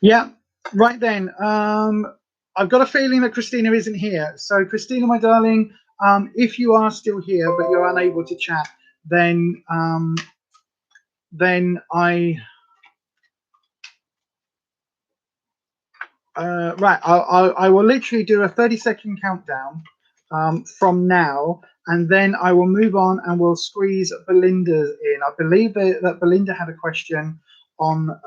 yeah, right then. I've got a feeling that Christina isn't here. So Christina, my darling, if you are still here but you're unable to chat, then I will literally do a 30-second countdown from now, and then I will move on and we'll squeeze Belinda in. I believe that Belinda had a question on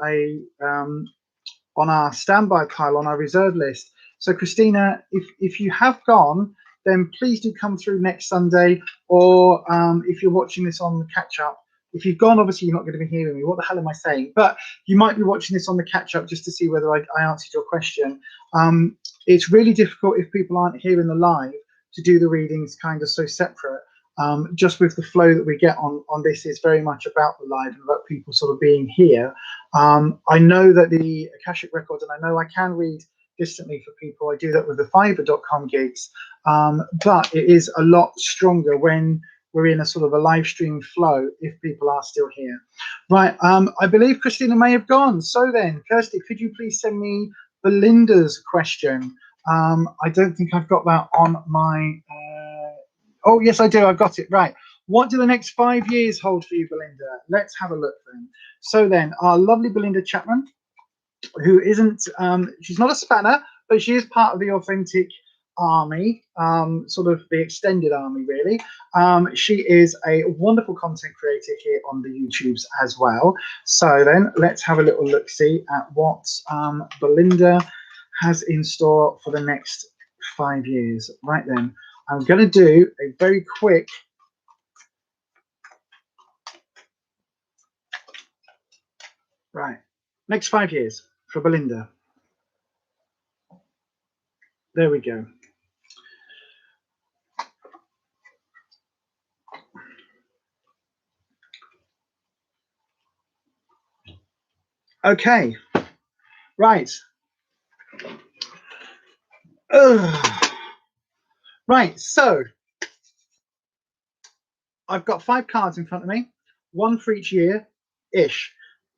on our standby pile, on our reserve list. So Christina, if you have gone, then please do come through next Sunday, or if you're watching this on the catch up. If you've gone, obviously you're not going to be hearing me. What the hell am I saying? But you might be watching this on the catch up just to see whether I answered your question. It's really difficult if people aren't here in the live to do the readings kind of so separate. Just with the flow that we get on this is very much about the live and about people sort of being here. I know that the Akashic Records, and I know I can read distantly for people. I do that with the Fiverr.com gigs, but it is a lot stronger when we're in a sort of a live stream flow if people are still here. Right, I believe Christina may have gone. So then, Kirsty, could you please send me Belinda's question? I don't think I've got that on my... oh, yes, I do. I've got it. Right. What do the next 5 years hold for you, Belinda? Let's have a look then. So then, our lovely Belinda Chapman, who isn't, she's not a spanner, but she is part of the Authentic army, sort of the extended army, really. She is a wonderful content creator here on the YouTubes as well. So then, let's have a little look-see at what Belinda has in store for the next 5 years. Right then. I'm going to do a very quick next 5 years for Belinda. There we go. Okay, right. Right, so I've got 5 cards in front of me, one for each year-ish.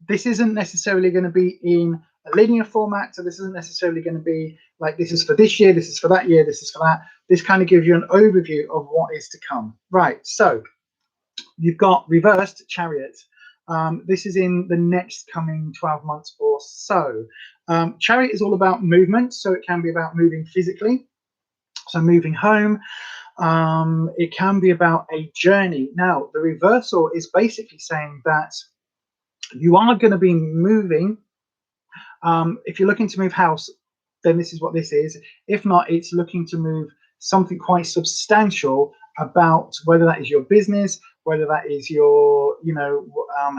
This isn't necessarily going to be in a linear format, so this isn't necessarily going to be like this is for this year, this is for that year, this is for that. This kind of gives you an overview of what is to come. Right, so you've got reversed Chariot. This is in the next coming 12 months or so. Chariot is all about movement, so it can be about moving physically, so moving home. It can be about a journey. Now, the reversal is basically saying that you are going to be moving. If you're looking to move house, then this is what this is. If not, it's looking to move something quite substantial about whether that is your business, whether that is your,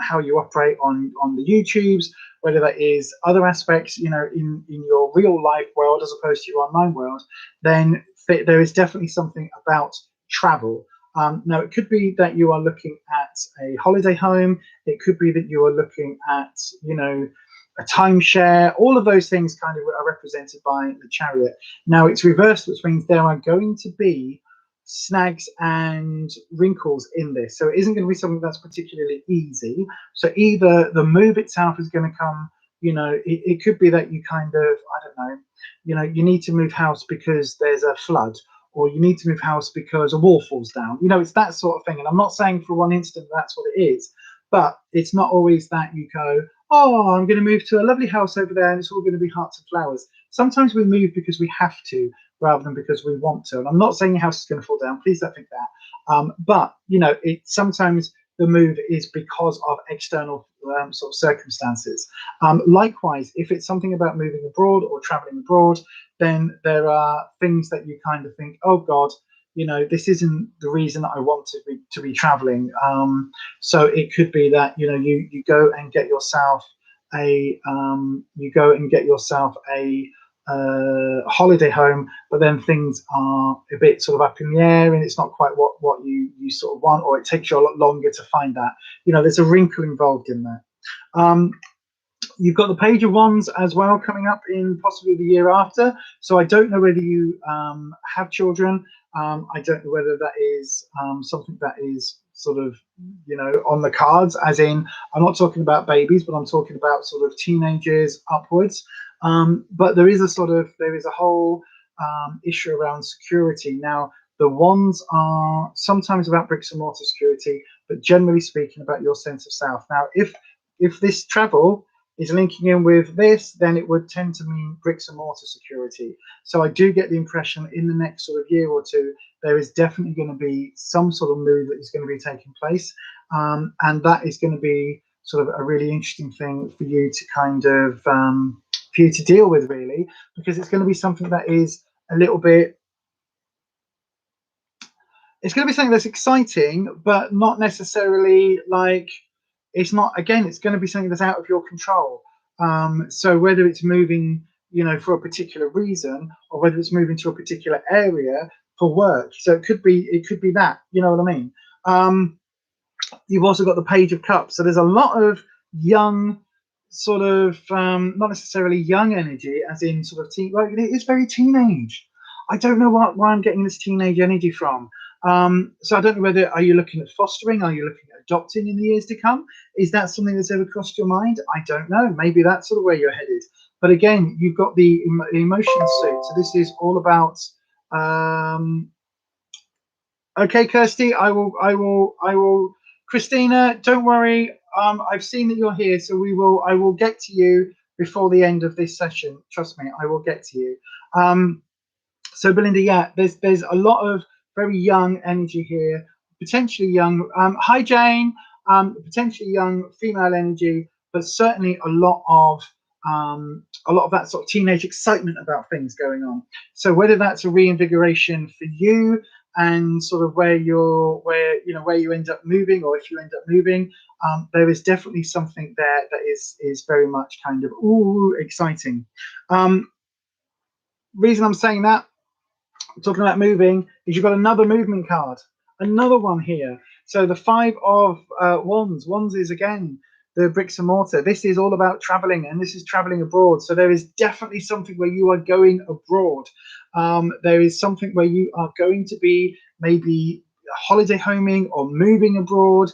how you operate on the YouTubes, whether that is other aspects, in your real life world as opposed to your online world, then there is definitely something about travel. Now, it could be that you are looking at a holiday home. It could be that you are looking at, a timeshare. All of those things kind of are represented by the Chariot. Now, it's reversed, which means there are going to be snags and wrinkles in this. So it isn't going to be something that's particularly easy. So either the move itself is going to come, it could be that you kind of, I don't know, you need to move house because there's a flood, or you need to move house because a wall falls down. It's that sort of thing. And I'm not saying for one instant that's what it is, but it's not always that you go, oh, I'm going to move to a lovely house over there and it's all going to be hearts and flowers. Sometimes we move because we have to rather than because we want to. And I'm not saying your house is going to fall down. Please don't think that. But, sometimes the move is because of external sort of circumstances. Likewise, if it's something about moving abroad or traveling abroad, then there are things that you kind of think, oh, God, this isn't the reason that I want to be traveling. So it could be that you go and get yourself a holiday home, but then things are a bit sort of up in the air and it's not quite what you sort of want, or it takes you a lot longer to find that. There's a wrinkle involved in that. You've got the Page of Wands as well coming up in possibly the year after. So I don't know whether you have children. I don't know whether that is something that is sort of, on the cards, as in, I'm not talking about babies, but I'm talking about sort of teenagers upwards. But there is a whole issue around security. Now, the wands are sometimes about bricks and mortar security, but generally speaking about your sense of self. Now, if this travel is linking in with this, then it would tend to mean bricks and mortar security. So I do get the impression in the next sort of year or two, there is definitely going to be some sort of move that is going to be taking place. And that is going to be sort of a really interesting thing for you to kind of, for you to deal with, really, because it's going to be something that is a little bit, it's going to be something that's exciting, but not necessarily like, it's going to be something that's out of your control. So whether it's moving, for a particular reason, or whether it's moving to a particular area for work. So it could be that, you know what I mean? You've also got the Page of Cups. So there's a lot of young, sort of, not necessarily young energy, as in sort of teen, like it is very teenage. I don't know why I'm getting this teenage energy from. So I don't know whether, are you looking at fostering? Are you looking at adopting in the years to come? Is that something that's ever crossed your mind? I don't know. Maybe that's sort of where you're headed. But again, you've got the emotion suit. So this is all about. Okay, Kirsty, I will. Christina, don't worry. I've seen that you're here, so I will get to you before the end of this session. Trust me, I will get to you. So Belinda, yeah, there's a lot of very young energy here, potentially young. Hi Jane, potentially young female energy, but certainly a lot of that sort of teenage excitement about things going on. So whether that's a reinvigoration for you and sort of where you end up moving, or if you end up moving, there is definitely something there that is very much kind of exciting. Reason I'm saying that, talking about moving, is you've got another movement card, another one here. So the Five of Wands. Wands is again the bricks and mortar. This is all about traveling, and this is traveling abroad. So there is definitely something where you are going abroad. There is something where you are going to be maybe holiday homing or moving abroad,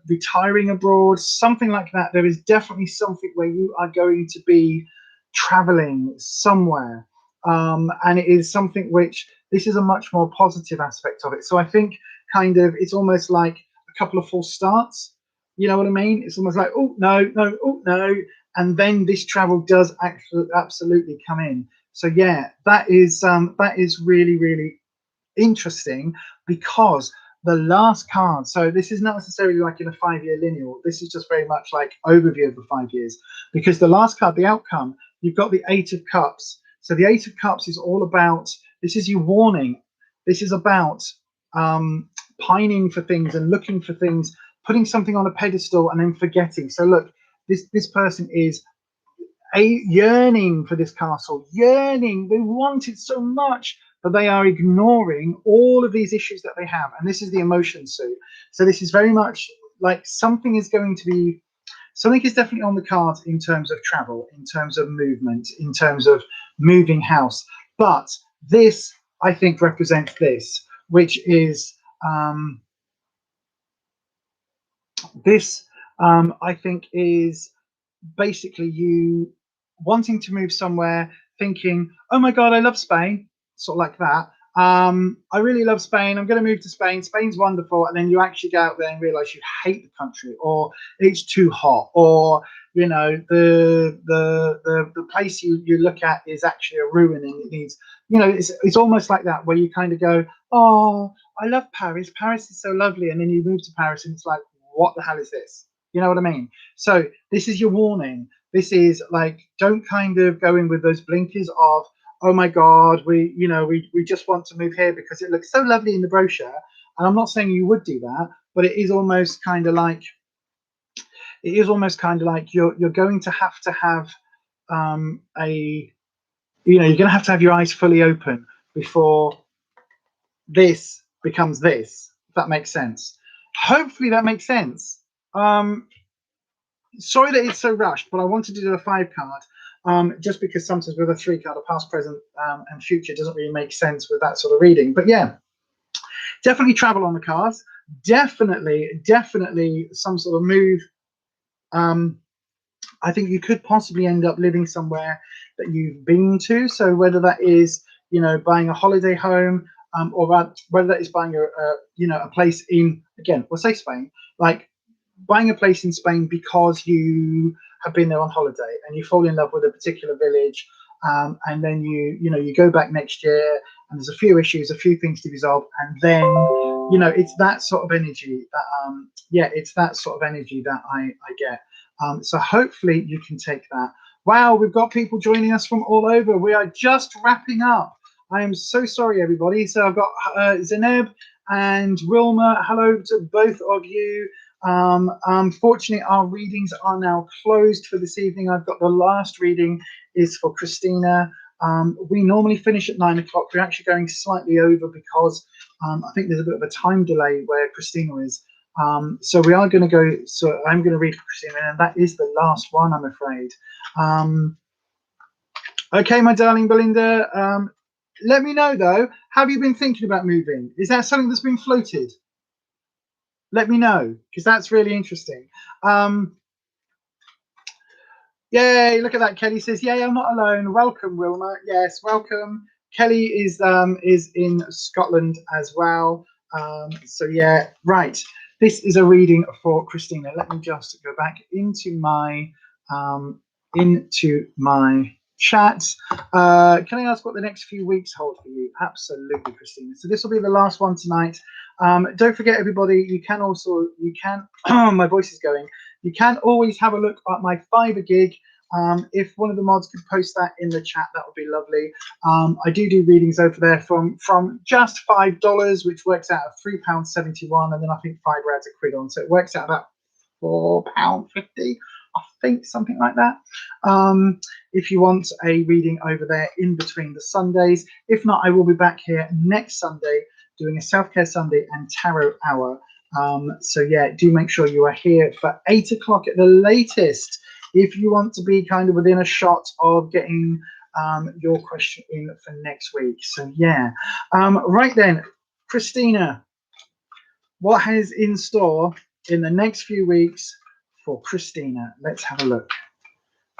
retiring abroad, something like that. There is definitely something where you are going to be traveling somewhere. And it is something which, this is a much more positive aspect of it. So I think kind of it's almost like a couple of false starts. You know what I mean? It's almost like, oh no, oh no, and then this travel does actually absolutely come in. So yeah, that is really, really interesting, because the last card, so this is not necessarily like in a 5-year lineal, this is just very much like overview of the 5 years, because the last card, the outcome, you've got the 8 of Cups. So the 8 of Cups is all about, this is you warning, this is about pining for things and looking for things, putting something on a pedestal and then forgetting. So look, this person is yearning for this castle, yearning, they want it so much, but they are ignoring all of these issues that they have. And this is the emotion suit. So this is very much like something is definitely on the cards in terms of travel, in terms of movement, in terms of moving house. But this, I think, represents this, which is I think is basically you wanting to move somewhere, thinking, oh my God, I love Spain, sort of like that. I really love Spain. I'm going to move to Spain. Spain's wonderful. And then you actually go out there and realize you hate the country, or it's too hot, or you know the place you look at is actually a ruin and it needs, you know, it's almost like that, where you kind of go, oh, I love Paris. Paris is so lovely. And then you move to Paris and it's like, what the hell is this? You know what I mean? So this is your warning. This is like, don't kind of go in with those blinkers of, oh my God, we just want to move here because it looks so lovely in the brochure. And I'm not saying you would do that, but it is almost kind of like you're going to have you're going to have your eyes fully open before this becomes this, if that makes sense. Hopefully that makes sense. Sorry that it's so rushed, but I wanted to do a 5 card, just because sometimes with a 3 card, a past, present, and future doesn't really make sense with that sort of reading. But yeah, definitely travel on the cards. Definitely some sort of move. I think you could possibly end up living somewhere that you've been to. So whether that is, you know, buying a holiday home, or whether that is buying a place in, again, we'll say Spain, like buying a place in Spain because you have been there on holiday and you fall in love with a particular village, and then you go back next year and there's a few issues, a few things to resolve, and then it's that sort of energy that it's that sort of energy that I get. So hopefully you can take that. Wow, we've got people joining us from all over. We are just wrapping up. I am so sorry, everybody. So I've got Zeneb and Wilma. Hello to both of you. Unfortunately, our readings are now closed for this evening. I've got the last reading is for Christina. We normally finish at 9 o'clock. We're actually going slightly over because I think there's a bit of a time delay where Christina is. So we are going to go. So I'm going to read for Christina, and that is the last one, I'm afraid. Okay, my darling Belinda. Let me know though. Have you been thinking about moving? Is that something that's been floated? Let me know, because that's really interesting. Yay, look at that. Kelly says, yay, I'm not alone. Welcome, Wilma. Yes, welcome. Kelly is in Scotland as well. So yeah, right. This is a reading for Christina. Let me just go back into my chat. Can I ask what the next few weeks hold for you? Absolutely, Christina. So this will be the last one tonight. Don't forget, everybody, you can my voice is going. You can always have a look at my Fiverr gig. If one of the mods could post that in the chat, that would be lovely. I do readings over there from just $5, which works out at £3.71, and then I think Fiverr adds £1 on, so it works out about £4.50, I think, something like that. If you want a reading over there in between the Sundays. If not, I will be back here next Sunday doing a self-care Sunday and tarot hour. So yeah, do make sure you are here for 8 o'clock at the latest if you want to be kind of within a shot of getting your question in for next week. So yeah, right then, Christina, what is in store in the next few weeks for Christina? Let's have a look.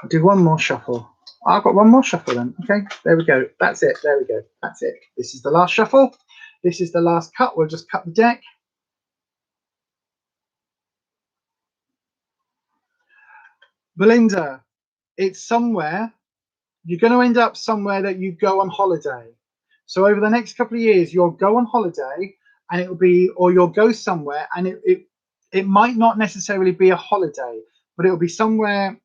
I'll do one more shuffle. I've got one more shuffle then. Okay, there we go. That's it. There we go. That's it. This is the last shuffle. This is the last cut. We'll just cut the deck. Belinda, it's somewhere. You're going to end up somewhere that you go on holiday. So over the next couple of years, you'll go on holiday, and it'll be, or you'll go somewhere, and it might not necessarily be a holiday, but it'll be somewhere.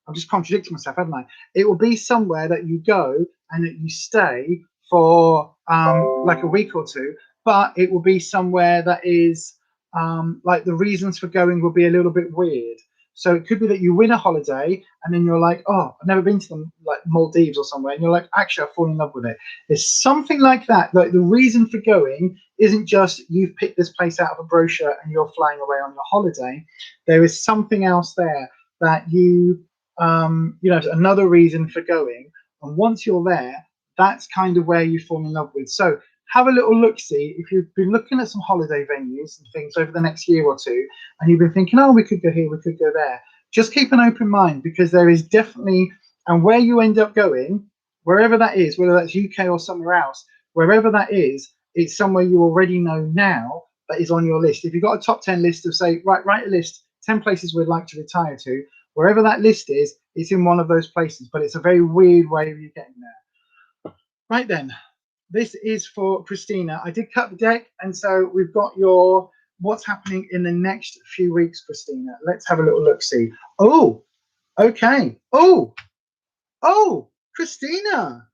I'm just contradicting myself, haven't I? It will be somewhere that you go and that you stay for like a week or two, but it will be somewhere that is like the reasons for going will be a little bit weird. So it could be that you win a holiday and then you're like, oh, I've never been to them, like Maldives or somewhere, and you're like, actually, I've fallen in love with it. There's something like that. Like the reason for going isn't just you've picked this place out of a brochure and you're flying away on your holiday. There is something else there that you know, another reason for going. And once you're there, that's kind of where you fall in love with. So have a little look see if you've been looking at some holiday venues and things over the next year or two, and you've been thinking, oh, we could go here, we could go there. Just keep an open mind, because there is definitely, and where you end up going, wherever that is, whether that's UK or somewhere else, wherever that is, it's somewhere you already know now that is on your list. If you've got a top 10 list of, say, write a list, 10 places we'd like to retire to, wherever that list is, it's in one of those places, but it's a very weird way of you getting there. Right then, this is for Christina. I did cut the deck, and so we've got your what's happening in the next few weeks, Christina. Let's have a little look-see. Oh, okay. Oh, Christina.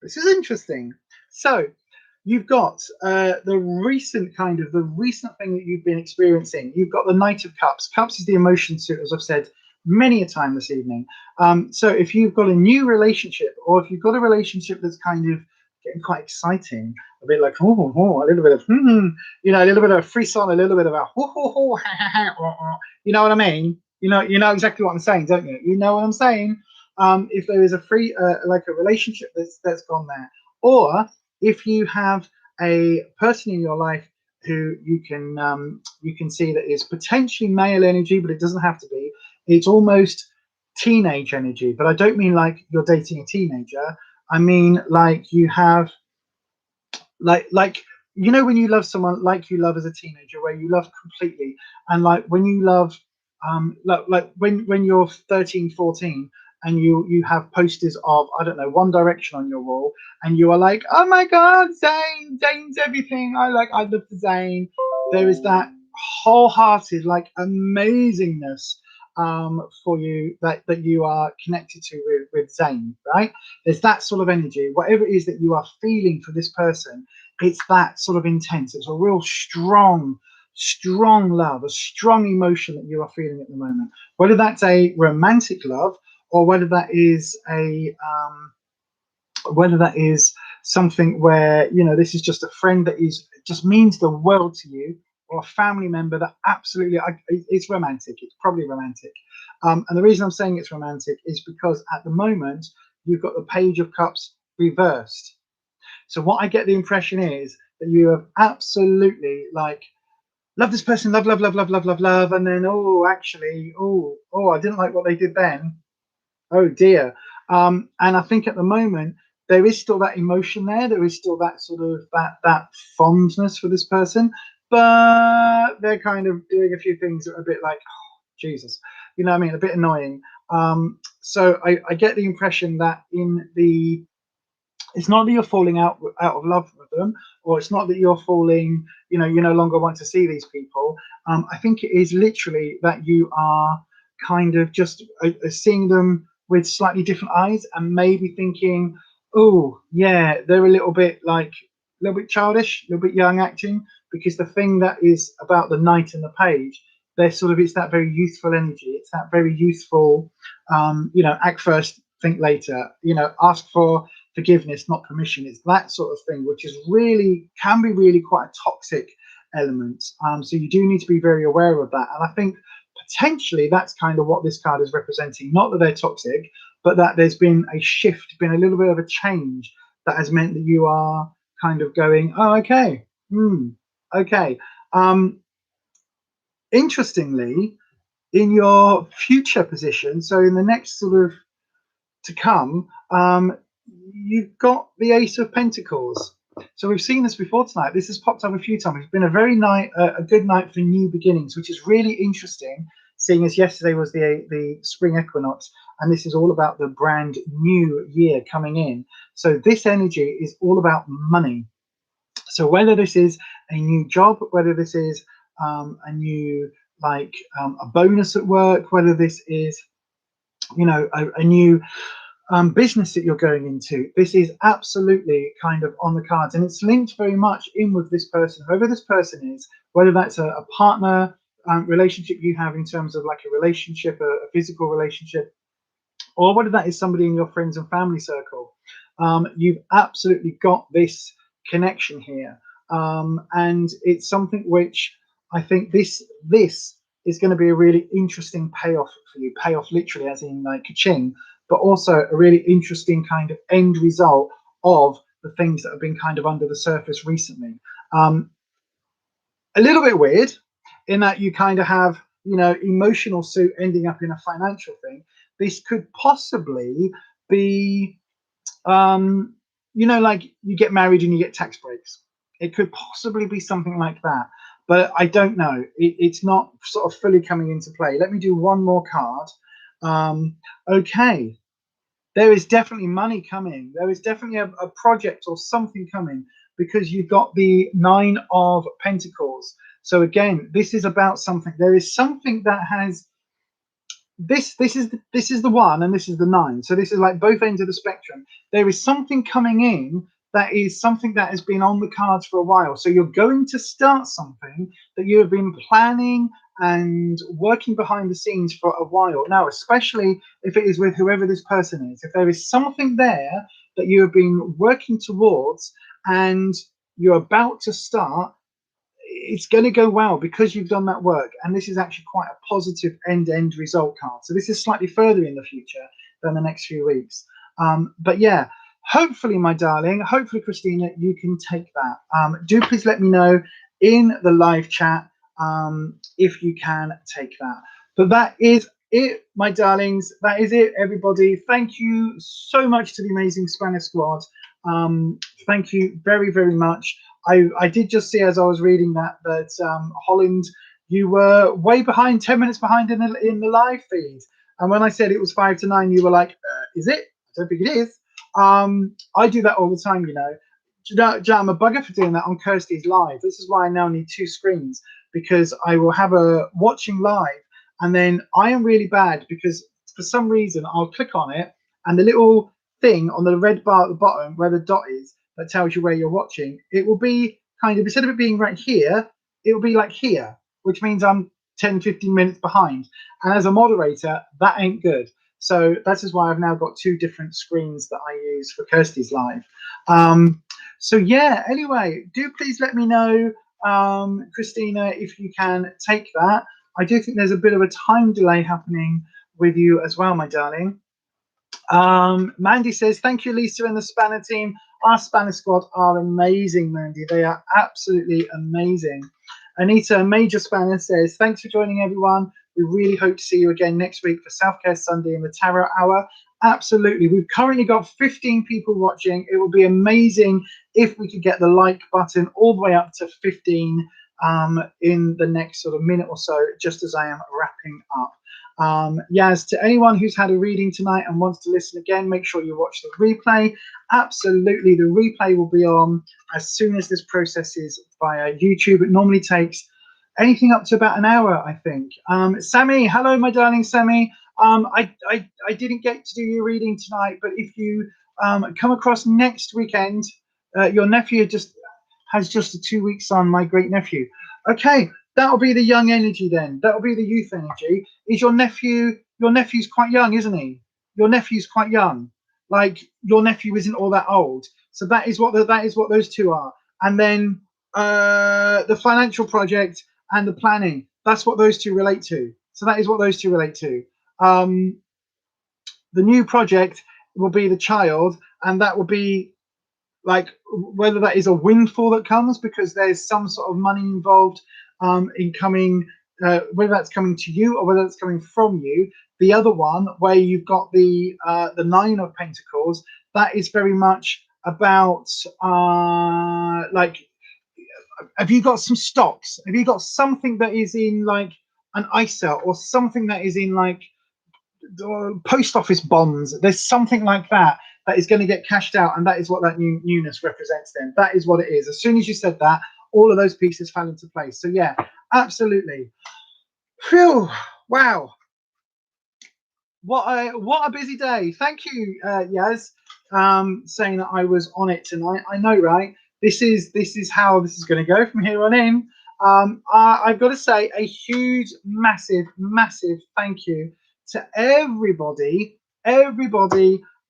This is interesting. So you've got the recent thing that you've been experiencing. You've got the Knight of Cups. Cups is the emotion suit, as I've said many a time this evening. So if you've got a new relationship, or if you've got a relationship that's kind of getting quite exciting, a bit like, a little bit of, you know, a little bit of a frisson, a little bit of a, you know what I mean? You know exactly what I'm saying, don't you? You know what I'm saying? If there is a like a relationship that's gone there, or if you have a person in your life who you can see that is potentially male energy, but it doesn't have to be. It's almost teenage energy, but I don't mean like you're dating a teenager. I mean like you have like you know when you love someone like you love as a teenager, where you love completely, and like when you love like when you're 13, 14, and you have posters of, I don't know, One Direction on your wall, and you are like, oh my god, Zayn's everything, I love the Zayn. There is that wholehearted like amazingness for you that you are connected to with Zayn, right? There's that sort of energy, whatever it is that you are feeling for this person, it's that sort of intense. It's a real strong love, a strong emotion that you are feeling at the moment, whether that's a romantic love, or whether that is something where, you know, this is just a friend that just means the world to you, or a family member that absolutely, it's romantic. It's probably romantic. And the reason I'm saying it's romantic is because at the moment you've got the Page of Cups reversed. So what I get the impression is that you have absolutely like love this person, love, and then actually, I didn't like what they did then. Oh dear. And I think at the moment there is still that emotion there. There is still that sort of that fondness for this person, but they're kind of doing a few things that are a bit like, oh, Jesus, you know what I mean, a bit annoying. So I get the impression that it's not that you're falling out of love with them, or it's not that you're falling, you no longer want to see these people. I think it is literally that you are kind of just seeing them with slightly different eyes, and maybe thinking, oh yeah, they're a little bit childish, a little bit young acting, because the thing that is about the Knight and the Page, it's that very youthful energy. It's that very youthful, act first, think later, ask for forgiveness, not permission. It's that sort of thing, which can be really quite a toxic element. So you do need to be very aware of that. And I think potentially that's kind of what this card is representing. Not that they're toxic, but that there's been a shift, been a little bit of a change that has meant that you are kind of going, oh, okay, okay. Interestingly, in your future position, so in the next sort of to come, you've got the Ace of Pentacles. So we've seen this before tonight. This has popped up a few times. It's been a good night for new beginnings, which is really interesting seeing as yesterday was the spring equinox, and this is all about the brand new year coming in. So this energy is all about money. So whether this is a new job, whether this is a new a bonus at work, whether this is a new business that you're going into, this is absolutely kind of on the cards, and it's linked very much in with this person, whoever this person is, whether that's a partner relationship you have in terms of like a relationship, a physical relationship, or whether that is somebody in your friends and family circle. You've absolutely got this connection here, and it's something which I think this is going to be a really interesting payoff for you. Payoff literally as in like ka-ching, but also a really interesting kind of end result of the things that have been kind of under the surface recently. A little bit weird in that you kind of have, emotional suit ending up in a financial thing. This could possibly be, like you get married and you get tax breaks. It could possibly be something like that, but I don't know. It's not sort of fully coming into play. Let me do one more card. Okay, there is definitely money coming. There is definitely a project or something coming, because you've got the 9 of Pentacles. So again, this is about something. There is something that has this is the 1 and this is the 9. So this is like both ends of the spectrum. There is something coming in that is something that has been on the cards for a while. So you're going to start something that you have been planning and working behind the scenes for a while now, especially if it is with whoever this person is. If there is something there that you have been working towards and you're about to start, it's going to go well because you've done that work. And this is actually quite a positive end result card. So this is slightly further in the future than the next few weeks. But yeah, hopefully, my darling, hopefully, Christina, you can take that. Do please let me know in the live chat if you can take that. But that is it, my darlings. That is it, everybody. Thank you so much to the amazing Spanish squad. Thank you very, very much. I did just see as I was reading that Holland, you were way behind, 10 minutes behind in the live feed. And when I said it was 5 to 9, you were like, is it? I don't think it is. I do that all the time, you know. I'm a bugger for doing that on Kirsty's live. This is why I now need 2 screens, because I will have a watching live, and then I am really bad because for some reason I'll click on it and the little thing on the red bar at the bottom where the dot is that tells you where you're watching, it will be kind of, instead of it being right here, it will be like here, which means I'm 10-15 minutes behind. And as a moderator, that ain't good. So that is why I've now got 2 different screens that I use for Kirsty's live. So yeah, anyway, do please let me know, Christina, if you can take that. I do think there's a bit of a time delay happening with you as well, my darling. Mandy says, thank you, Lisa and the Spanner team. Our Spanner squad are amazing, Mandy. They are absolutely amazing. Anita Major Spanner says, thanks for joining, everyone. We really hope to see you again next week for Self-Care Sunday in the Tarot Hour. Absolutely. We've currently got 15 people watching. It would be amazing if we could get the like button all the way up to 15 in the next sort of minute or so, just as I am wrapping up. Yaz, to anyone who's had a reading tonight and wants to listen again, make sure you watch the replay. Absolutely, the replay will be on as soon as this processes via YouTube. It normally takes anything up to about an hour, I think. Sammy, hello, my darling Sammy. I didn't get to do your reading tonight, but if you come across next weekend, your nephew has just a 2-week son, my great nephew. Okay, that'll be the young energy then. That'll be the youth energy. Is your nephew's quite young, isn't he? Your nephew's quite young. Like, your nephew isn't all that old. So that is what those 2 are. And then the financial project and the planning, that's what those 2 relate to. So that is what those 2 relate to. The new project will be the child, and that will be like whether that is a windfall that comes because there's some sort of money involved in coming, whether that's coming to you or whether it's coming from you. The other one where you've got the 9 of Pentacles, that is very much about like, have you got some stocks? Have you got something that is in like an ISA or something that is in like post office bonds. There's something like that that is going to get cashed out, and that is what that newness represents. Then that is what it is. As soon as you said that, all of those pieces fell into place. So yeah, absolutely. Phew, wow, what a busy day. Thank you, Yaz, saying that I was on it tonight. I know, right? This is how this is going to go from here on in. I've got to say a huge, massive, massive thank you to everybody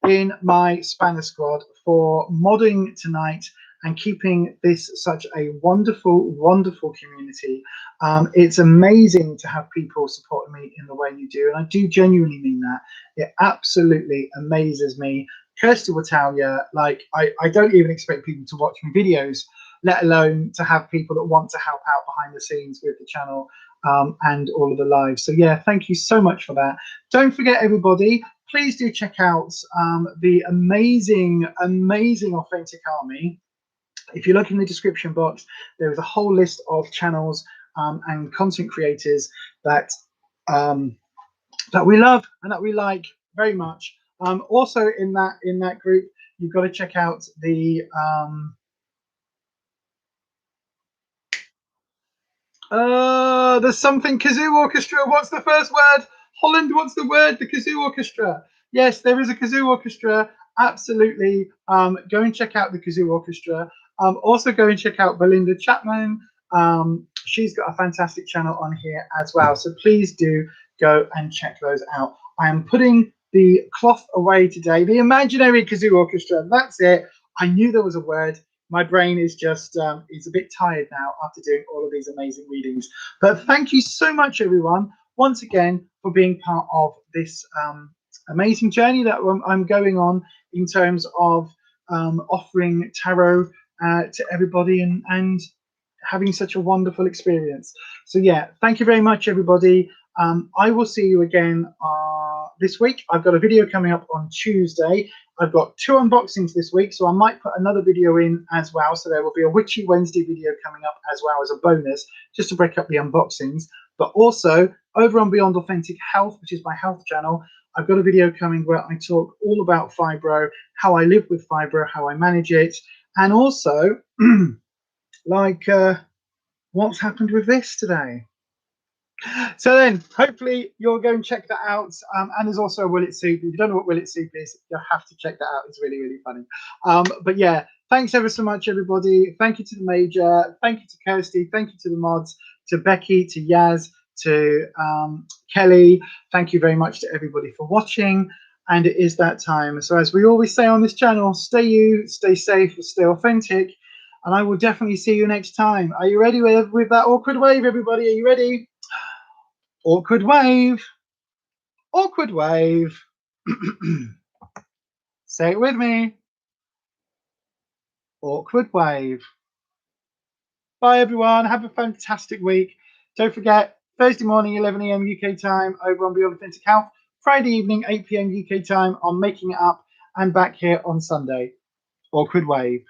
in my Spanner squad for modding tonight and keeping this such a wonderful, wonderful community. It's amazing to have people supporting me in the way you do, and I do genuinely mean that. It absolutely amazes me. Kirsty will tell you, like, I don't even expect people to watch my videos, let alone to have people that want to help out behind the scenes with the channel and all of the lives. So yeah, thank you so much for that. Don't forget, everybody, please do check out the amazing, amazing Authentic Army. If you look in the description box, there is a whole list of channels and content creators that that we love and that we like very much. Also in that group, you've got to check out the there's something kazoo orchestra. What's the first word? Holland, what's the word? The kazoo orchestra. Yes, there is a kazoo orchestra. Absolutely. Go and check out the kazoo orchestra. Also go and check out Belinda Chapman. She's got a fantastic channel on here as well. So please do go and check those out. I am putting the cloth away today. The imaginary kazoo orchestra. That's it. I knew there was a word. My brain is just is a bit tired now after doing all of these amazing readings. But thank you so much, everyone, once again, for being part of this amazing journey that I'm going on in terms of offering tarot to everybody and having such a wonderful experience. So yeah, thank you very much, everybody. I will see you again this week. I've got a video coming up on Tuesday. I've got 2 unboxings this week, so I might put another video in as well. So there will be a Witchy Wednesday video coming up as well as a bonus, just to break up the unboxings. But also, over on Beyond Authentic Health, which is my health channel, I've got a video coming where I talk all about fibro, how I live with fibro, how I manage it, and also, like, what's happened with this today. So then, hopefully, you'll go and check that out. And there's also a Will It Soup. If you don't know what Will It Soup is, you'll have to check that out. It's really, really funny. But yeah, thanks ever so much, everybody. Thank you to the Major. Thank you to Kirsty. Thank you to the mods, to Becky, to Yaz, to Kelly. Thank you very much to everybody for watching. And it is that time. So as we always say on this channel, stay you, stay safe, stay authentic. And I will definitely see you next time. Are you ready with that awkward wave, everybody? Are you ready? Awkward wave. Awkward wave. Say it with me. Awkward wave. Bye, everyone. Have a fantastic week. Don't forget, Thursday morning, 11 AM UK time, over on Beyond Authentic Health. Friday evening, 8 PM UK time on Making It Up. And back here on Sunday. Awkward wave.